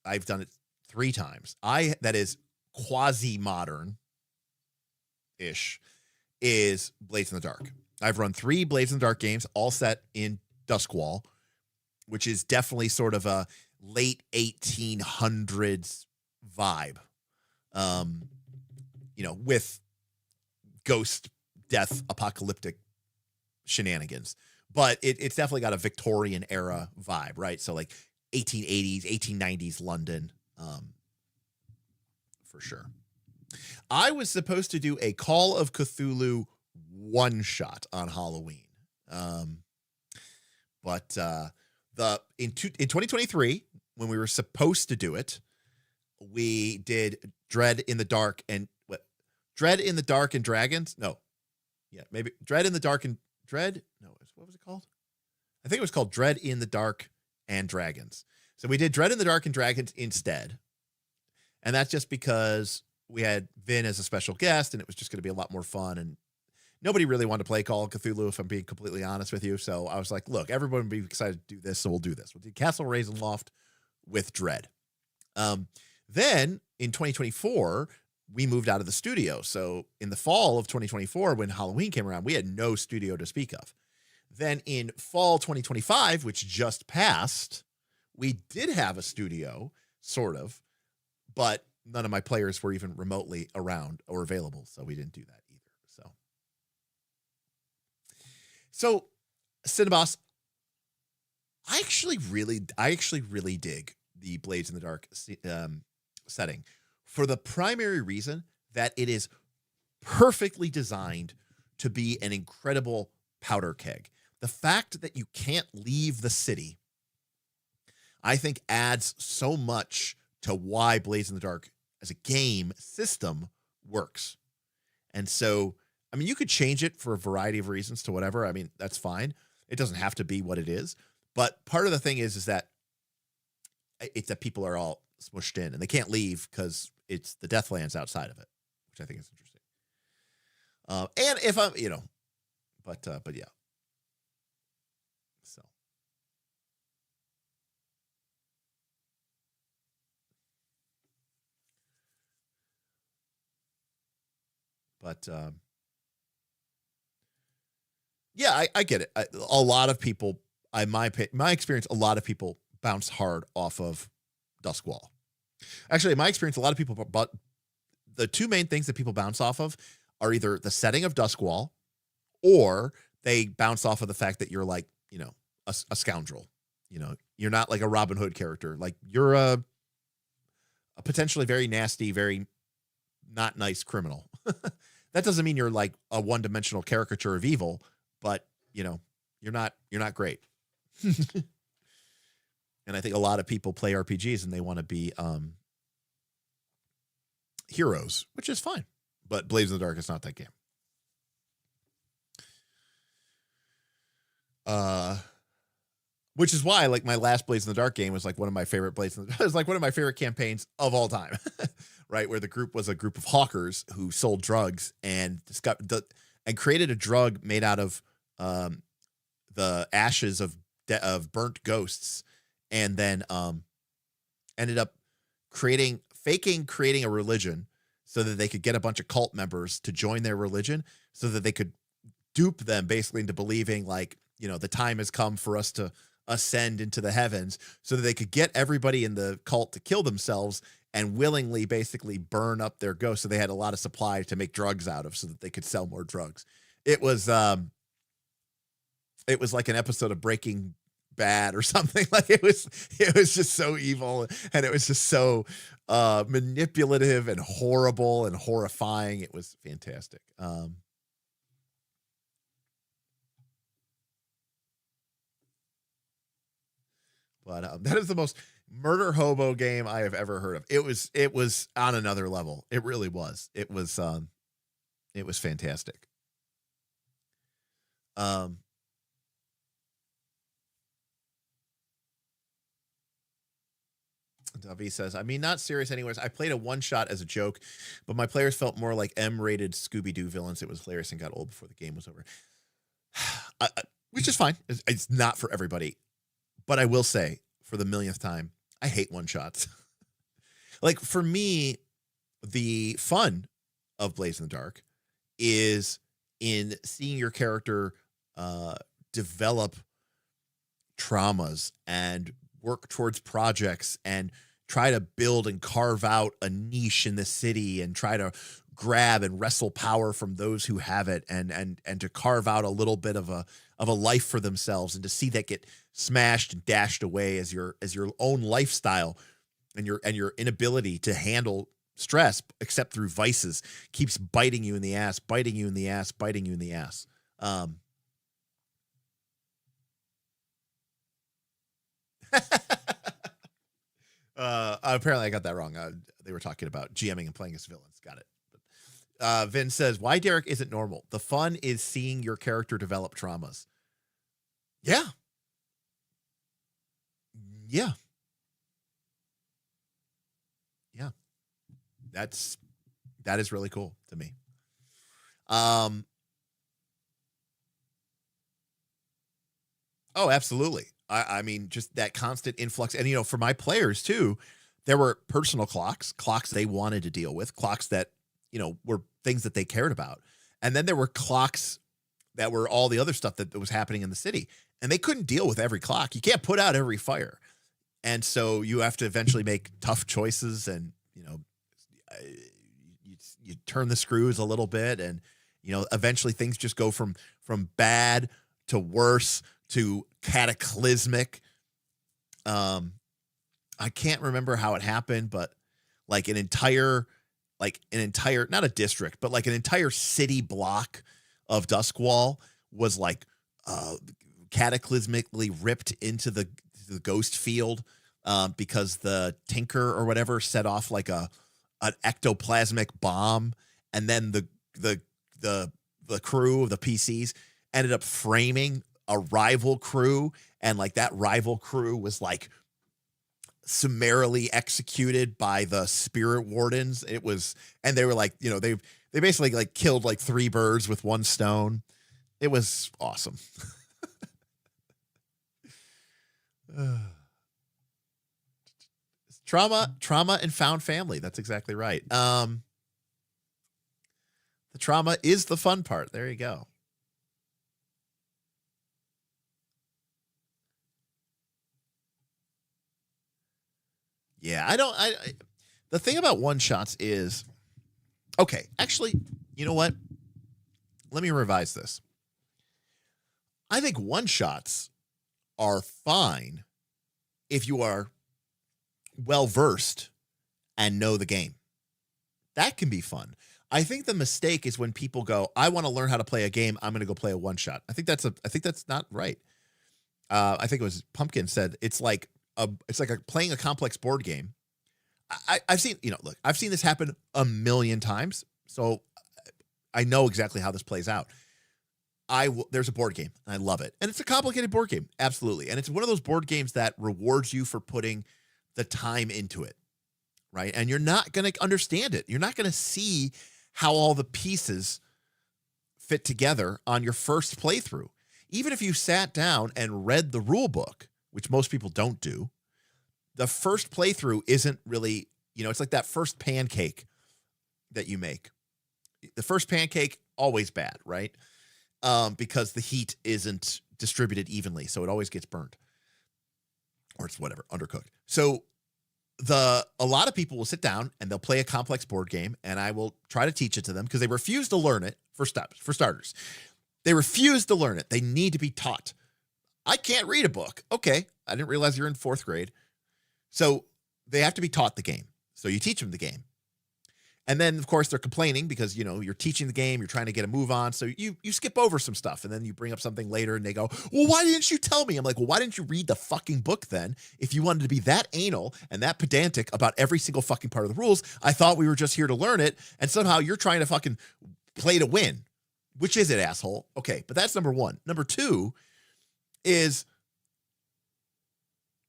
I've done it 3 times. That is quasi-modern-ish, is Blades in the Dark. I've run 3 Blades in the Dark games, all set in Duskwall, which is definitely sort of a late 1800s vibe, with ghost, death, apocalyptic shenanigans. But it's definitely got a Victorian era vibe, right? So like 1880s, 1890s London, for sure. I was supposed to do a Call of Cthulhu one-shot on Halloween. But in 2023, when we were supposed to do it, we did Dread in the Dark and Dragons? No. Yeah, maybe Dread in the Dark and Dread? No, what was it called? I think it was called Dread in the Dark and Dragons. So we did Dread in the Dark and Dragons instead. And that's just because we had Vin as a special guest and it was just going to be a lot more fun. And nobody really wanted to play Call of Cthulhu, if I'm being completely honest with you. So I was like, look, everyone would be excited to do this, so we'll do this. We'll do Castle Ravenloft with Dread. Then in 2024, we moved out of the studio. So in the fall of 2024, when Halloween came around, we had no studio to speak of. Then in fall 2025, which just passed, we did have a studio, sort of, but none of my players were even remotely around or available. So we didn't do that either. So Cineboss, I actually really dig the Blades in the Dark setting for the primary reason that it is perfectly designed to be an incredible powder keg. The fact that you can't leave the city, I think, adds so much to why Blades in the Dark as a game system works. And so, I mean, you could change it for a variety of reasons to whatever. I mean, that's fine. It doesn't have to be what it is. But part of the thing is that it's that people are all smushed in and they can't leave because it's the Deathlands outside of it, which I think is interesting. And if I'm, but yeah. So. But, yeah, I get it. A lot of people, my experience, a lot of people bounce hard off of Duskwall. Actually, in my experience, a lot of people, but the 2 main things that people bounce off of are either the setting of Duskwall or they bounce off of the fact that you're like, a scoundrel. You're not like a Robin Hood character. Like you're a potentially very nasty, very not nice criminal. That doesn't mean you're like a one-dimensional caricature of evil, but you're not great. And I think a lot of people play RPGs and they want to be heroes, which is fine. But Blades in the Dark is not that game. Which is why, like, my last Blades in the Dark game was like one of my favorite Blades. It was like one of my favorite campaigns of all time, right? Where the group was a group of hawkers who sold drugs and created a drug made out of the ashes of burnt ghosts, and then ended up creating a religion so that they could get a bunch of cult members to join their religion, so that they could dupe them basically into believing, like, you know, the time has come for us to ascend into the heavens, so that they could get everybody in the cult to kill themselves and willingly basically burn up their ghosts. So they had a lot of supply to make drugs out of, so that they could sell more drugs. It was like an episode of Breaking Bad or something. Like, it was just so evil, and it was just so manipulative and horrible and horrifying. It was fantastic. But that is the most murder hobo game I have ever heard of. It was on another level. It really was. It was fantastic. Davi says, I mean, not serious anyways. I played a one-shot as a joke, but my players felt more like M-rated Scooby-Doo villains. It was hilarious and got old before the game was over. Which is fine. It's not for everybody. But I will say, for the millionth time, I hate one-shots. Like, for me, the fun of Blades in the Dark is in seeing your character develop traumas and work towards projects and try to build and carve out a niche in the city and try to grab and wrestle power from those who have it, and to carve out a little bit of a life for themselves, and to see that get smashed and dashed away as your own lifestyle and your inability to handle stress except through vices keeps biting you in the ass. Apparently I got that wrong. They were talking about GMing and playing as villains. Got it. Vin says, why Derek isn't normal? The fun is seeing your character develop traumas. Yeah. That is really cool to me. Oh, absolutely. I mean, just that constant influx. And, you know, for my players too, there were personal clocks they wanted to deal with, clocks that, you know, were things that they cared about. And then there were clocks that were all the other stuff that was happening in the city. And they couldn't deal with every clock. You can't put out every fire. And so you have to eventually make tough choices, and, you know, you turn the screws a little bit, and, you know, eventually things just go from bad to worse to cataclysmic. I can't remember how it happened, but like an entire, not a district, but like an entire city block of Duskwall was like cataclysmically ripped into the ghost field because the Tinker or whatever set off like an ectoplasmic bomb, and then the crew of the PCs ended up framing a rival crew, and like that rival crew was like summarily executed by the spirit wardens. It was, and they were like, you know, they basically like killed like 3 birds with 1 stone. It was awesome. Trauma and found family. That's exactly right. The trauma is the fun part. There you go. Yeah, the thing about one-shots is, okay, actually, you know what? Let me revise this. I think one-shots are fine if you are well-versed and know the game. That can be fun. I think the mistake is when people go, I want to learn how to play a game, I'm going to go play a one-shot. I think that's not right. I think it was Pumpkin said it's like playing a complex board game. I've seen, you know, look, I've seen this happen 1,000,000 times, so I know exactly how this plays out. there's a board game and I love it. And it's a complicated board game. Absolutely. And it's one of those board games that rewards you for putting the time into it. Right. And you're not going to understand it. You're not going to see how all the pieces fit together on your first playthrough. Even if you sat down and read the rule book, which most people don't do, the first playthrough isn't really, it's like that first pancake that you make. The first pancake, always bad, right? Because the heat isn't distributed evenly, so it always gets burned. Or it's whatever, undercooked. So a lot of people will sit down and they'll play a complex board game, and I will try to teach it to them because they refuse to learn it for starters. They refuse to learn it. They need to be taught. I can't read a book. Okay, I didn't realize you're in 4th grade. So they have to be taught the game. So you teach them the game. And then, of course, they're complaining because, you're teaching the game, you're trying to get a move on. So you skip over some stuff, and then you bring up something later and they go, well, why didn't you tell me? I'm like, well, why didn't you read the fucking book then? If you wanted to be that anal and that pedantic about every single fucking part of the rules, I thought we were just here to learn it. And somehow you're trying to fucking play to win. Which is it, asshole? Okay, but that's number one. Number two is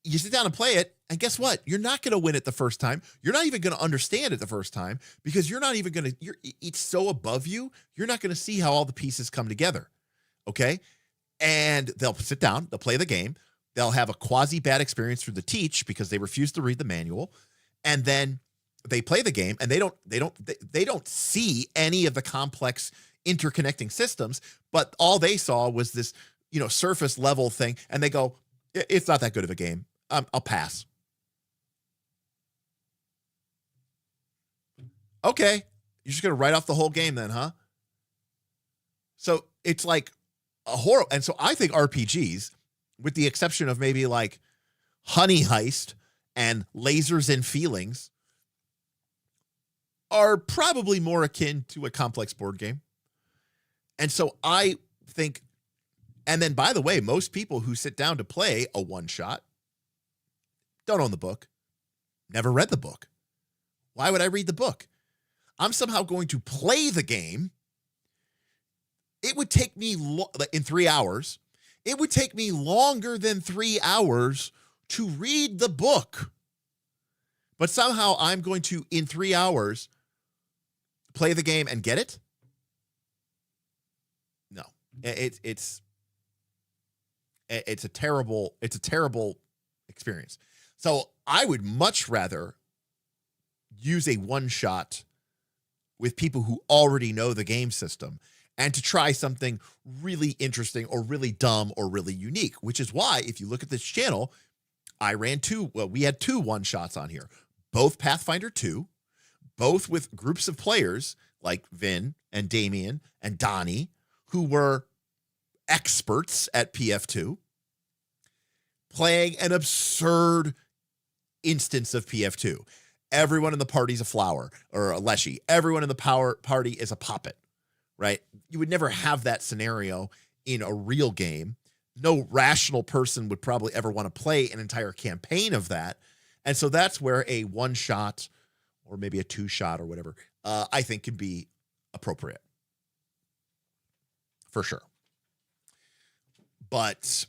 you sit down and play it, and guess what? You're not going to win it the first time. You're not even going to understand it the first time because you're not even going to, it's so above you, you're not going to see how all the pieces come together, okay? And they'll sit down, they'll play the game, they'll have a quasi-bad experience through the teach because they refuse to read the manual, and then they play the game, and they don't see any of the complex interconnecting systems, but all they saw was this, surface level thing, and they go, it's not that good of a game. I'll pass. Okay, you're just going to write off the whole game then, huh? So it's like a horror. And so I think RPGs, with the exception of maybe like Honey Heist and Lasers and Feelings, are probably more akin to a complex board game. And so I think, and then by the way, most people who sit down to play a one-shot don't own the book, never read the book. Why would I read the book? I'm somehow going to play the game. It would take me in 3 hours. It would take me longer than 3 hours to read the book. But somehow I'm going to, in 3 hours, play the game and get it? No. It's a terrible experience. So I would much rather use a one-shot with people who already know the game system and to try something really interesting or really dumb or really unique, which is why if you look at this channel, we had 2 one-shots on here, both Pathfinder 2, both with groups of players like Vin and Damien and Donnie, who were experts at PF2, playing an absurd instance of PF2. Everyone in the party's a flower or a leshy. Everyone in the party is a puppet, right? You would never have that scenario in a real game. No rational person would probably ever want to play an entire campaign of that. And so that's where a one-shot or maybe a 2-shot or whatever, I think can be appropriate. For sure. But,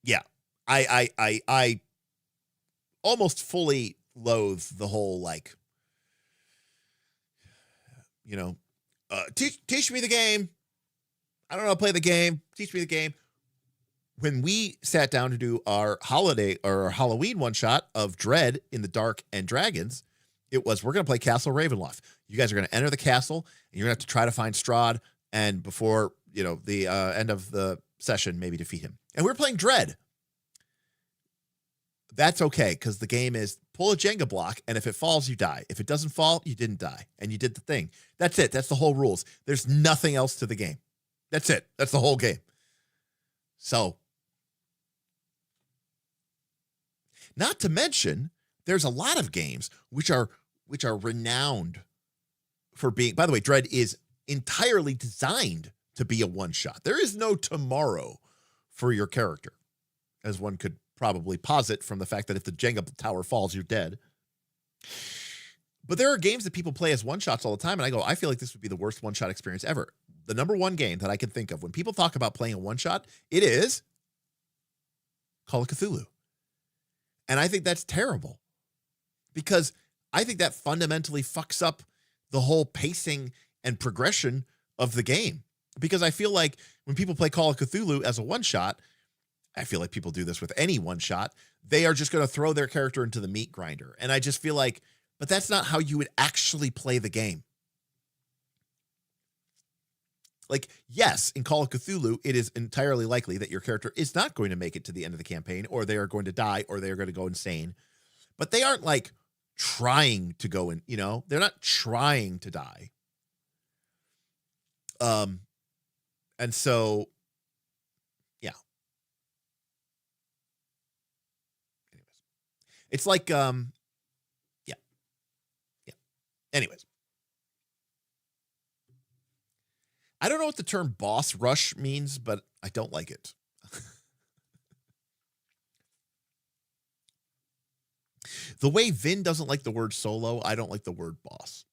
yeah, I almost fully loathe the whole, like, teach me the game. I don't know how to play the game. Teach me the game. When we sat down to do our holiday or our Halloween one-shot of Dread in the Dark and Dragons, it was, we're going to play Castle Ravenloft. You guys are going to enter the castle, and you're going to have to try to find Strahd, and before, the end of the session, maybe defeat him. And we're playing Dread. That's okay, because the game is pull a Jenga block, and if it falls, you die. If it doesn't fall, you didn't die, and you did the thing. That's it. That's the whole rules. There's nothing else to the game. That's it. That's the whole game. So, not to mention, there's a lot of games which are renowned for being, by the way, Dread is entirely designed to be a one-shot. There is no tomorrow for your character, as one could probably posit from the fact that if the Jenga tower falls, you're dead. But there are games that people play as one-shots all the time, and I go, I feel like this would be the worst one-shot experience ever. The number one game that I can think of when people talk about playing a one-shot, it is Call of Cthulhu. And I think that's terrible because I think that fundamentally fucks up the whole pacing and progression of the game. Because I feel like when people play Call of Cthulhu as a one-shot, I feel like people do this with any one-shot, they are just going to throw their character into the meat grinder. And I just feel like, but that's not how you would actually play the game. Like, yes, in Call of Cthulhu, it is entirely likely that your character is not going to make it to the end of the campaign, or they are going to die, or they are going to go insane. But they aren't like trying to go in, you know, they're not trying to die. And so, yeah. Anyways, it's like, yeah. Anyways. I don't know what the term boss rush means, but I don't like it. The way Vin doesn't like the word solo, I don't like the word boss.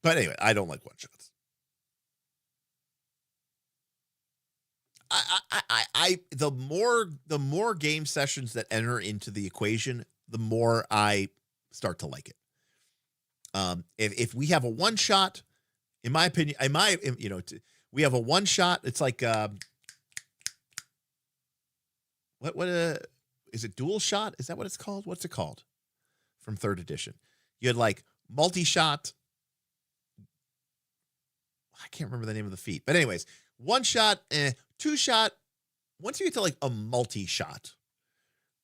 But anyway, I don't like one shots. The more game sessions that enter into the equation, the more I start to like it. If we have a one shot, in my opinion, we have a one shot. It's like what is it? Dual shot? Is that what it's called? What's it called? From 3rd edition, you had like multi shot. I can't remember the name of the feat, but anyways, one shot, two shot. Once you get to like a multi shot,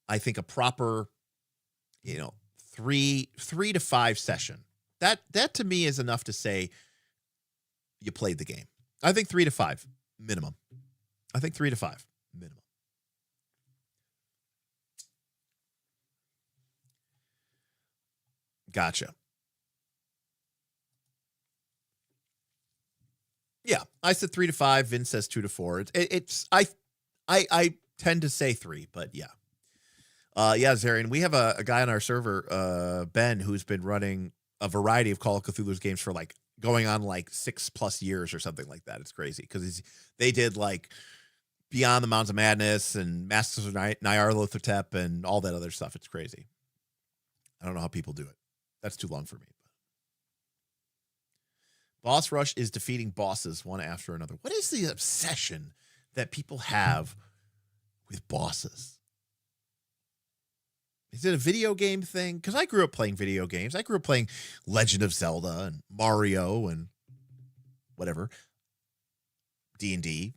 I think a proper, 3 to 5 session. That to me is enough to say you played the game. I think 3 to 5 minimum. I think 3 to 5 minimum. Gotcha. Yeah, I said 3 to 5. Vin says 2 to 4. I tend to say 3, but yeah. Yeah, Zarian, we have a guy on our server, Ben, who's been running a variety of Call of Cthulhu's games for like going on like 6+ years or something like that. It's crazy because they did like Beyond the Mountains of Madness and Masters of Nyarlathotep and all that other stuff. It's crazy. I don't know how people do it. That's too long for me. Boss rush is defeating bosses one after another. What is the obsession that people have with bosses? Is it a video game thing? Because I grew up playing video games. I grew up playing Legend of Zelda and Mario and whatever. D&D.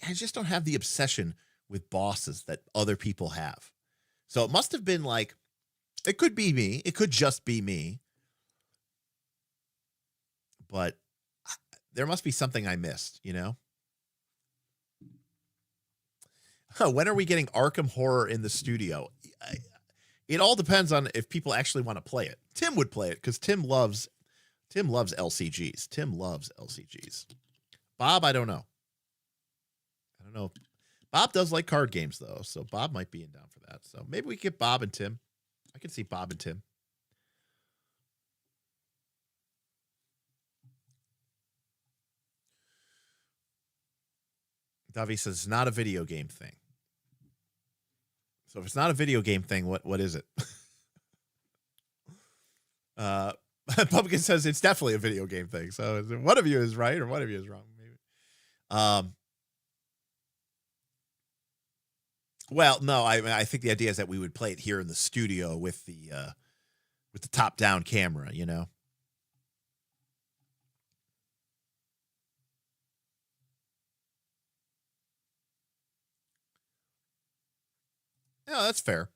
I just don't have the obsession with bosses that other people have. So it must have been like, it could be me. It could just be me. But there must be something I missed, When are we getting Arkham Horror in the studio? It all depends on if people actually want to play it. Tim would play it because Tim loves LCGs. Tim loves LCGs. Bob, I don't know. Bob does like card games though, so Bob might be in down for that. So maybe we get Bob and Tim. I can see Bob and Tim. Davi says it's not a video game thing. So if it's not a video game thing, what is it? Pumpkin says it's definitely a video game thing. So one of you is right or one of you is wrong, maybe. Well, no, I think the idea is that we would play it here in the studio with the top-down camera, Yeah, that's fair.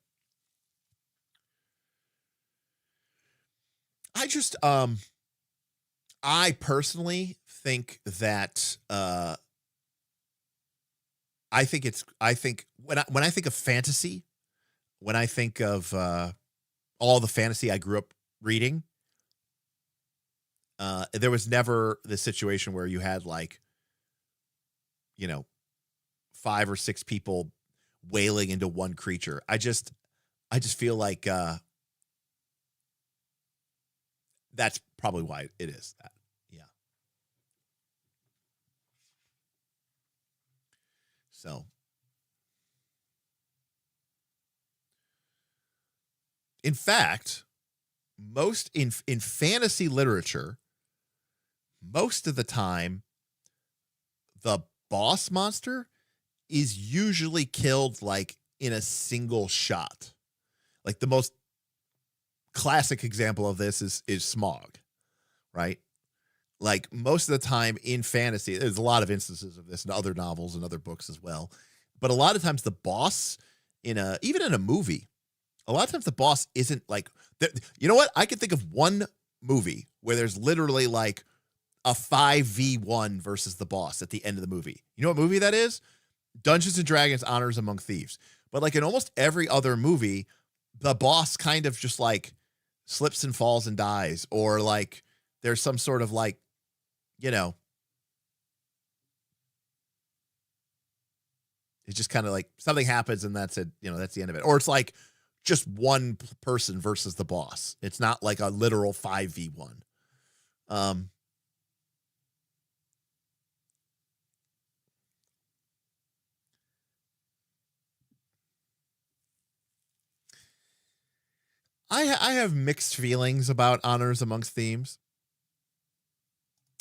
I personally think that I think when I think of fantasy, when I think of all the fantasy I grew up reading, there was never the situation where you had like, 5 or 6 people wailing into one creature. I just feel like that's probably why it is that. Yeah. So in fact, most in fantasy literature, most of the time, the boss monster is usually killed like in a single shot. Like the most classic example of this is Smaug, right? Like most of the time in fantasy, there's a lot of instances of this in other novels and other books as well. But a lot of times the boss even in a movie, a lot of times the boss isn't like, you know what? I can think of one movie where there's literally like a 5v1 versus the boss at the end of the movie. You know what movie that is? Dungeons and Dragons Honors Among Thieves. But like in almost every other movie, the boss kind of just like slips and falls and dies, or like there's some sort of like, it's just kind of like something happens and that's it, that's the end of it. Or it's like just one person versus the boss. It's not like a literal 5v1. I have mixed feelings about Honors Amongst Thieves.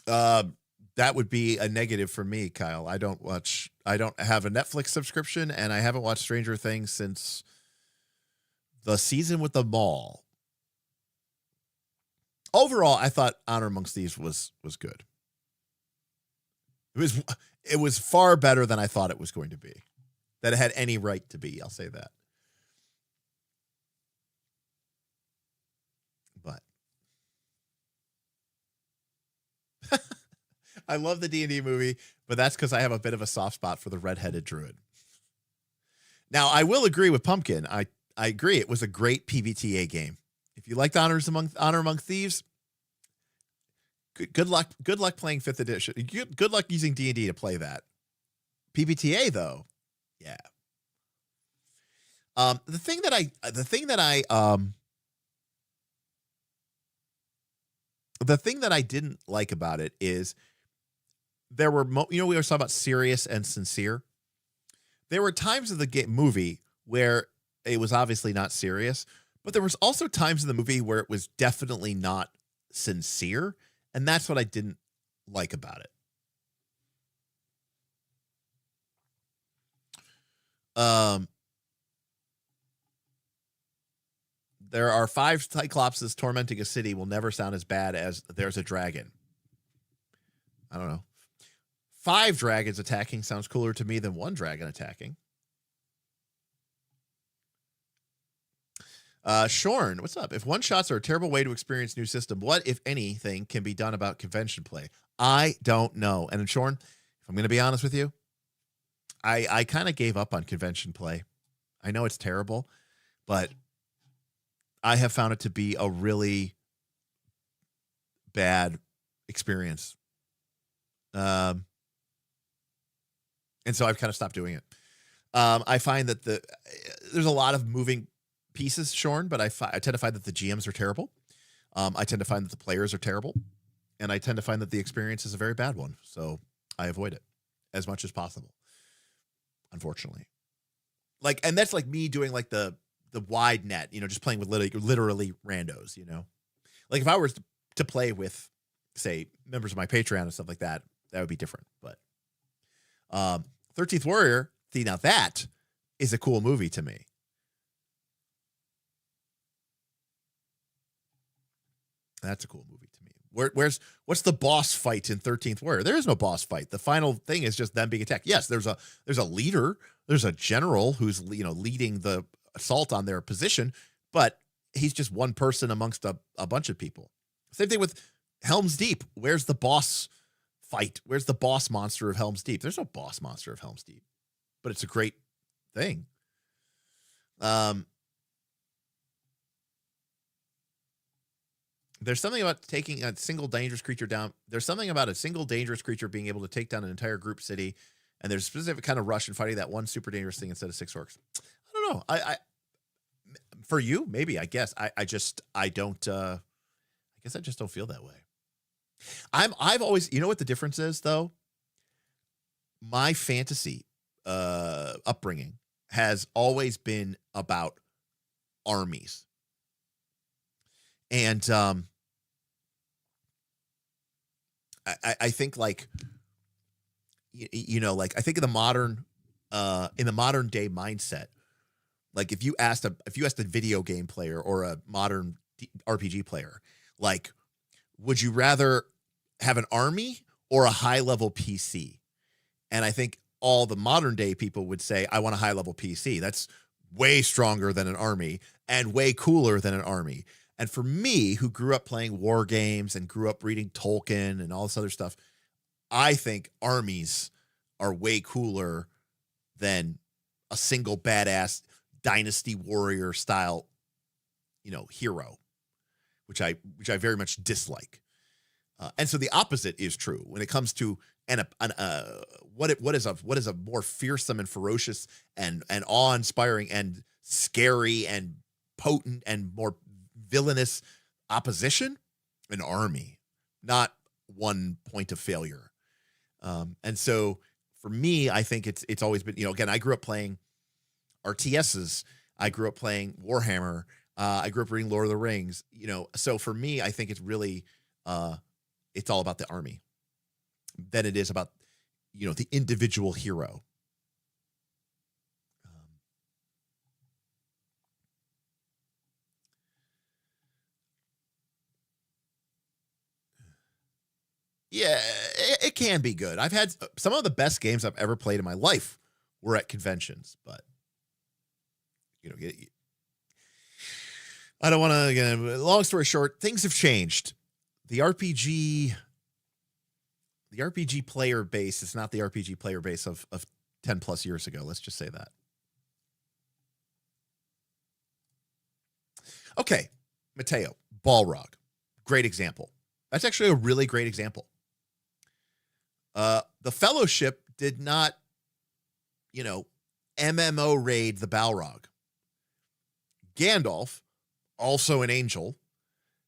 That would be a negative for me, Kyle. I don't have a Netflix subscription, and I haven't watched Stranger Things since the season with the mall. Overall, I thought Honor Amongst Thieves was good. It was far better than I thought it was going to be. That it had any right to be, I'll say that. But I love the D&D movie, but that's because I have a bit of a soft spot for the redheaded druid. Now, I will agree with Pumpkin. I agree. It was a great PBTA game. If you liked Honor Among Thieves, good luck. Good luck playing 5th edition. Good luck using D&D to play that. PBTA though, yeah. The thing that I didn't like about it is there were we were talking about serious and sincere. There were times of the movie where it was obviously not serious, but there was also times in the movie where it was definitely not sincere, and that's what I didn't like about it. There are 5 Cyclopses tormenting a city will never sound as bad as there's a dragon. I don't know. 5 dragons attacking sounds cooler to me than 1 dragon attacking. Shorn, what's up? If one-shots are a terrible way to experience new system, what, if anything, can be done about convention play? I don't know. And Shorn, if I'm going to be honest with you, I kind of gave up on convention play. I know it's terrible, but I have found it to be a really bad experience. And so I've kind of stopped doing it. I find that there's a lot of moving pieces, Shorn, but I tend to find that the GMs are terrible. I tend to find that the players are terrible. And I tend to find that the experience is a very bad one. So I avoid it as much as possible, unfortunately. And that's like me doing like the wide net, just playing with literally randos, Like if I was to play with, say, members of my Patreon and stuff like that, that would be different. But 13th Warrior, see, now that is a cool movie to me. That's a cool movie to me. What's the boss fight in 13th Warrior? There is no boss fight. The final thing is just them being attacked. Yes, there's a leader, there's a general who's leading the assault on their position, but he's just one person amongst a bunch of people. Same thing with Helm's Deep. Where's the boss fight? Where's the boss monster of Helm's Deep? There's no boss monster of Helm's Deep, but it's a great thing. There's something about taking a single dangerous creature down. There's something about a single dangerous creature being able to take down an entire group city and there's a specific kind of rush in fighting that one super dangerous thing instead of 6 orcs. I don't know. I for you, maybe, I guess. I don't I guess I just don't feel that way. I've always, you know what the difference is though? My fantasy upbringing has always been about armies. And I think like you know, like I think in the modern day mindset, like if you asked a video game player or a modern RPG player, like, would you rather have an army or a high level PC? And I think all the modern day people would say, I want a high level PC. That's way stronger than an army and way cooler than an army. And for me, who grew up playing war games and grew up reading Tolkien and all this other stuff, I think armies are way cooler than a single badass dynasty warrior style, you know, hero, which I very much dislike. And so the opposite is true when it comes to what is a more fearsome and ferocious and awe-inspiring and scary and potent and more villainous opposition, an army, not one point of failure. And so for me, I think it's always been, you know, again, I grew up playing RTSs. I grew up playing Warhammer. I grew up reading Lord of the Rings, you know. So for me, I think it's really, it's all about the army than it is about, you know, the individual hero. Yeah, it can be good. I've had some of the best games I've ever played in my life were at conventions, but you know, I don't want to, again, long story short, things have changed. The RPG player base is not the RPG player base of 10 plus years ago. Let's just say that. Okay, Mateo, Balrog. Great example. That's actually a really great example. The Fellowship did not, you know, MMO raid the Balrog. Gandalf, also an angel,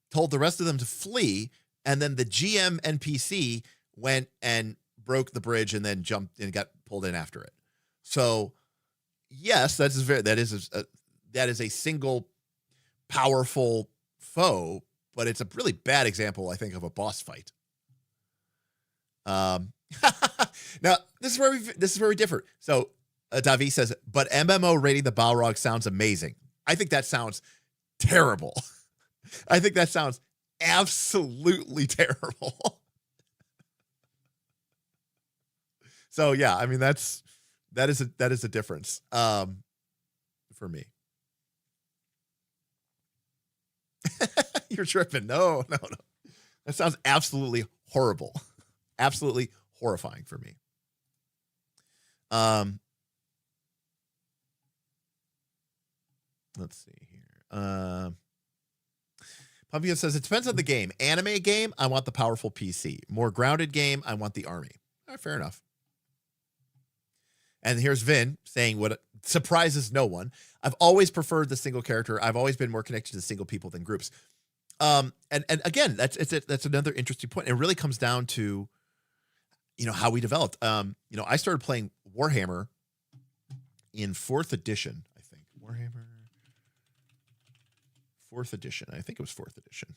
told the rest of them to flee, and then the GM NPC went and broke the bridge and then jumped and got pulled in after it. So, yes, that is a single powerful foe, but it's a really bad example, I think, of a boss fight. Now this is where we differ. So Davi says, but MMO raiding the Balrog sounds amazing. I think that sounds terrible. I think that sounds absolutely terrible. So yeah, I mean that is a difference for me. You're tripping. No. That sounds absolutely horrible. Absolutely horrifying for me. Let's see here. Pumpkin says, it depends on the game. Anime game, I want the powerful PC. More grounded game, I want the army. All right, fair enough. And here's Vin saying what surprises no one. I've always preferred the single character. I've always been more connected to single people than groups. And again, that's another interesting point. It really comes down to, you know, how we developed. You know, I started playing Warhammer in 4th edition, I think. Warhammer 4th edition. I think it was 4th edition.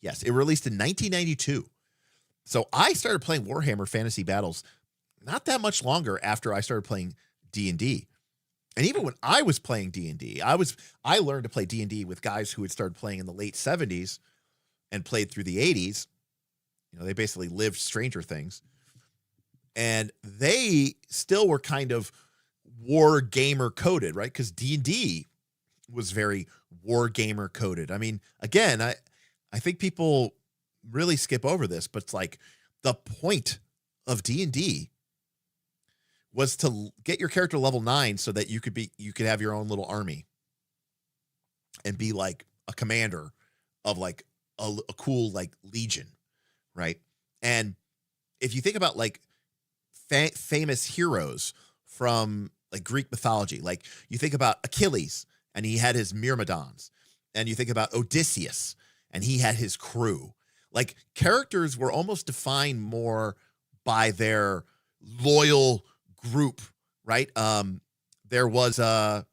Yes, it released in 1992. So I started playing Warhammer Fantasy Battles not that much longer after I started playing D&D. And even when I was playing D&D, I learned to play D&D with guys who had started playing in the late 70s and played through the 80s. You know, they basically lived Stranger Things. And they still were kind of war gamer coded, right? Because D&D was very war gamer coded. I mean, again, I think people really skip over this, but it's like the point of D&D was to get your character level 9 so that you could have your own little army and be like a commander of like a cool like legion, right? And if you think about like famous heroes from like Greek mythology. Like you think about Achilles and he had his Myrmidons, and you think about Odysseus and he had his crew. Like characters were almost defined more by their loyal group, right? There was what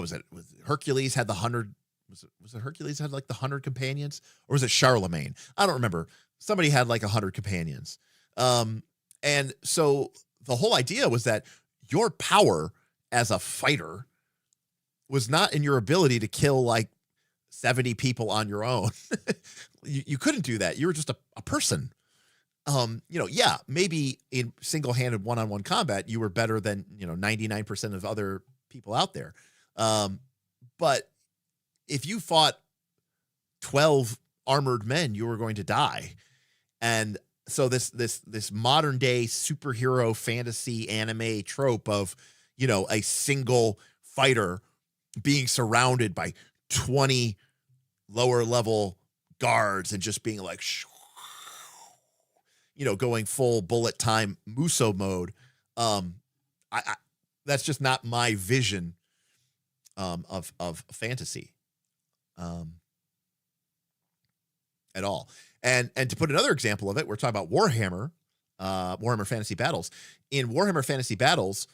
was it? Hercules had the 100. Was it Hercules had like the 100 companions, or was it Charlemagne? I don't remember. Somebody had like 100 companions. And so the whole idea was that your power as a fighter was not in your ability to kill like 70 people on your own. You couldn't do that. You were just a person. Yeah, maybe in single-handed one-on-one combat, you were better than, 99% of other people out there. But if you fought 12 armored men, you were going to die. And so this modern day superhero fantasy anime trope of, a single fighter being surrounded by 20 lower level guards and just being like, going full bullet time Muso mode. I that's just not my vision of fantasy at all. And to put another example of it, we're talking about Warhammer, Warhammer Fantasy Battles. In Warhammer Fantasy Battles,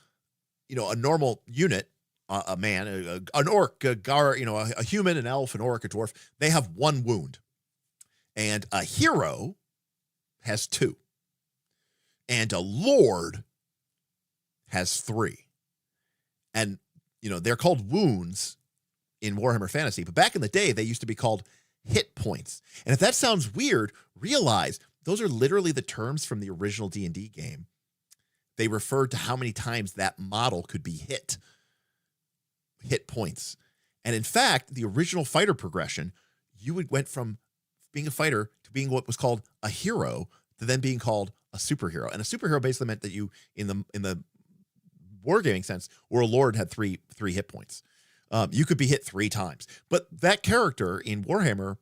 a normal unit, a man, an orc, a human, an elf, an orc, a dwarf, they have one wound. And a hero has 2. And a lord has 3. And, they're called wounds in Warhammer Fantasy. But back in the day, they used to be called hit points. And if that sounds weird, realize those are literally the terms from the original D&D game. They referred to how many times that model could be hit points. And in fact, the original fighter progression, went from being a fighter to being what was called a hero to then being called a superhero. And a superhero basically meant that you, in the wargaming sense, where a lord had three hit points. You could be hit 3 times. But that character in Warhammer,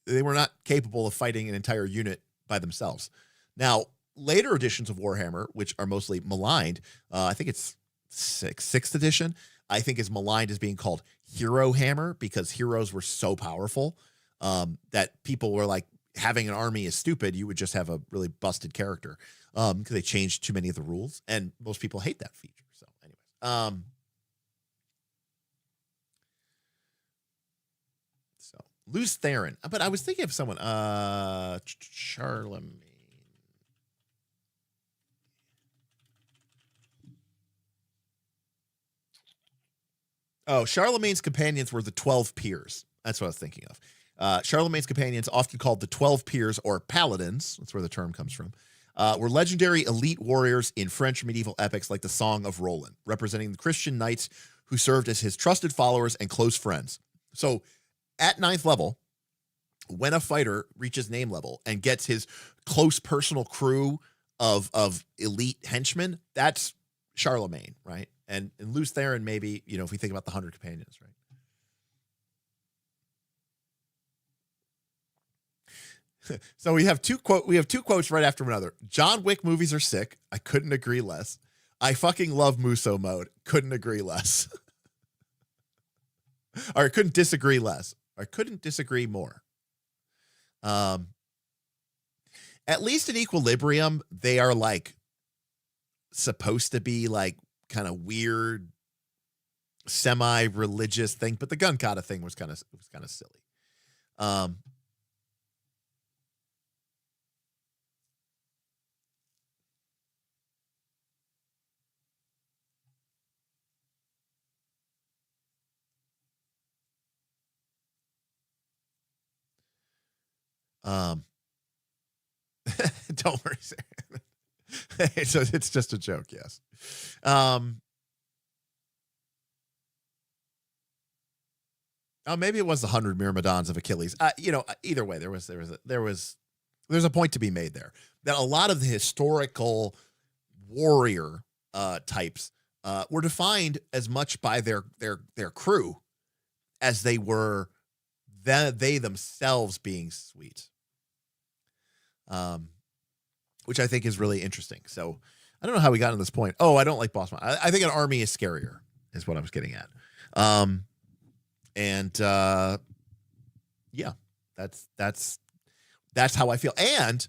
they were not capable of fighting an entire unit by themselves. Now, later editions of Warhammer, which are mostly maligned, I think it's 6th edition, I think is maligned as being called Hero Hammer, because heroes were so powerful that people were like, having an army is stupid. You would just have a really busted character because they changed too many of the rules, and most people hate that feature. So anyways, so Lews Therin, but I was thinking of someone, Charlemagne. Oh, Charlemagne's companions were the 12 peers. That's what I was thinking of. Charlemagne's companions, often called the 12 peers or paladins, that's where the term comes from, were legendary elite warriors in French medieval epics like the Song of Roland, representing the Christian knights who served as his trusted followers and close friends. So at 9th level, when a fighter reaches name level and gets his close personal crew of elite henchmen, that's Charlemagne, right? And Lews Therin, maybe, if we think about the 100 companions, right? So we have two quotes right after another. John Wick movies are sick. I couldn't agree less. I fucking love Muso mode. Couldn't agree less. Or I couldn't disagree less. Or I couldn't disagree more. At least in Equilibrium, they are like supposed to be like kind of weird, semi-religious thing, but the gun kata thing was kind of silly. Don't worry, Sarah. It's just a joke, yes. Oh, maybe it was the 100 Myrmidons of Achilles. Either way, there's a point to be made there that a lot of the historical warrior types were defined as much by their crew as they were they themselves being sweet. which I think is really interesting. So I don't know how we got to this point. Oh, I don't like boss. I think an army is scarier, is what I was getting at. Yeah, that's how I feel. And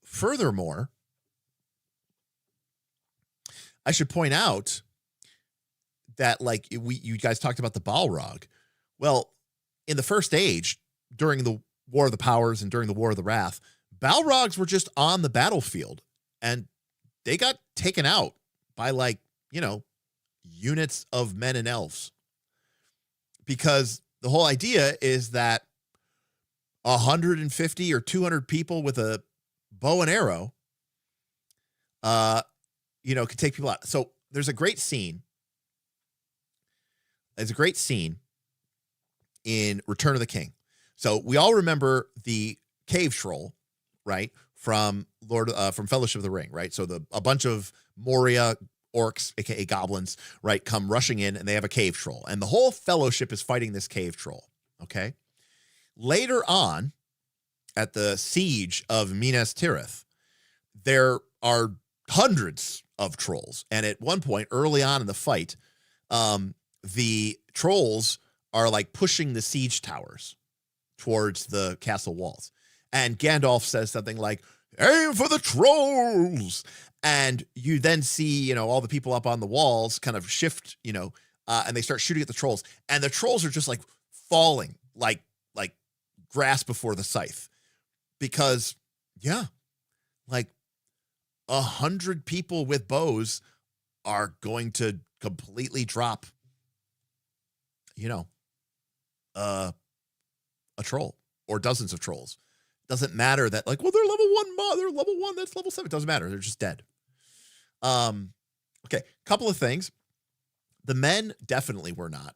furthermore, I should point out that like you guys talked about the Balrog. Well, in the First Age, during the War of the Powers and during the War of the Wrath, Balrogs were just on the battlefield and they got taken out by like, units of men and elves. Because the whole idea is that 150 or 200 people with a bow and arrow, could take people out. So there's a great scene. There's a great scene in Return of the King. So we all remember the cave troll, right? From from Fellowship of the Ring, right? So a bunch of Moria orcs, aka goblins, right, come rushing in and they have a cave troll. And the whole fellowship is fighting this cave troll. Okay. Later on, at the siege of Minas Tirith, there are hundreds of trolls. And at one point, early on in the fight, the trolls are like pushing the siege towers towards the castle walls. And Gandalf says something like, "Aim for the trolls." And you then see, all the people up on the walls kind of shift, and they start shooting at the trolls. And the trolls are just like falling like grass before the scythe. Because, like 100 people with bows are going to completely drop, a troll or dozens of trolls. Doesn't matter that like, well, they're level 1, they're level 1, that's level 7. It doesn't matter. They're just dead. Okay. Couple of things. The men definitely were not,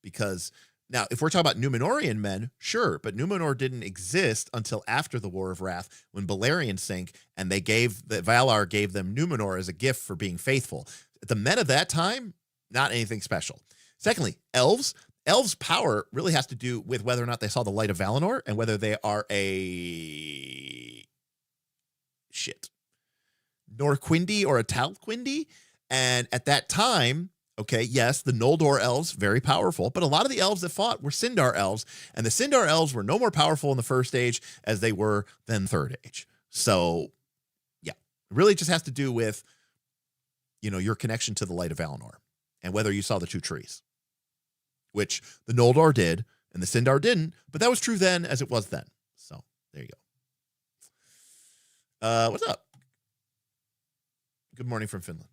because now if we're talking about Númenórean men, sure, but Númenor didn't exist until after the War of Wrath when Beleriand sank and Valar gave them Númenor as a gift for being faithful. The men of that time, not anything special. Secondly, elves. Elves' power really has to do with whether or not they saw the light of Valinor and whether they are Norquindi or a Talquindi. And at that time, okay, yes, the Noldor elves, very powerful, but a lot of the elves that fought were Sindar elves, and the Sindar elves were no more powerful in the First Age as they were then Third Age. So, yeah, it really just has to do with, your connection to the light of Valinor and whether you saw the two trees, which the Noldor did and the Sindar didn't, but that was true then as it was then. So there you go. What's up? Good morning from Finland.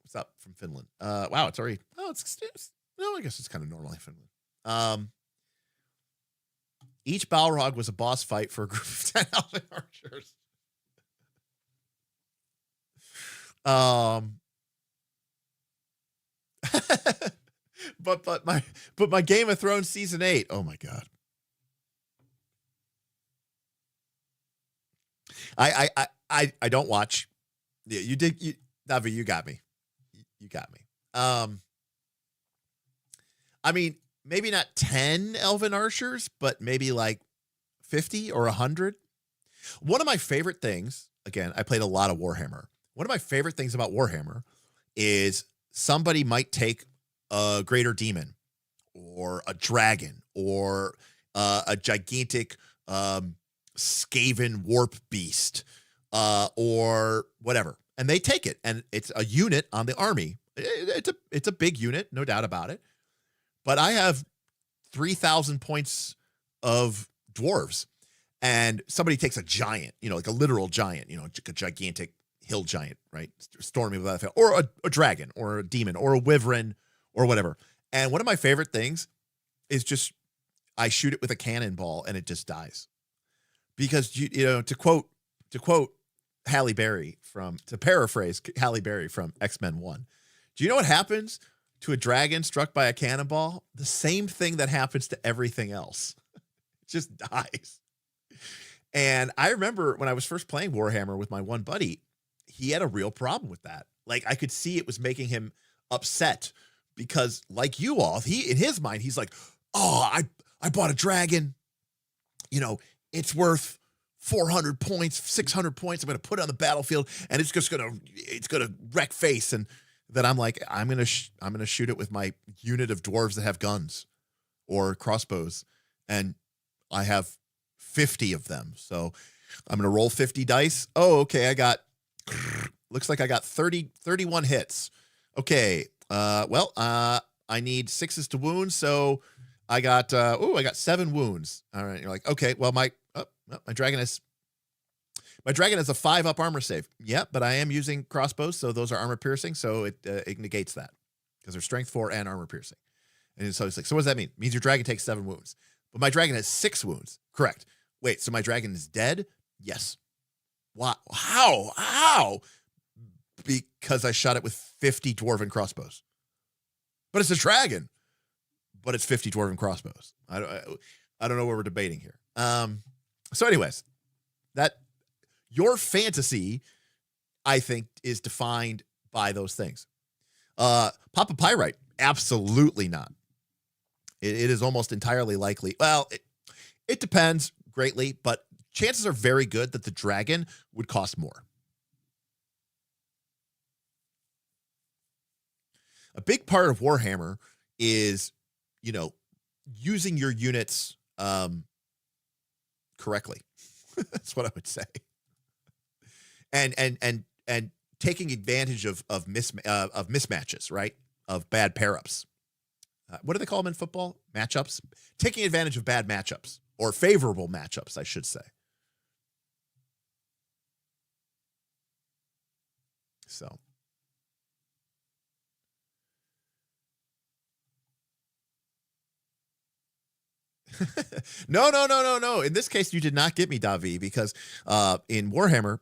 What's up from Finland? Wow, it's already, no, I guess it's kind of normal in Finland. Each Balrog was a boss fight for a group of 10 elven archers. But my Game of Thrones season 8. Oh my God. I don't watch. You Navi, you got me. You got me. I mean, maybe not 10 elven archers, but maybe like 50 or 100. One of my favorite things, again, I played a lot of Warhammer. One of my favorite things about Warhammer is somebody might take a greater demon or a dragon or a gigantic Skaven warp beast or whatever. And they take it, and it's a unit on the army. It's a big unit, no doubt about it. But I have 3,000 points of dwarves, and somebody takes a giant, like a literal giant, a gigantic hill giant, right? Storming without fail, or a dragon, or a demon, or a wyvern, or whatever. And one of my favorite things is just I shoot it with a cannonball, and it just dies. Because to quote Halle Berry to paraphrase Halle Berry from X-Men 1. Do you know what happens to a dragon struck by a cannonball? The same thing that happens to everything else. It just dies. And I remember when I was first playing Warhammer with my one buddy, he had a real problem with that. Like I could see it was making him upset because like you all, in his mind, he's like, oh, I bought a dragon it's worth 400 points, 600 points. I'm going to put it on the battlefield, and it's going to wreck face. And then I'm like, I'm going to shoot it with my unit of dwarves that have guns or crossbows, and I have 50 of them. So I'm going to roll 50 dice. Oh, okay. Looks like I got 31 hits. Okay. I need 6s to wound. So I got 7 wounds. All right. You're like, okay, well, my dragon has a 5-up armor save. Yeah, but I am using crossbows, so those are armor piercing, so it negates that because they're strength 4 and armor piercing. And so it's like, so what does that mean? It means your dragon takes 7 wounds. But my dragon has 6 wounds. Correct. Wait, so my dragon is dead? Yes. Why? How? Because I shot it with 50 dwarven crossbows. But it's a dragon. But it's 50 dwarven crossbows. I don't know what we're debating here. So anyways, that your fantasy, I think, is defined by those things. Papa Pyrite, absolutely not. It is almost entirely likely. Well, it depends greatly, but chances are very good that the dragon would cost more. A big part of Warhammer is, using your units correctly. That's what I would say. And taking advantage of mismatches, right? Of bad pair-ups. What do they call them in football? Matchups? Taking advantage of bad matchups, or favorable matchups, I should say. So. No. In this case, you did not get me, Davi, because in Warhammer,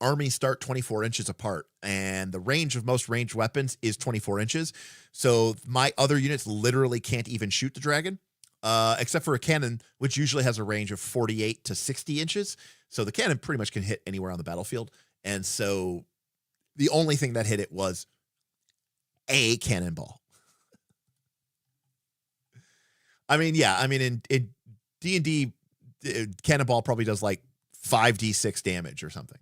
armies start 24 inches apart, and the range of most ranged weapons is 24 inches. So my other units literally can't even shoot the dragon, except for a cannon, which usually has a range of 48 to 60 inches. So the cannon pretty much can hit anywhere on the battlefield. And so the only thing that hit it was a cannonball. In D&D, cannonball probably does like 5d6 damage or something.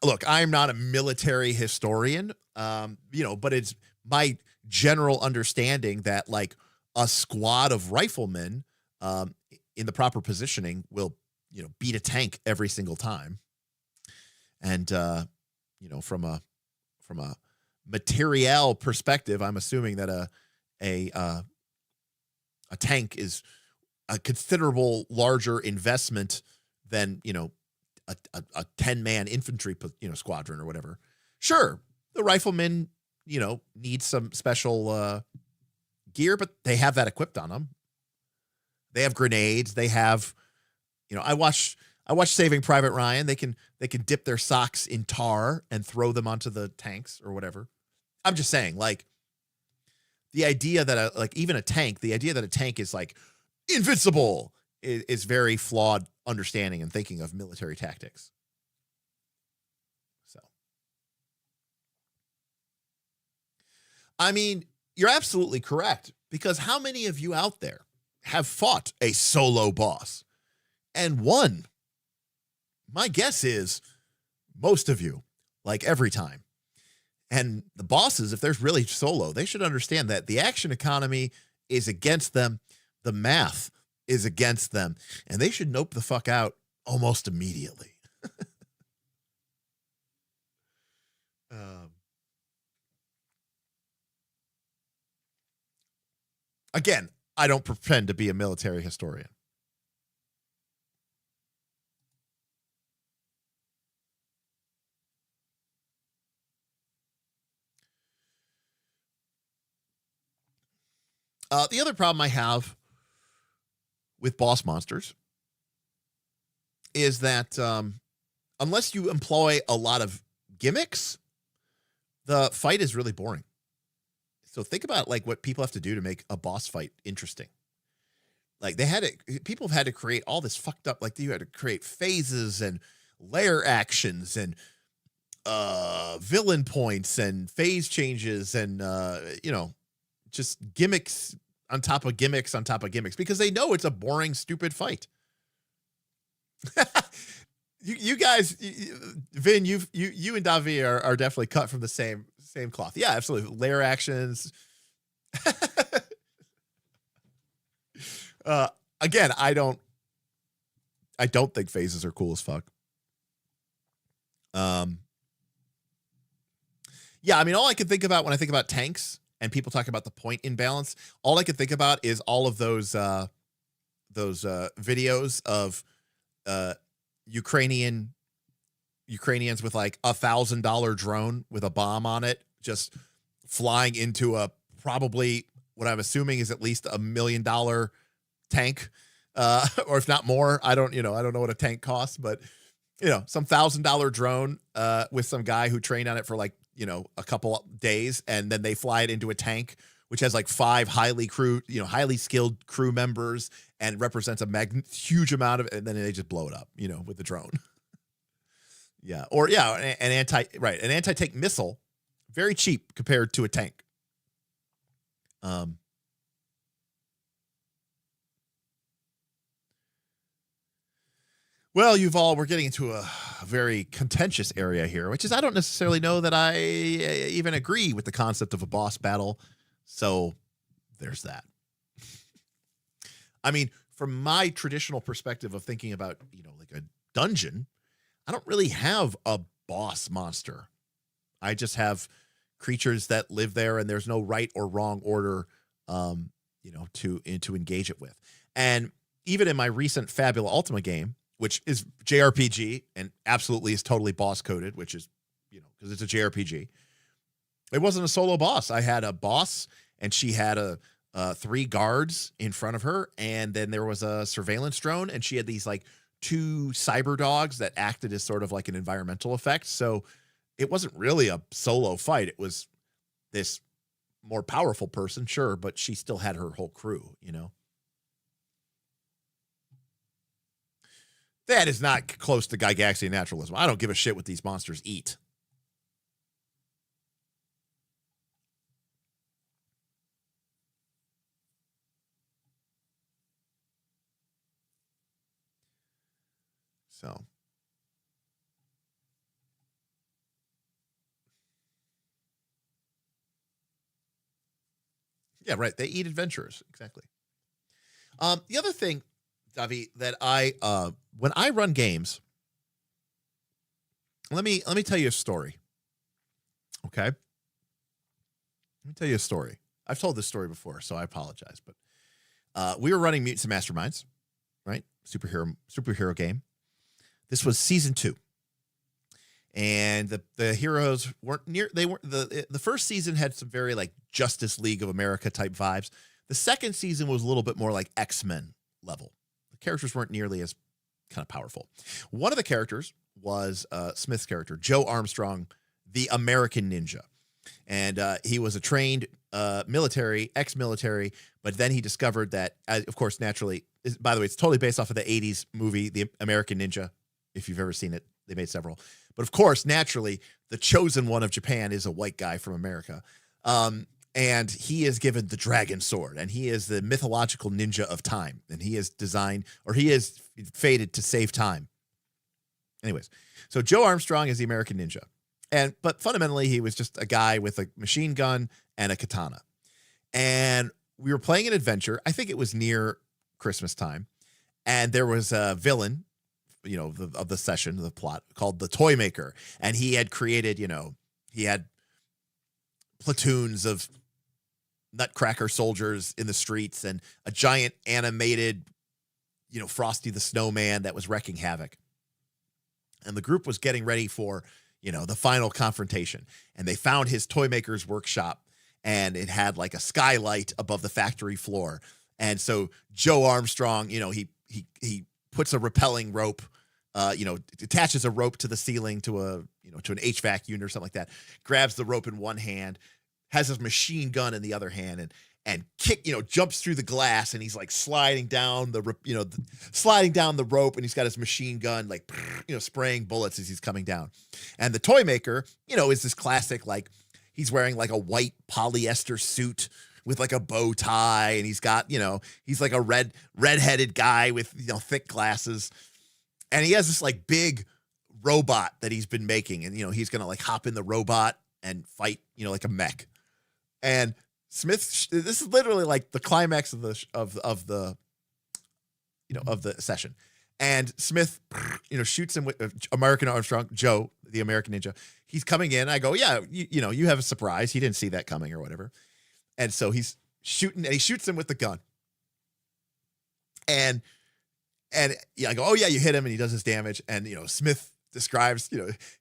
Look, I'm not a military historian, but it's my general understanding that like a squad of riflemen in the proper positioning will beat a tank every single time. And, from a materiel perspective, I'm assuming that a tank is a considerable larger investment than, a 10-man infantry, squadron or whatever. Sure. The riflemen, need some special, gear, but they have that equipped on them. They have grenades. They have, I watched Saving Private Ryan. They can dip their socks in tar and throw them onto the tanks or whatever. I'm just saying, like, the idea that even a tank, the idea that a tank is like invincible is very flawed understanding and thinking of military tactics. So, you're absolutely correct, because how many of you out there have fought a solo boss and won? My guess is most of you, like every time. And the bosses, if there's really solo, they should understand that the action economy is against them. The math is against them. And they should nope the fuck out almost immediately. Again, I don't pretend to be a military historian. The other problem I have with boss monsters is that unless you employ a lot of gimmicks, the fight is really boring. So think about like what people have to do to make a boss fight interesting. Like people have had to create all this fucked up, like you had to create phases and layer actions and villain points and phase changes and just gimmicks on top of gimmicks on top of gimmicks because they know it's a boring, stupid fight. you guys, Vin, you and Davi are definitely cut from the same cloth. Yeah, absolutely. Layer actions. Again, I don't think phases are cool as fuck. Yeah, I mean, all I can think about when I think about tanks and people talk about the point imbalance, all I can think about is all of those videos of Ukrainians with like $1,000 drone with a bomb on it, just flying into a probably what I'm assuming is at least $1 million tank, or if not more. I don't know what a tank costs, but some $1,000 drone with some guy who trained on it for like a couple days, and then they fly it into a tank which has like 5 highly skilled crew members and represents a huge amount of, and then they just blow it up, with the drone. Yeah. Or an anti-tank missile, very cheap compared to a tank. Well, Yuval, we're getting into a very contentious area here, which is I don't necessarily know that I even agree with the concept of a boss battle. So there's that. I mean, from my traditional perspective of thinking about, like a dungeon, I don't really have a boss monster. I just have creatures that live there, and there's no right or wrong order, to engage it with. And even in my recent Fabula Ultima game, which is JRPG and absolutely is totally boss coded, which is, because it's a JRPG. It wasn't a solo boss. I had a boss, and she had 3 guards in front of her, and then there was a surveillance drone, and she had these like 2 cyber dogs that acted as sort of like an environmental effect. So it wasn't really a solo fight. It was this more powerful person, sure, but she still had her whole crew, That is not close to Gygaxian naturalism. I don't give a shit what these monsters eat. So. Yeah, right. They eat adventurers. Exactly. The other thing, Davi, that when I run games, let me tell you a story. Okay. Let me tell you a story. I've told this story before, so I apologize, but we were running Mutants and Masterminds, right? Superhero game. This was season 2. And the heroes weren't the first season had some very like Justice League of America type vibes. The second season was a little bit more like X-Men level. The characters weren't nearly as kind of powerful. One of the characters was Smith's character, Joe Armstrong, the American Ninja. And he was a trained ex-military, but then he discovered that, of course, naturally, by the way, it's totally based off of the 80s movie, The American Ninja. If you've ever seen it, they made several. But of course, naturally, the chosen one of Japan is a white guy from America. And he is given the dragon sword, and he is the mythological ninja of time. And he is fated to save time. Anyways, so Joe Armstrong is the American Ninja. But fundamentally, he was just a guy with a machine gun and a katana. And we were playing an adventure. I think it was near Christmas time. And there was a villain, of the session, the plot, called the Toy Maker. And he had created, he had platoons of Nutcracker soldiers in the streets and a giant animated, Frosty the Snowman that was wreaking havoc. And the group was getting ready for, the final confrontation. And they found his Toy Maker's workshop, and it had like a skylight above the factory floor. And so Joe Armstrong, he puts a rappelling rope, attaches a rope to the ceiling to an HVAC unit or something like that, grabs the rope in one hand, has his machine gun in the other hand, and jumps through the glass, and he's like sliding down sliding down the rope, and he's got his machine gun like spraying bullets as he's coming down. And the toy maker, is this classic, like he's wearing like a white polyester suit with like a bow tie, and he's got, he's like a redheaded guy with thick glasses, and he has this like big robot that he's been making, and he's gonna like hop in the robot and fight, like a mech. And Smith, this is literally like the climax of the session. And Smith, shoots him with American Armstrong, Joe, the American Ninja. He's coming in. I go, yeah, you have a surprise. He didn't see that coming or whatever. And so he's shooting, and he shoots him with the gun. And I go, oh yeah, you hit him, and he does his damage. And Smith describes,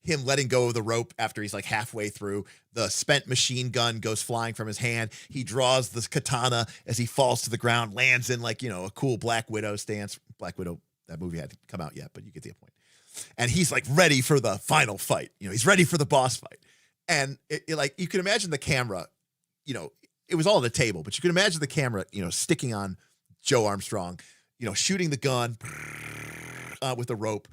him letting go of the rope after he's like halfway through. The spent machine gun goes flying from his hand. He draws this katana as he falls to the ground, lands in like, a cool Black Widow stance. Black Widow, that movie hadn't come out yet, but you get the point. And he's like ready for the final fight. He's ready for the boss fight. And like, you can imagine the camera, it was all on the table, but you can imagine the camera, sticking on Joe Armstrong, shooting the gun with the rope,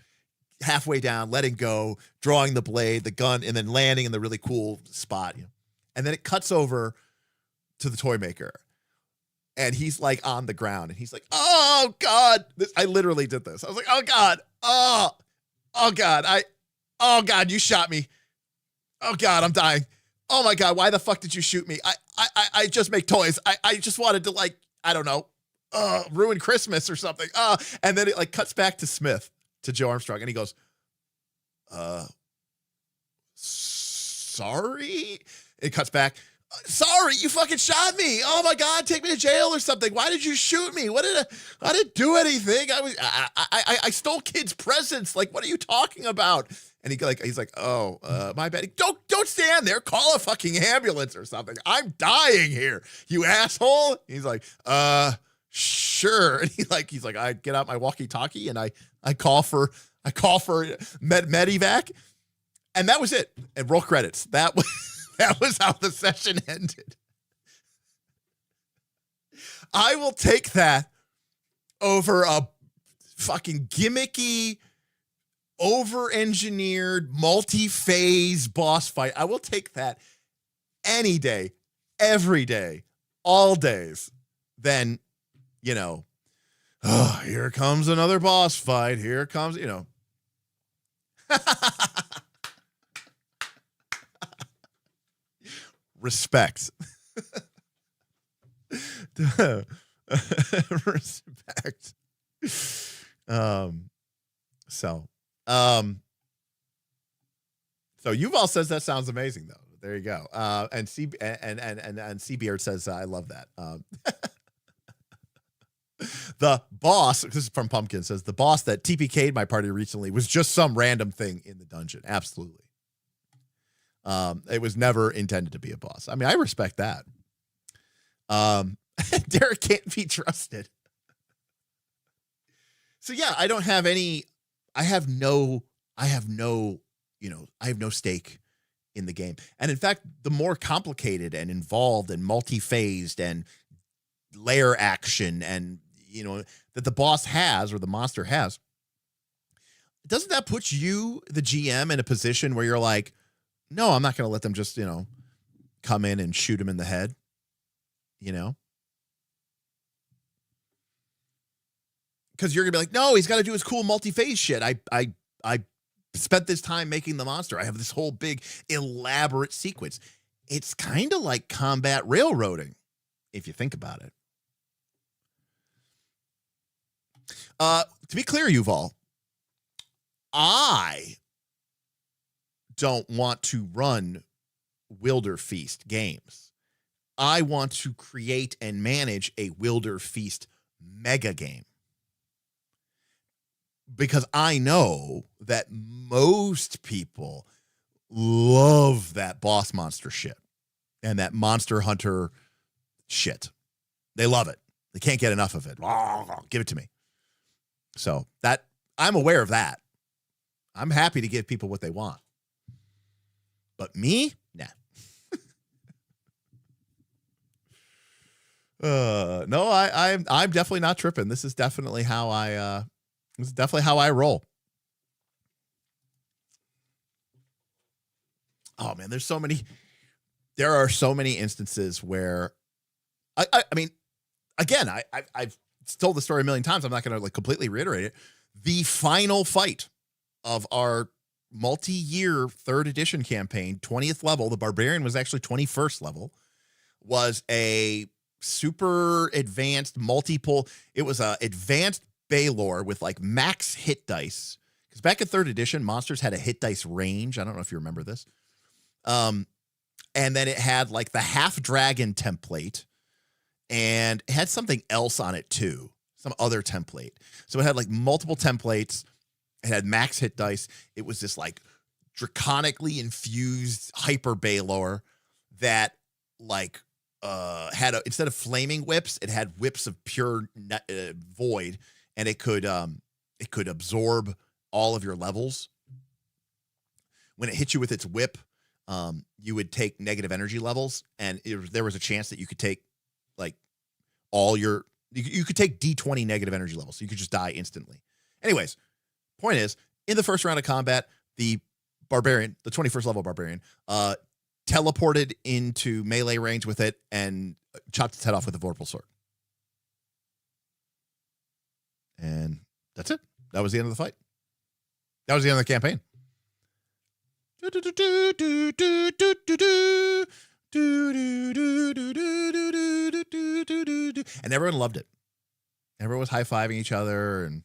halfway down, letting go, drawing the blade, the gun, and then landing in the really cool spot. And then it cuts over to the toy maker, and he's like on the ground, and he's like, oh God, I literally did this. I was like, oh God, oh God, oh God, you shot me. Oh God, I'm dying. Oh my God, why the fuck did you shoot me? I just make toys. I just wanted to, like, I don't know, ruin Christmas or something. And then it like cuts back to Smith, to Joe Armstrong, and he goes, sorry? It cuts back. Sorry, you fucking shot me. Oh my God, take me to jail or something. Why did you shoot me? I didn't do anything. I stole kids' presents. Like, what are you talking about? And he's like, oh, my bad. Don't stand there. Call a fucking ambulance or something. I'm dying here, you asshole. He's like, sure. And he's like, I get out my walkie-talkie and I call for medevac, and that was it. And roll credits. That was how the session ended. I will take that over a fucking gimmicky, over-engineered, multi-phase boss fight. I will take that any day, every day, all days. Then, oh, here comes another boss fight. Here comes, respect. Respect. So Yuval says that sounds amazing, though. There you go. And Seabeard says, I love that. The boss, this is from Pumpkin, says the boss that TPK'd my party recently was just some random thing in the dungeon. Absolutely. It was never intended to be a boss. I mean, I respect that. Derek can't be trusted. So yeah, I don't have any, I have no stake in the game. And in fact, the more complicated and involved and multi-phased and layer action and, that the boss has or the monster has, doesn't that put you, the GM, in a position where you're like, no, I'm not going to let them just, come in and shoot him in the head, Because you're going to be like, no, he's got to do his cool multi-phase shit. I spent this time making the monster. I have this whole big elaborate sequence. It's kind of like combat railroading, if you think about it. To be clear, Yuval, I don't want to run Wilderfeast games. I want to create and manage a Wilderfeast mega game. Because I know that most people love that boss monster shit and that Monster Hunter shit. They love it. They can't get enough of it. Give it to me. So that I'm aware of that. I'm happy to give people what they want. But me? Nah. No, I'm definitely not tripping. This is definitely how I roll. Oh man, there are so many instances where I mean, again, I've told the story a million times. I'm not going to like completely reiterate it. The final fight of our multi-year 3rd edition campaign, 20th level, the Barbarian was actually 21st level, was a super advanced multiple. It was a advanced Baylor with like max hit dice. Because back in 3rd edition, monsters had a hit dice range. I don't know if you remember this. And then it had like the half dragon template, and it had something else on it too, some other template. So it had like multiple templates. It had max hit dice. It was this like draconically infused hyper Baylor that like had instead of flaming whips, it had whips of pure void, and it could absorb all of your levels. When it hit you with its whip, you would take negative energy levels, and there was a chance that you could take like you could take D20 negative energy levels. So you could just die instantly. Anyways, point is, in the first round of combat, the Barbarian, the 21st level Barbarian, teleported into melee range with it and chopped its head off with a Vorpal sword. And that's it. That was the end of the fight. That was the end of the campaign. And everyone loved it. Everyone was high-fiving each other and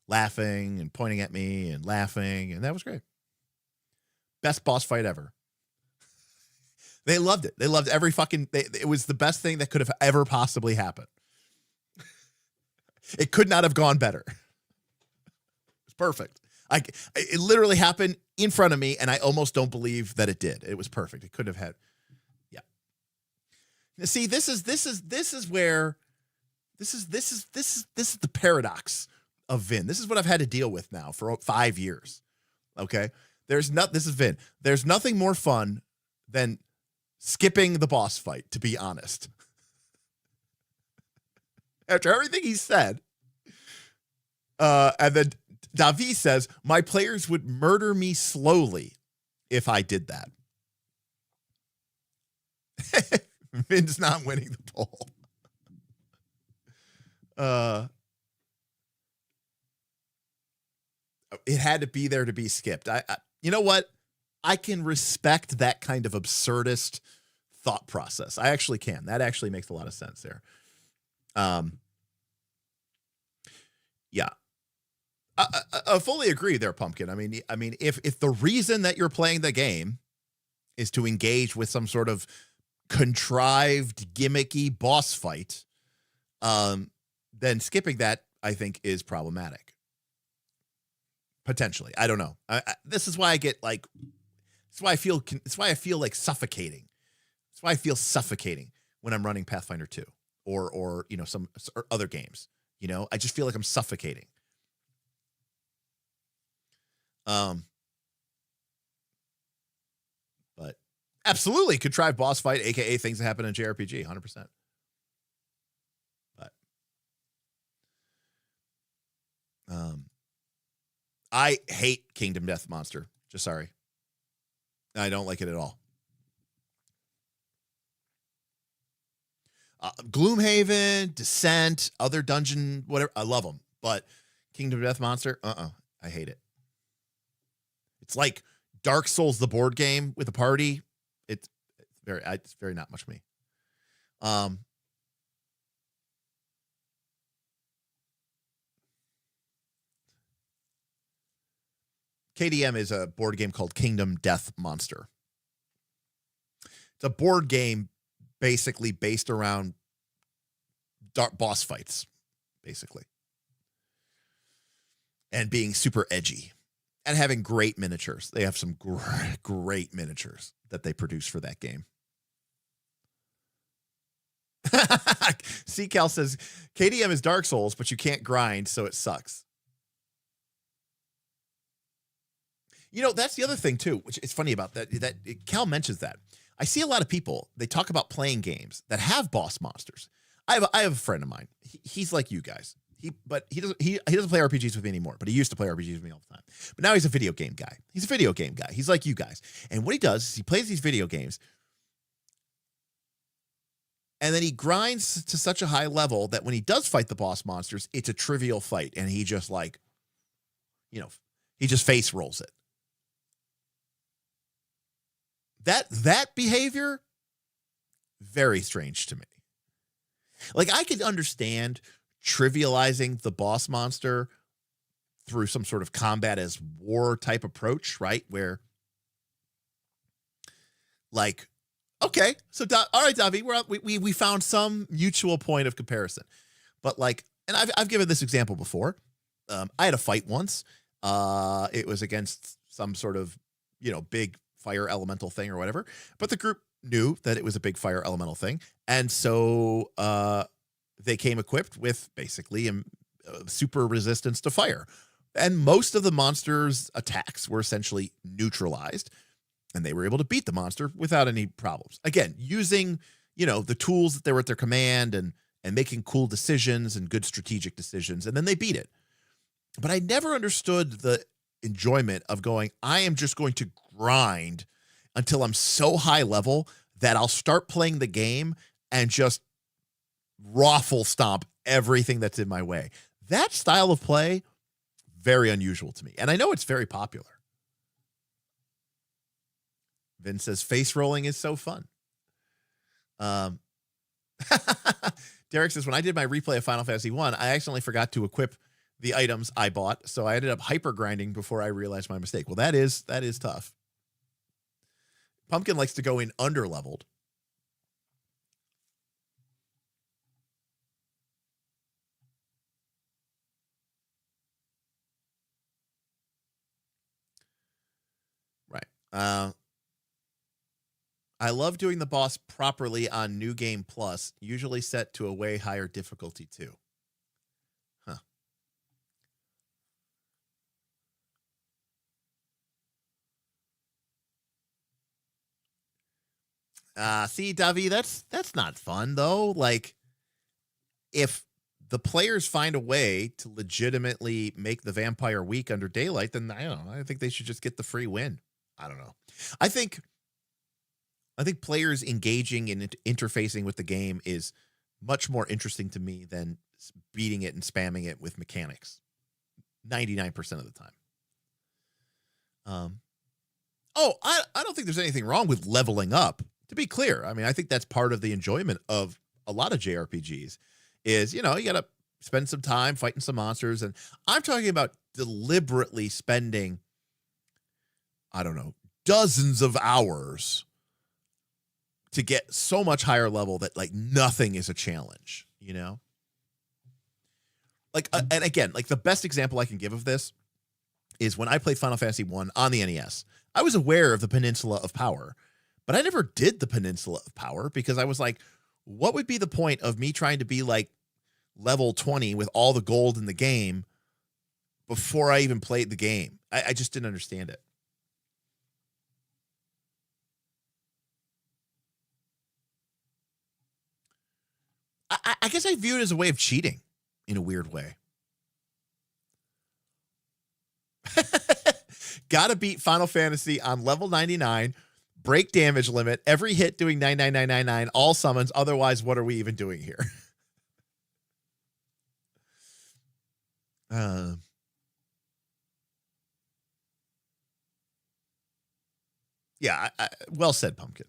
laughing and pointing at me and laughing, and that was great. Best boss fight ever. They loved it. They loved every fucking... it was the best thing that could have ever possibly happened. It could not have gone better. It's perfect. It literally happened in front of me, and I almost don't believe that it did. It was perfect. It could have had... Yeah. See, this is where... This is the paradox of Vin. This is what I've had to deal with now for 5 years. Okay? This is Vin. There's nothing more fun than skipping the boss fight, to be honest. After everything he said, and then Davi says, my players would murder me slowly if I did that. Vin's not winning the poll. It had to be there to be skipped. I you know what? I can respect that kind of absurdist thought process. I actually can. That actually makes a lot of sense there. Yeah. I fully agree there, Pumpkin. I mean, if the reason that you're playing the game is to engage with some sort of contrived, gimmicky boss fight, then skipping that, I think, is problematic. Potentially. I don't know. This is why I get like, it's why I feel like suffocating. That's why I feel suffocating when I'm running Pathfinder 2 or some or other games. I just feel like I'm suffocating. But absolutely contrived boss fight, aka things that happen in JRPG, 100%. But I hate Kingdom Death Monster. Just sorry. I don't like it at all. Gloomhaven, Descent, other dungeon, whatever. I love them. But Kingdom Death Monster, I hate it. It's like Dark Souls, the board game with a party. It's very not much me. KDM is a board game called Kingdom Death Monster. It's a board game basically based around boss fights, basically. And being super edgy. And having great miniatures. They have some great miniatures that they produce for that game. C-Cal says, KDM is Dark Souls, but you can't grind, so it sucks. That's the other thing, too, which is funny about that Cal mentions that. I see a lot of people, they talk about playing games that have boss monsters. I have a friend of mine. He's like you guys. He doesn't play RPGs with me anymore, but he used to play RPGs with me all the time. But now he's a video game guy. He's a video game guy. He's like you guys. And what he does is he plays these video games, and then he grinds to such a high level that when he does fight the boss monsters, it's a trivial fight, and he just like, he just face rolls it. That behavior, very strange to me. Like, I could understand trivializing the boss monster through some sort of combat as war type approach, right? Where, like, okay, so all right, Davi, we found some mutual point of comparison. But like, and I've given this example before. I had a fight once. It was against some sort of, big fire elemental thing or whatever. But the group knew that it was a big fire elemental thing. And so they came equipped with basically super resistance to fire. And most of the monster's attacks were essentially neutralized. And they were able to beat the monster without any problems. Again, using, the tools that they were at their command and making cool decisions and good strategic decisions. And then they beat it. But I never understood the enjoyment of going, I am just going to grind until I'm so high level that I'll start playing the game and just raffle stomp everything that's in my way. That style of play, very unusual to me. And I know it's very popular. Vin says face rolling is so fun. Derek says, when I did my replay of Final Fantasy 1, I accidentally forgot to equip the items I bought, so I ended up hyper grinding before I realized my mistake. Well, that is tough. Pumpkin likes to go in underleveled. Right. I love doing the boss properly on New Game Plus, usually set to a way higher difficulty too. See, Davi, that's not fun though. Like, if the players find a way to legitimately make the vampire weak under daylight, then I don't know. I think they should just get the free win. I don't know. I think players engaging in interfacing with the game is much more interesting to me than beating it and spamming it with mechanics 99% of the time. I don't think there's anything wrong with leveling up. To be clear, I mean, I think that's part of the enjoyment of a lot of JRPGs is, you got to spend some time fighting some monsters. And I'm talking about deliberately spending, I don't know, dozens of hours to get so much higher level that like nothing is a challenge, Like, and again, like the best example I can give of this is when I played Final Fantasy 1 on the NES. I was aware of the Peninsula of Power, but I never did the Peninsula of Power because I was like, what would be the point of me trying to be like level 20 with all the gold in the game before I even played the game? I just didn't understand it. I guess I view it as a way of cheating in a weird way. Gotta beat Final Fantasy on level 99, break damage limit, every hit doing 99999, all summons. Otherwise, what are we even doing here? Yeah, well said, Pumpkin.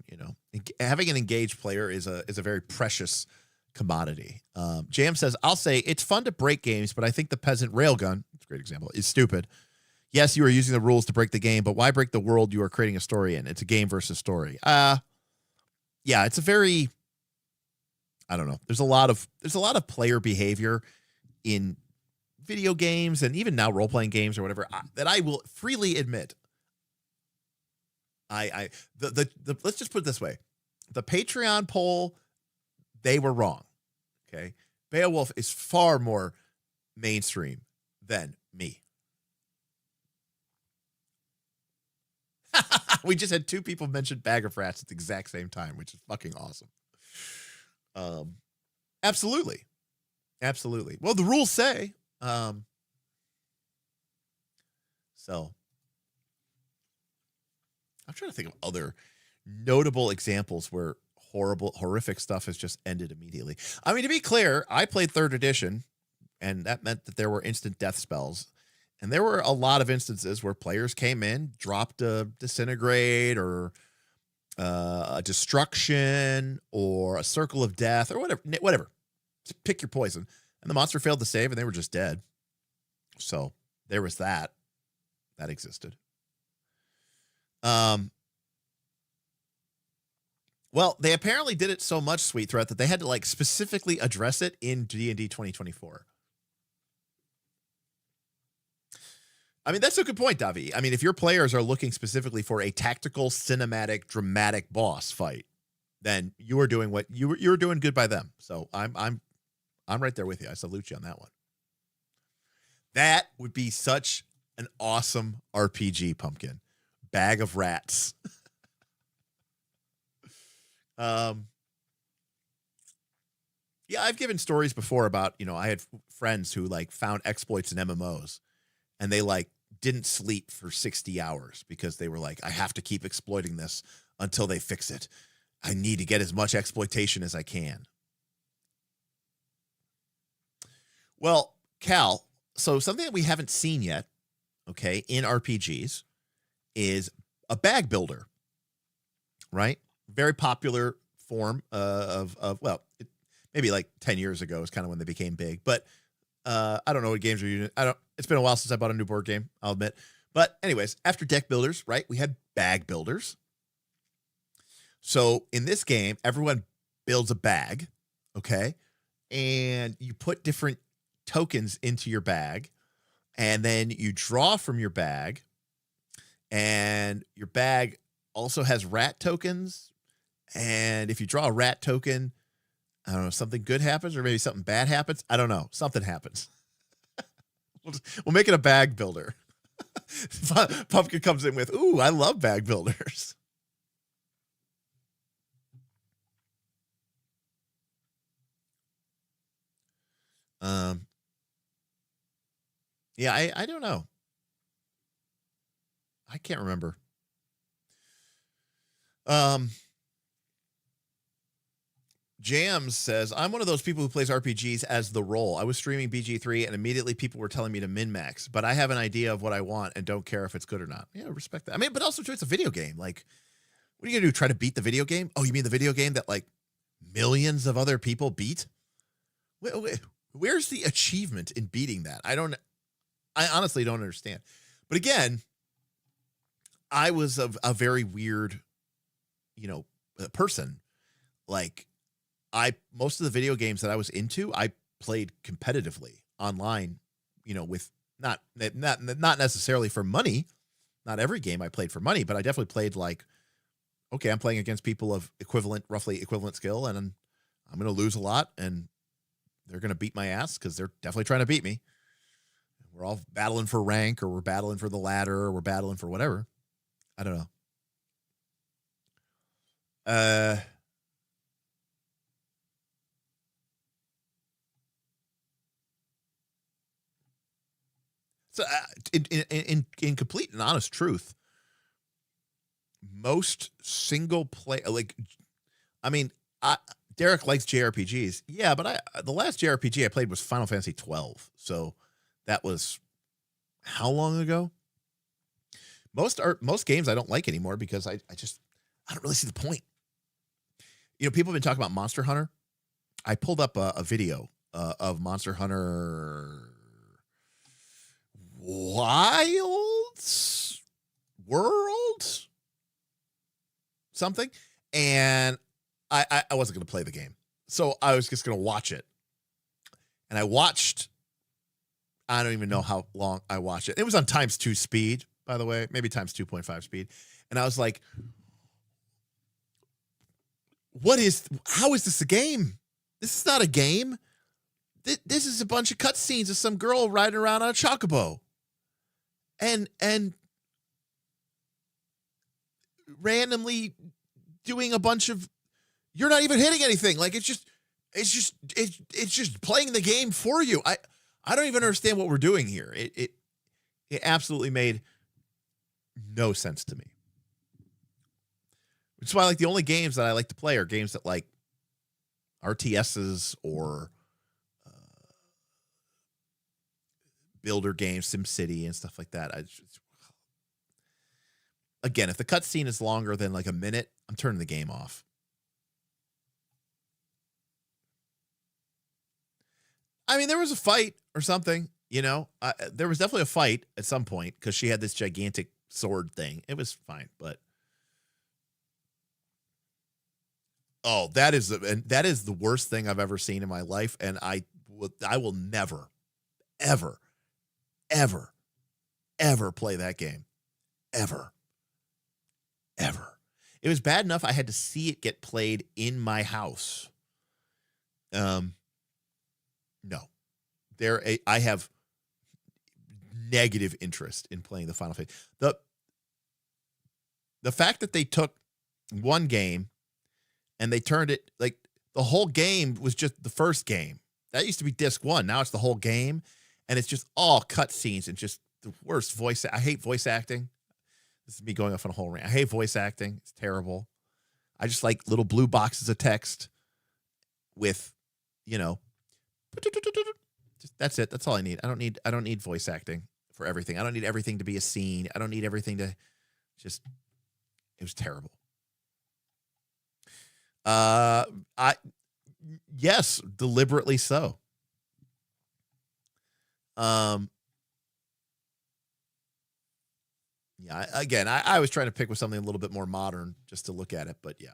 Having an engaged player is a very precious commodity. Jam says, I'll say it's fun to break games, but I think the peasant railgun, it's a great example, is stupid. Yes, you are using the rules to break the game, but why break the world you are creating a story in? It's a game versus story. Yeah, it's a very, I don't know. There's a lot of player behavior in video games and even now role-playing games or whatever that I will freely admit. Let's just put it this way. The Patreon poll, they were wrong. Okay. Beowulf is far more mainstream than me. We just had two people mention Bag of Rats at the exact same time, which is fucking awesome. Absolutely. Well, the rules say. So I'm trying to think of other notable examples where horrific stuff has just ended immediately. I mean, to be clear, I played 3rd edition, and that meant that there were instant death spells. And there were a lot of instances where players came in, dropped a disintegrate or a destruction or a circle of death or whatever. Just pick your poison. And the monster failed to save and they were just dead. So there was that. That existed. Well, they apparently did it so much, Sweet Threat, that they had to like specifically address it in D&D 2024. I mean, that's a good point, Davi. I mean, if your players are looking specifically for a tactical, cinematic, dramatic boss fight, then you are doing what you're doing good by them. So I'm right there with you. I salute you on that one. That would be such an awesome RPG, Pumpkin. Bag of Rats. Yeah, I've given stories before about, I had friends who like found exploits in MMOs and they like didn't sleep for 60 hours because they were like, I have to keep exploiting this until they fix it. I need to get as much exploitation as I can. Well, Cal, so something that we haven't seen yet, okay, in RPGs is a bag builder, right? Very popular form maybe like 10 years ago is kind of when they became big, but I don't know what games are using. It's been a while since I bought a new board game, I'll admit. But anyways, after deck builders, right, we had bag builders. So in this game, everyone builds a bag, okay? And you put different tokens into your bag, and then you draw from your bag, and your bag also has rat tokens. And if you draw a rat token, I don't know, something good happens or maybe something bad happens. I don't know. Something happens. We'll make it a bag builder. Pumpkin comes in with, ooh, I love bag builders. Yeah, I don't know. I can't remember. Jams says, I'm one of those people who plays RPGs as the role. I was streaming BG3 and immediately people were telling me to min-max, but I have an idea of what I want and don't care if it's good or not. Yeah, respect that. I mean, but also too, it's a video game. Like, what are you gonna do? Try to beat the video game? Oh, you mean the video game that like millions of other people beat? Where's the achievement in beating that? I honestly don't understand. But again, I was a very weird, person. Like, most of the video games that I was into, I played competitively online, with not necessarily for money. Not every game I played for money, but I definitely played like, okay, I'm playing against people of roughly equivalent skill, and I'm going to lose a lot, and they're going to beat my ass because they're definitely trying to beat me. We're all battling for rank, or we're battling for the ladder, or we're battling for whatever. I don't know. So in complete and honest truth, most single play, Derek likes JRPGs. Yeah, but the last JRPG I played was Final Fantasy 12. So that was how long ago? Most games I don't like anymore because I don't really see the point. People have been talking about Monster Hunter. I pulled up a video of Monster Hunter Wilds World something, and I wasn't going to play the game, so I was just going to watch it. And I watched, I don't even know how long I watched it. It was on ×2 speed, by the way, maybe ×2.5 speed. And I was like, how is this a game? This is not a game. This is a bunch of cutscenes of some girl riding around on a chocobo. And randomly doing a bunch of, you're not even hitting anything. Like, it's just, it's just playing the game for you. I don't even understand what we're doing here. It absolutely made no sense to me. Which is why like the only games that I like to play are games that like RTSs or builder games, SimCity and stuff like that. Again, if the cutscene is longer than like a minute, I'm turning the game off. I mean, there was a fight or something, you know. There was definitely a fight at some point because she had this gigantic sword thing. It was fine, but that is the worst thing I've ever seen in my life, and I will never, ever, ever, ever play that game, ever. It was bad enough I had to see it get played in my house. No. I have negative interest in playing the Final Fantasy. The fact that they took one game and they turned it like the whole game was just the first game. That used to be disc 1. Now it's the whole game, and it's just all cutscenes and just the worst voice. I hate voice acting. This is me going off on a whole rant. I hate voice acting. It's terrible. I just like little blue boxes of text with, you know, just that's it. That's all I need. I don't need voice acting for everything. I don't need everything to be a scene. I don't need everything to just, it was terrible. Yes, deliberately so. Yeah, I was trying to pick with something a little bit more modern just to look at it, but yeah.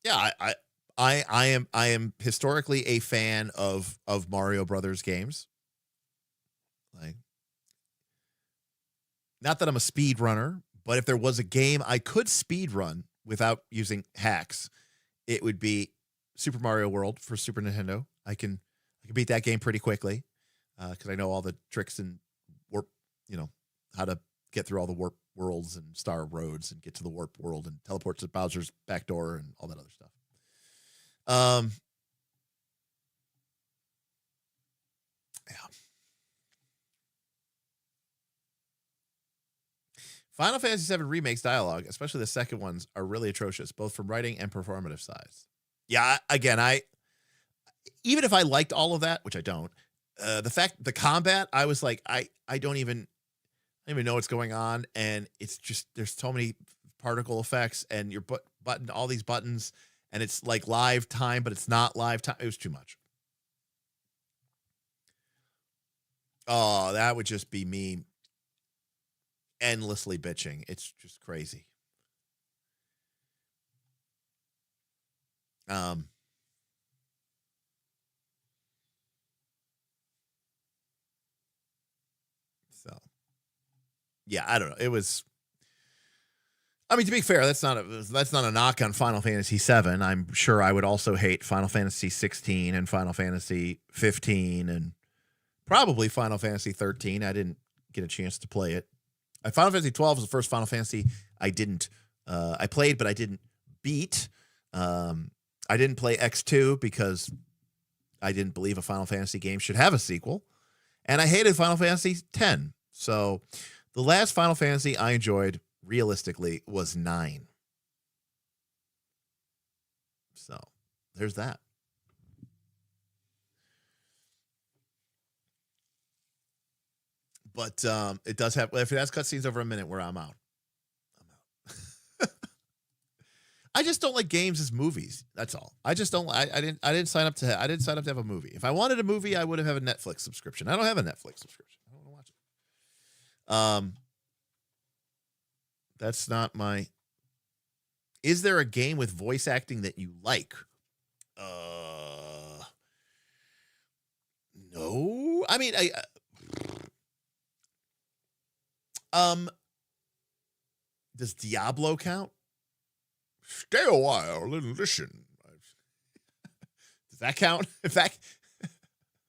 Yeah, I am historically a fan of Mario Brothers games. Like, not that I'm a speed runner, but if there was a game I could speed run without using hacks, it would be Super Mario World for Super Nintendo. I can beat that game pretty quickly because I know all the tricks and warp, you know, how to get through all the warp worlds and star roads and get to the warp world and teleport to Bowser's back door and all that other stuff. Yeah. Final Fantasy VII Remake's dialogue, especially the second ones, are really atrocious, both from writing and performative sides. Yeah, again, even if I liked all of that, which I don't, the combat, I was like, I don't even know what's going on, and it's just there's so many particle effects, and you're button all these buttons, and it's like live time, but it's not live time. It was too much. Oh, that would just be me endlessly bitching. It's just crazy. So yeah, I don't know. It was, I mean, to be fair, that's not a knock on Final Fantasy VII. I'm sure I would also hate Final Fantasy 16 and Final Fantasy 15 and probably Final Fantasy 13. I didn't get a chance to play it. Final Fantasy 12 was the first Final Fantasy I played, but I didn't beat. I didn't play X2 because I didn't believe a Final Fantasy game should have a sequel. And I hated Final Fantasy X. So the last Final Fantasy I enjoyed, realistically, was 9. So there's that. But it does have, if it has cutscenes over a minute, where I'm out. I just don't like games as movies. That's all. I just don't. I didn't sign up to have a movie. If I wanted a movie, I would have a Netflix subscription. I don't have a Netflix subscription. I don't want to watch it. That's not my. Is there a game with voice acting that you like? No. I mean, does Diablo count? Stay a while and listen. Does that count? In fact,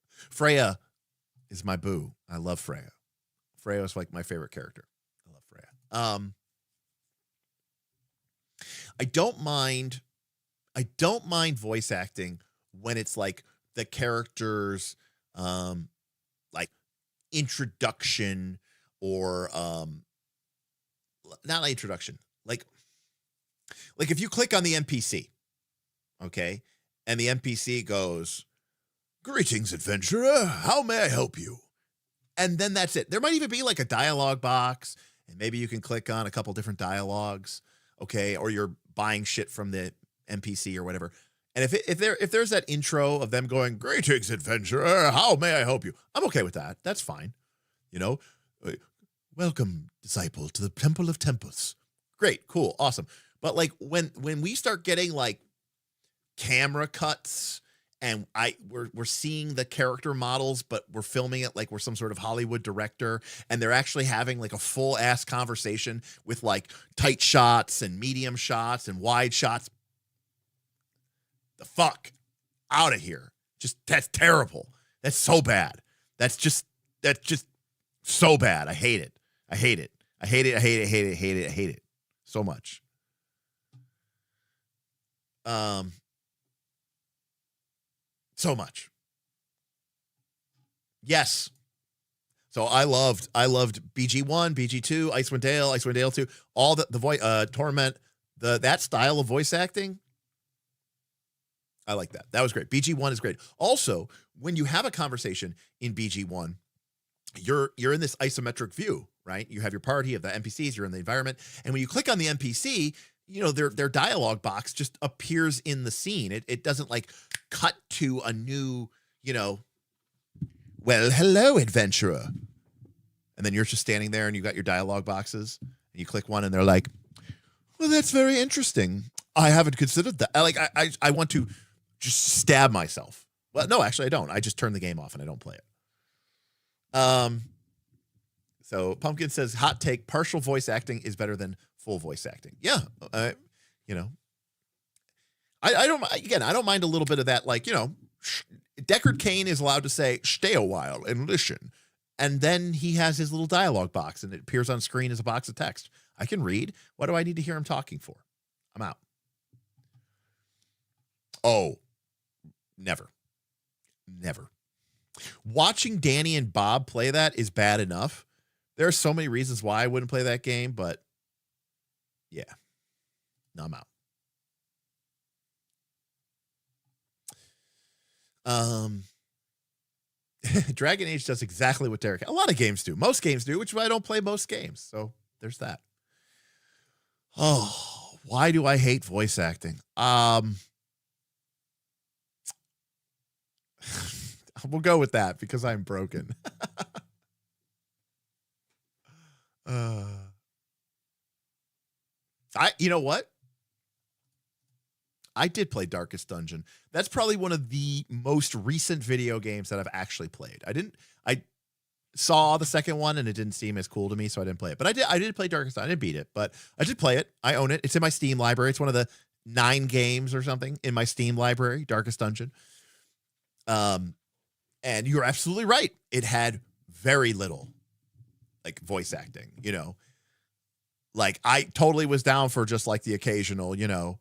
Freya is my boo. I love Freya. Freya is like my favorite character. I love Freya. I don't mind voice acting when it's like the character's like introduction or not introduction. Like if you click on the NPC, okay, and the NPC goes, "Greetings, adventurer. How may I help you?" And then that's it. There might even be like a dialogue box, and maybe you can click on a couple different dialogues, okay, or you're buying shit from the NPC or whatever. And if there's that intro of them going, "Greetings, adventurer. How may I help you?" I'm okay with that. That's fine. You know, "Welcome, disciple, to the Temple of Tempus." Great, cool, awesome. But like when we start getting like camera cuts and we're seeing the character models, but we're filming it like we're some sort of Hollywood director, and they're actually having like a full ass conversation with like tight shots and medium shots and wide shots. The fuck out of here. Just, that's terrible. That's so bad. That's just so bad. I hate it. I hate it. I hate it. I hate it. I hate it. I hate it. I hate it so much. So much. Yes. So I loved BG1, BG2, Icewind Dale, Icewind Dale 2, all the voice, Torment, that style of voice acting. I like that. That was great. BG1 is great. Also, when you have a conversation in BG1, you're in this isometric view, right? You have your party of the NPCs, you're in the environment, and when you click on the NPC, you know, their dialogue box just appears in the scene. It doesn't like cut to a new, you know, "Well, hello, adventurer." And then you're just standing there and you got your dialogue boxes and you click one and they're like, "Well, that's very interesting. I haven't considered that." I want to just stab myself. Well, no, actually I don't. I just turn the game off and I don't play it. So Pumpkin says, hot take, partial voice acting is better than full voice acting. Yeah. You know, I don't mind a little bit of that. Like, you know, Deckard Cain is allowed to say, "Stay a while and listen." And then he has his little dialogue box and it appears on screen as a box of text. I can read. What do I need to hear him talking for? I'm out. Oh, never. Watching Danny and Bob play that is bad enough. There are so many reasons why I wouldn't play that game, but yeah, no, I'm out. Dragon Age does exactly what Derek. A lot of games do. Most games do, which is why I don't play most games. So there's that. Oh, why do I hate voice acting? We'll go with that because I'm broken. You know what? I did play Darkest Dungeon. That's probably one of the most recent video games that I've actually played. I saw the second one and it didn't seem as cool to me, so I didn't play it. But I did play Darkest Dungeon. I didn't beat it, but I did play it. I own it. It's in my Steam library. It's one of the 9 games or something in my Steam library, Darkest Dungeon. And you're absolutely right. It had very little like voice acting, you know. Like I totally was down for just like the occasional, you know,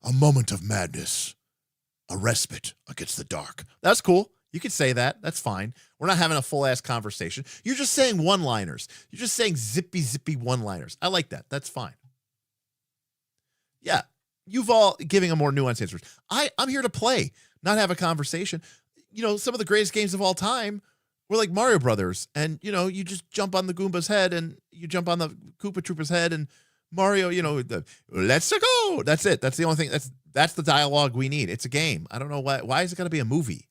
"A moment of madness, a respite against the dark." That's cool. You could say that. That's fine. We're not having a full ass conversation. You're just saying one-liners. You're just saying zippy one-liners. I like that. That's fine. Yeah. You've all giving a more nuanced answers. I'm here to play, not have a conversation. You know, some of the greatest games of all time were like Mario Brothers, and you know, you just jump on the Goomba's head and you jump on the Koopa Troopa's head, and Mario, you know, let's go. That's it. That's the only thing. That's the dialogue we need. It's a game. I don't know why is it got to be a movie?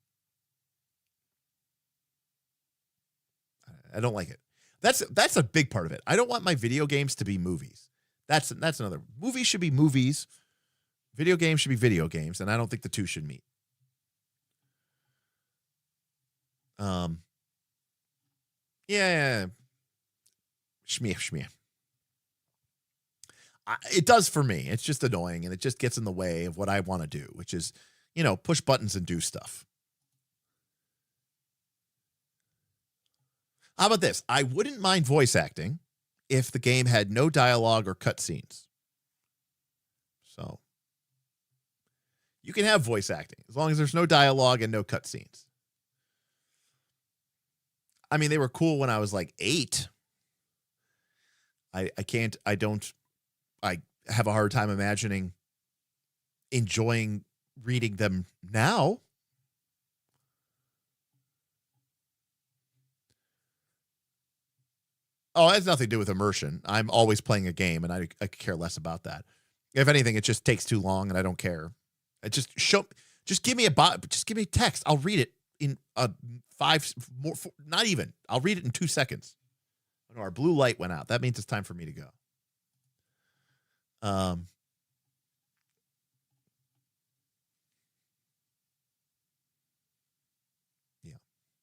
I don't like it. That's a big part of it. I don't want my video games to be movies. That's another. Movies should be movies. Video games should be video games, and I don't think the two should meet. Yeah. Shmee. It does for me. It's just annoying, and it just gets in the way of what I want to do, which is, you know, push buttons and do stuff. How about this? I wouldn't mind voice acting if the game had no dialogue or cutscenes. So you can have voice acting as long as there's no dialogue and no cutscenes. I mean, they were cool when I was like 8. I have a hard time imagining enjoying reading them now. Oh, it has nothing to do with immersion. I'm always playing a game, and I could care less about that. If anything, it just takes too long, and I don't care. Just give me just give me text. I'll read it in 5 more. Not even. I'll read it in 2 seconds. Oh, no, our blue light went out. That means it's time for me to go. Yeah.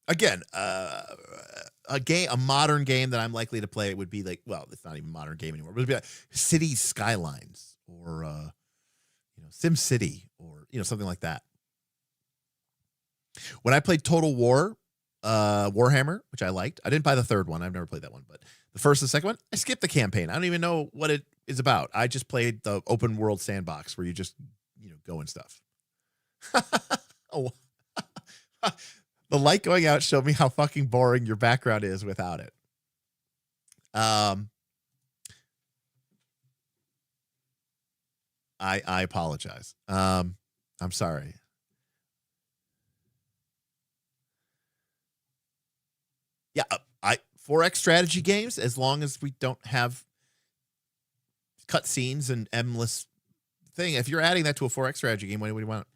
Again, a modern game that I'm likely to play would be like, well, it's not even a modern game anymore. It would be like City Skylines or Sim City or something like that. When I played Total War, Warhammer, which I liked, I didn't buy the third one. I've never played that one, but the first and second one, I skipped the campaign. I don't even know what it is about. I just played the open world sandbox where you just go and stuff. Oh. The light going out showed me how fucking boring your background is without it. I apologize. I'm sorry. Yeah, 4X strategy games, as long as we don't have cutscenes and endless thing. If you're adding that to a 4X strategy game, what do you want?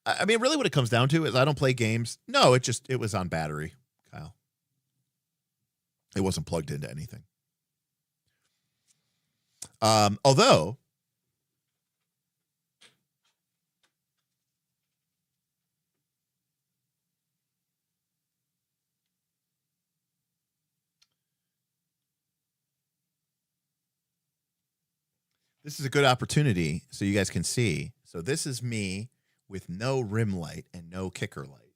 I mean, really what it comes down to is I don't play games. No, it was on battery, Kyle. It wasn't plugged into anything. Although this is a good opportunity so you guys can see. So this is me with no rim light and no kicker light.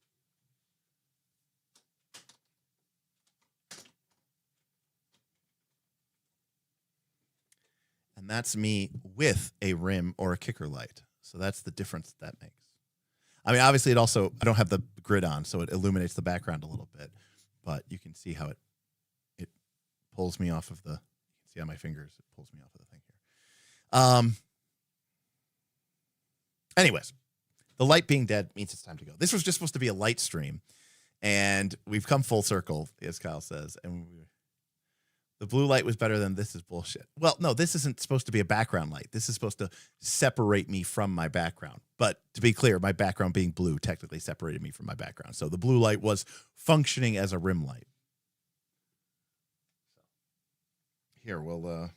And that's me with a rim or a kicker light. So that's the difference that makes. I mean, obviously I don't have the grid on, so it illuminates the background a little bit, but you can see how it pulls me off of you can see on my fingers, it pulls me off of the thing here. Anyways, the light being dead means it's time to go. This was just supposed to be a light stream, and we've come full circle, as Kyle says. And the blue light was better than this is bullshit. Well, no, this isn't supposed to be a background light. This is supposed to separate me from my background. But to be clear, my background being blue technically separated me from my background. So the blue light was functioning as a rim light. Here, we'll...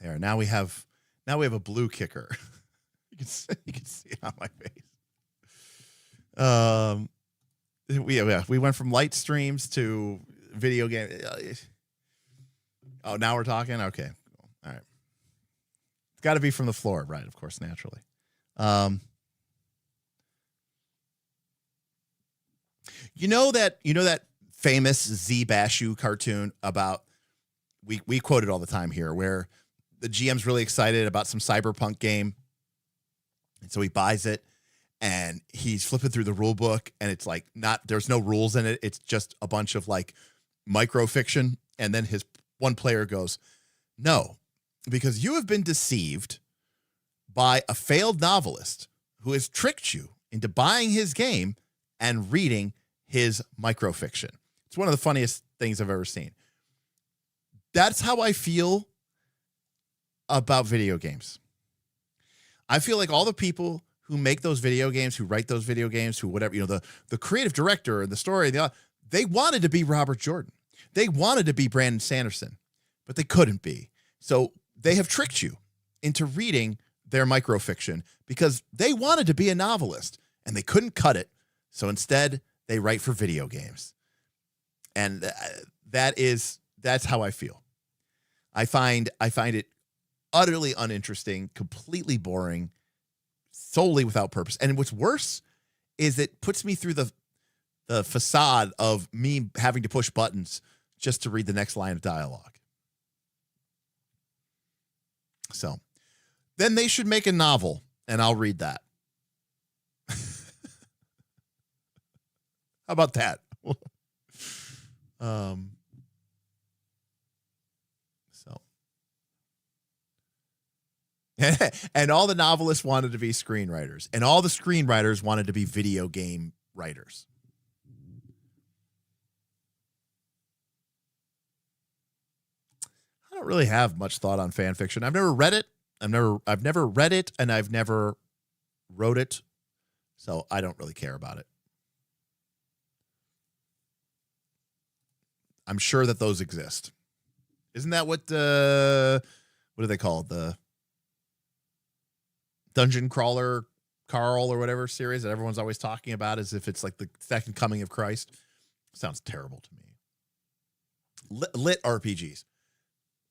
There. Now we have a blue kicker. you can see it on my face. We went from light streams to video game. Oh, now we're talking. Okay, all right. It's got to be from the floor, right? Of course, naturally. You know that famous Z Bashu cartoon about we quote it all the time here, where the GM's really excited about some cyberpunk game. And so he buys it and he's flipping through the rule book and it's like there's no rules in it. It's just a bunch of like micro fiction. And then his one player goes, "No, because you have been deceived by a failed novelist who has tricked you into buying his game and reading his micro fiction." It's one of the funniest things I've ever seen. That's how I feel about video games. I feel like all the people who make those video games, who write those video games, who whatever, the creative director and the story, they wanted to be Robert Jordan. They wanted to be Brandon Sanderson, but they couldn't be. So they have tricked you into reading their microfiction because they wanted to be a novelist and they couldn't cut it. So instead, they write for video games. And that's how I feel. I find it utterly uninteresting, completely boring, solely without purpose. And what's worse is it puts me through the facade of me having to push buttons just to read the next line of dialogue. So then they should make a novel, and I'll read that. How about that? So, and all the novelists wanted to be screenwriters, and all the screenwriters wanted to be video game writers. I don't really have much thought on fan fiction. I've never read it. I've never read it, and I've never wrote it, so I don't really care about it. I'm sure that those exist. Isn't that what what do they call it? The Dungeon Crawler Carl or whatever series that everyone's always talking about, as if it's like the second coming of Christ. Sounds terrible to me. Lit RPGs.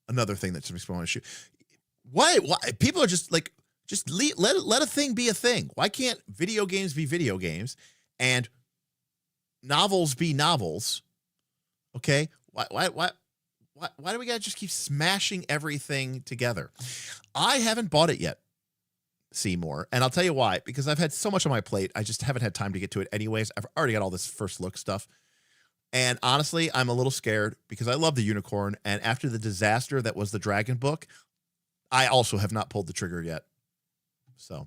Another thing that makes me want to shoot. Why people are just like, let a thing be a thing. Why can't video games be video games and novels be novels? Okay, why do we gotta just keep smashing everything together? I haven't bought it yet, Seymour, and I'll tell you why. Because I've had so much on my plate, I just haven't had time to get to it anyways. I've already got all this first look stuff. And honestly, I'm a little scared because I love the unicorn. And after the disaster that was the Dragon book, I also have not pulled the trigger yet. So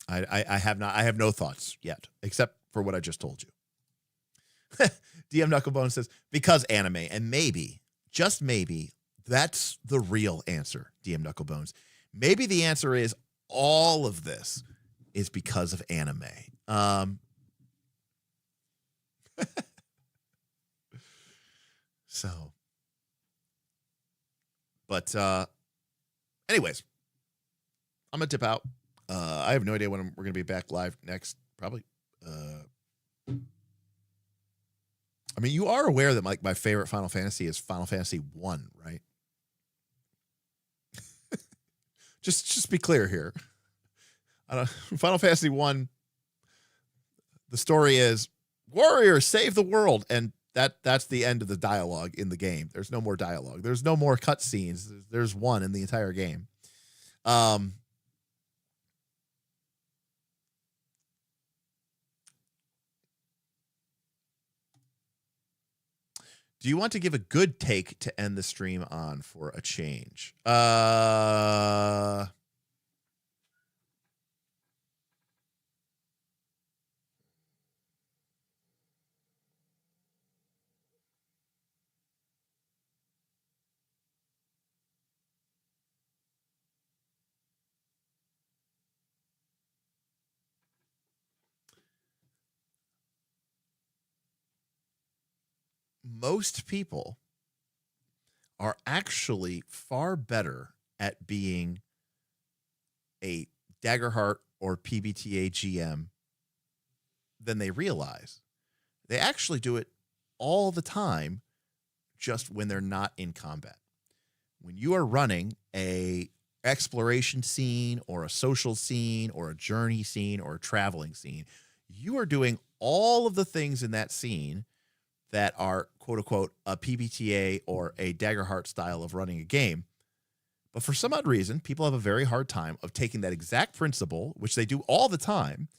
I have not. I have no thoughts yet, except for what I just told you. DM Knucklebone says, because anime, and maybe, just maybe, that's the real answer, DM Knucklebones. Maybe the answer is all of this is because of anime. So, but anyways, I'm gonna dip out. I have no idea when we're gonna be back live next. Probably. I mean, you are aware that my favorite Final Fantasy is Final Fantasy 1, right? just be clear here. Final Fantasy 1, the story is warriors save the world, and that's the end of the dialogue in the game. There's no more dialogue. There's no more cutscenes. There's one in the entire game. Do you want to give a good take to end the stream on for a change? Most people are actually far better at being a Daggerheart or PBTA GM than they realize. They actually do it all the time, just when they're not in combat. When you are running a exploration scene or a social scene or a journey scene or a traveling scene, you are doing all of the things in that scene that are, quote unquote, a PBTA or a Daggerheart style of running a game. But for some odd reason, people have a very hard time of taking that exact principle, which they do all the time,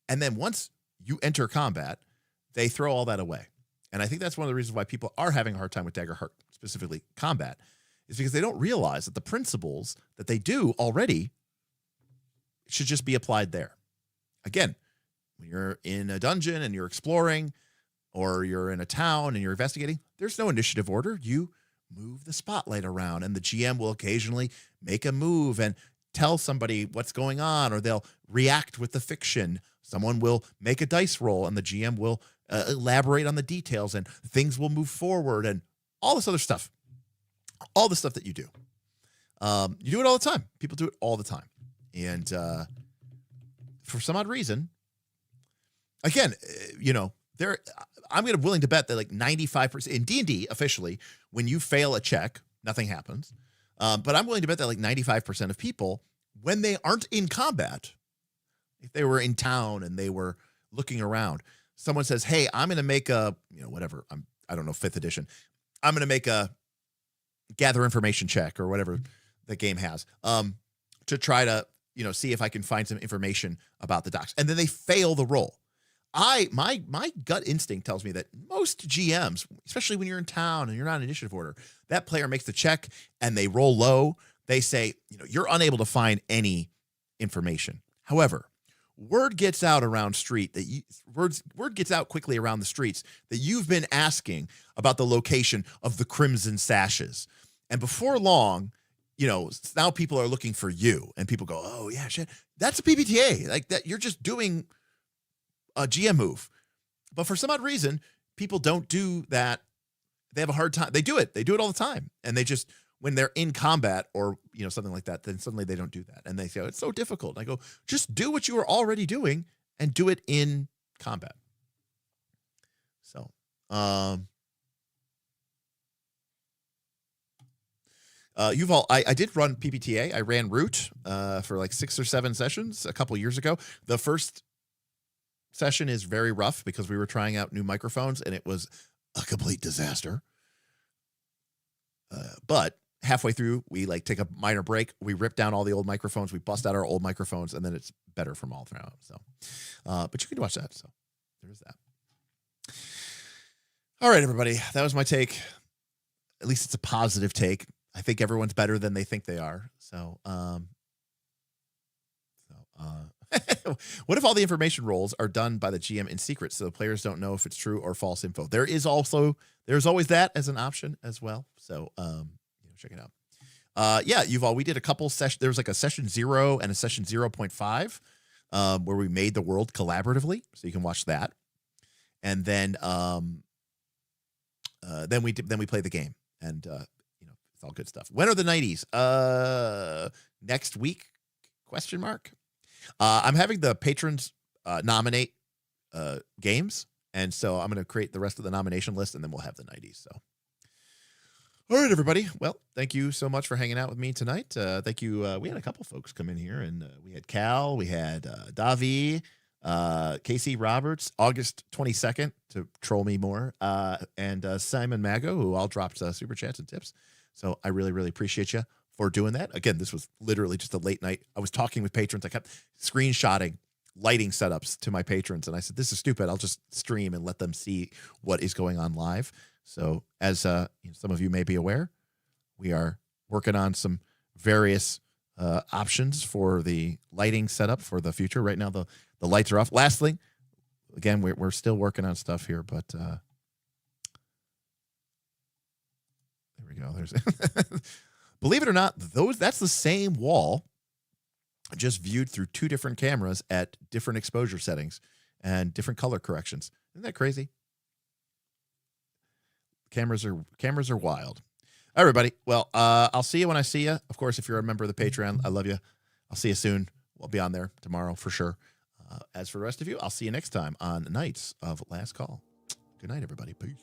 and then once you enter combat, they throw all that away. And I think that's one of the reasons why people are having a hard time with Daggerheart, specifically combat, is because they don't realize that the principles that they do already should just be applied there. Again, when you're in a dungeon and you're exploring, or you're in a town and you're investigating, there's no initiative order. You move the spotlight around, and the GM will occasionally make a move and tell somebody what's going on, or they'll react with the fiction. Someone will make a dice roll, and the GM will elaborate on the details, and things will move forward, and all this other stuff. All the stuff that you do. You do it all the time. People do it all the time. And for some odd reason, again, I'm willing to bet that like 95% in D&D officially, when you fail a check, nothing happens. But I'm willing to bet that like 95% of people, when they aren't in combat, if they were in town and they were looking around, someone says, "Hey, I'm going to make a, whatever, I don't know, 5th edition. I'm going to make a gather information check or whatever the game has, to try to, see if I can find some information about the docs." And then they fail the roll. My gut instinct tells me that most GMs, especially when you're in town and you're not in initiative order, that player makes the check and they roll low. They say, you're unable to find any information. However, word gets out around street that word gets out quickly around the streets that you've been asking about the location of the Crimson Sashes. And before long, now people are looking for you, and people go, "Oh yeah, shit, that's a PBTA." Like that, you're just doing a GM move. But for some odd reason, people don't do that. They have a hard time. They do it all the time. And they just, when they're in combat or, something like that, then suddenly they don't do that. And they say, "Oh, it's so difficult." And I go, just do what you are already doing and do it in combat. So, Yuval, I did run PBTA. I ran Root for like 6 or 7 sessions a couple years ago. The first session is very rough because we were trying out new microphones and it was a complete disaster. But halfway through, we take a minor break. We rip down all the old microphones. We bust out our old microphones, and then it's better from all throughout. So, but you can watch that. So there's that. All right, everybody. That was my take. At least it's a positive take. I think everyone's better than they think they are. So, what if all the information rolls are done by the GM in secret so the players don't know if it's true or false info? There's always that as an option as well. So, check it out. Yuval, we did a couple sessions. There was like a session 0 and a session 0.5 where we made the world collaboratively. So you can watch that. And then we play the game, and it's all good stuff. When are the 90s? Next week? ? I'm having the patrons nominate games, and so I'm going to create the rest of the nomination list, and then we'll have the 90s. So, all right, everybody. Well, thank you so much for hanging out with me tonight. Thank you. We had a couple folks come in here, and we had Cal, we had Davi, Casey Roberts, August 22nd to troll me more, and Simon Mago, who all dropped super chats and tips. So I really, really appreciate you for doing that. Again, this was literally just a late night. I was talking with patrons. I kept screenshotting lighting setups to my patrons, and I said, "This is stupid. I'll just stream and let them see what is going on live." So as some of you may be aware, we are working on some various options for the lighting setup for the future. Right now, the lights are off. Last thing, again, we're still working on stuff here, but there we go. There's believe it or not, that's the same wall, just viewed through 2 different cameras at different exposure settings and different color corrections. Isn't that crazy? Cameras are wild. Everybody, well, I'll see you when I see you. Of course, if you're a member of the Patreon, I love you. I'll see you soon. We'll be on there tomorrow for sure. As for the rest of you, I'll see you next time on Knights of Last Call. Good night, everybody. Peace.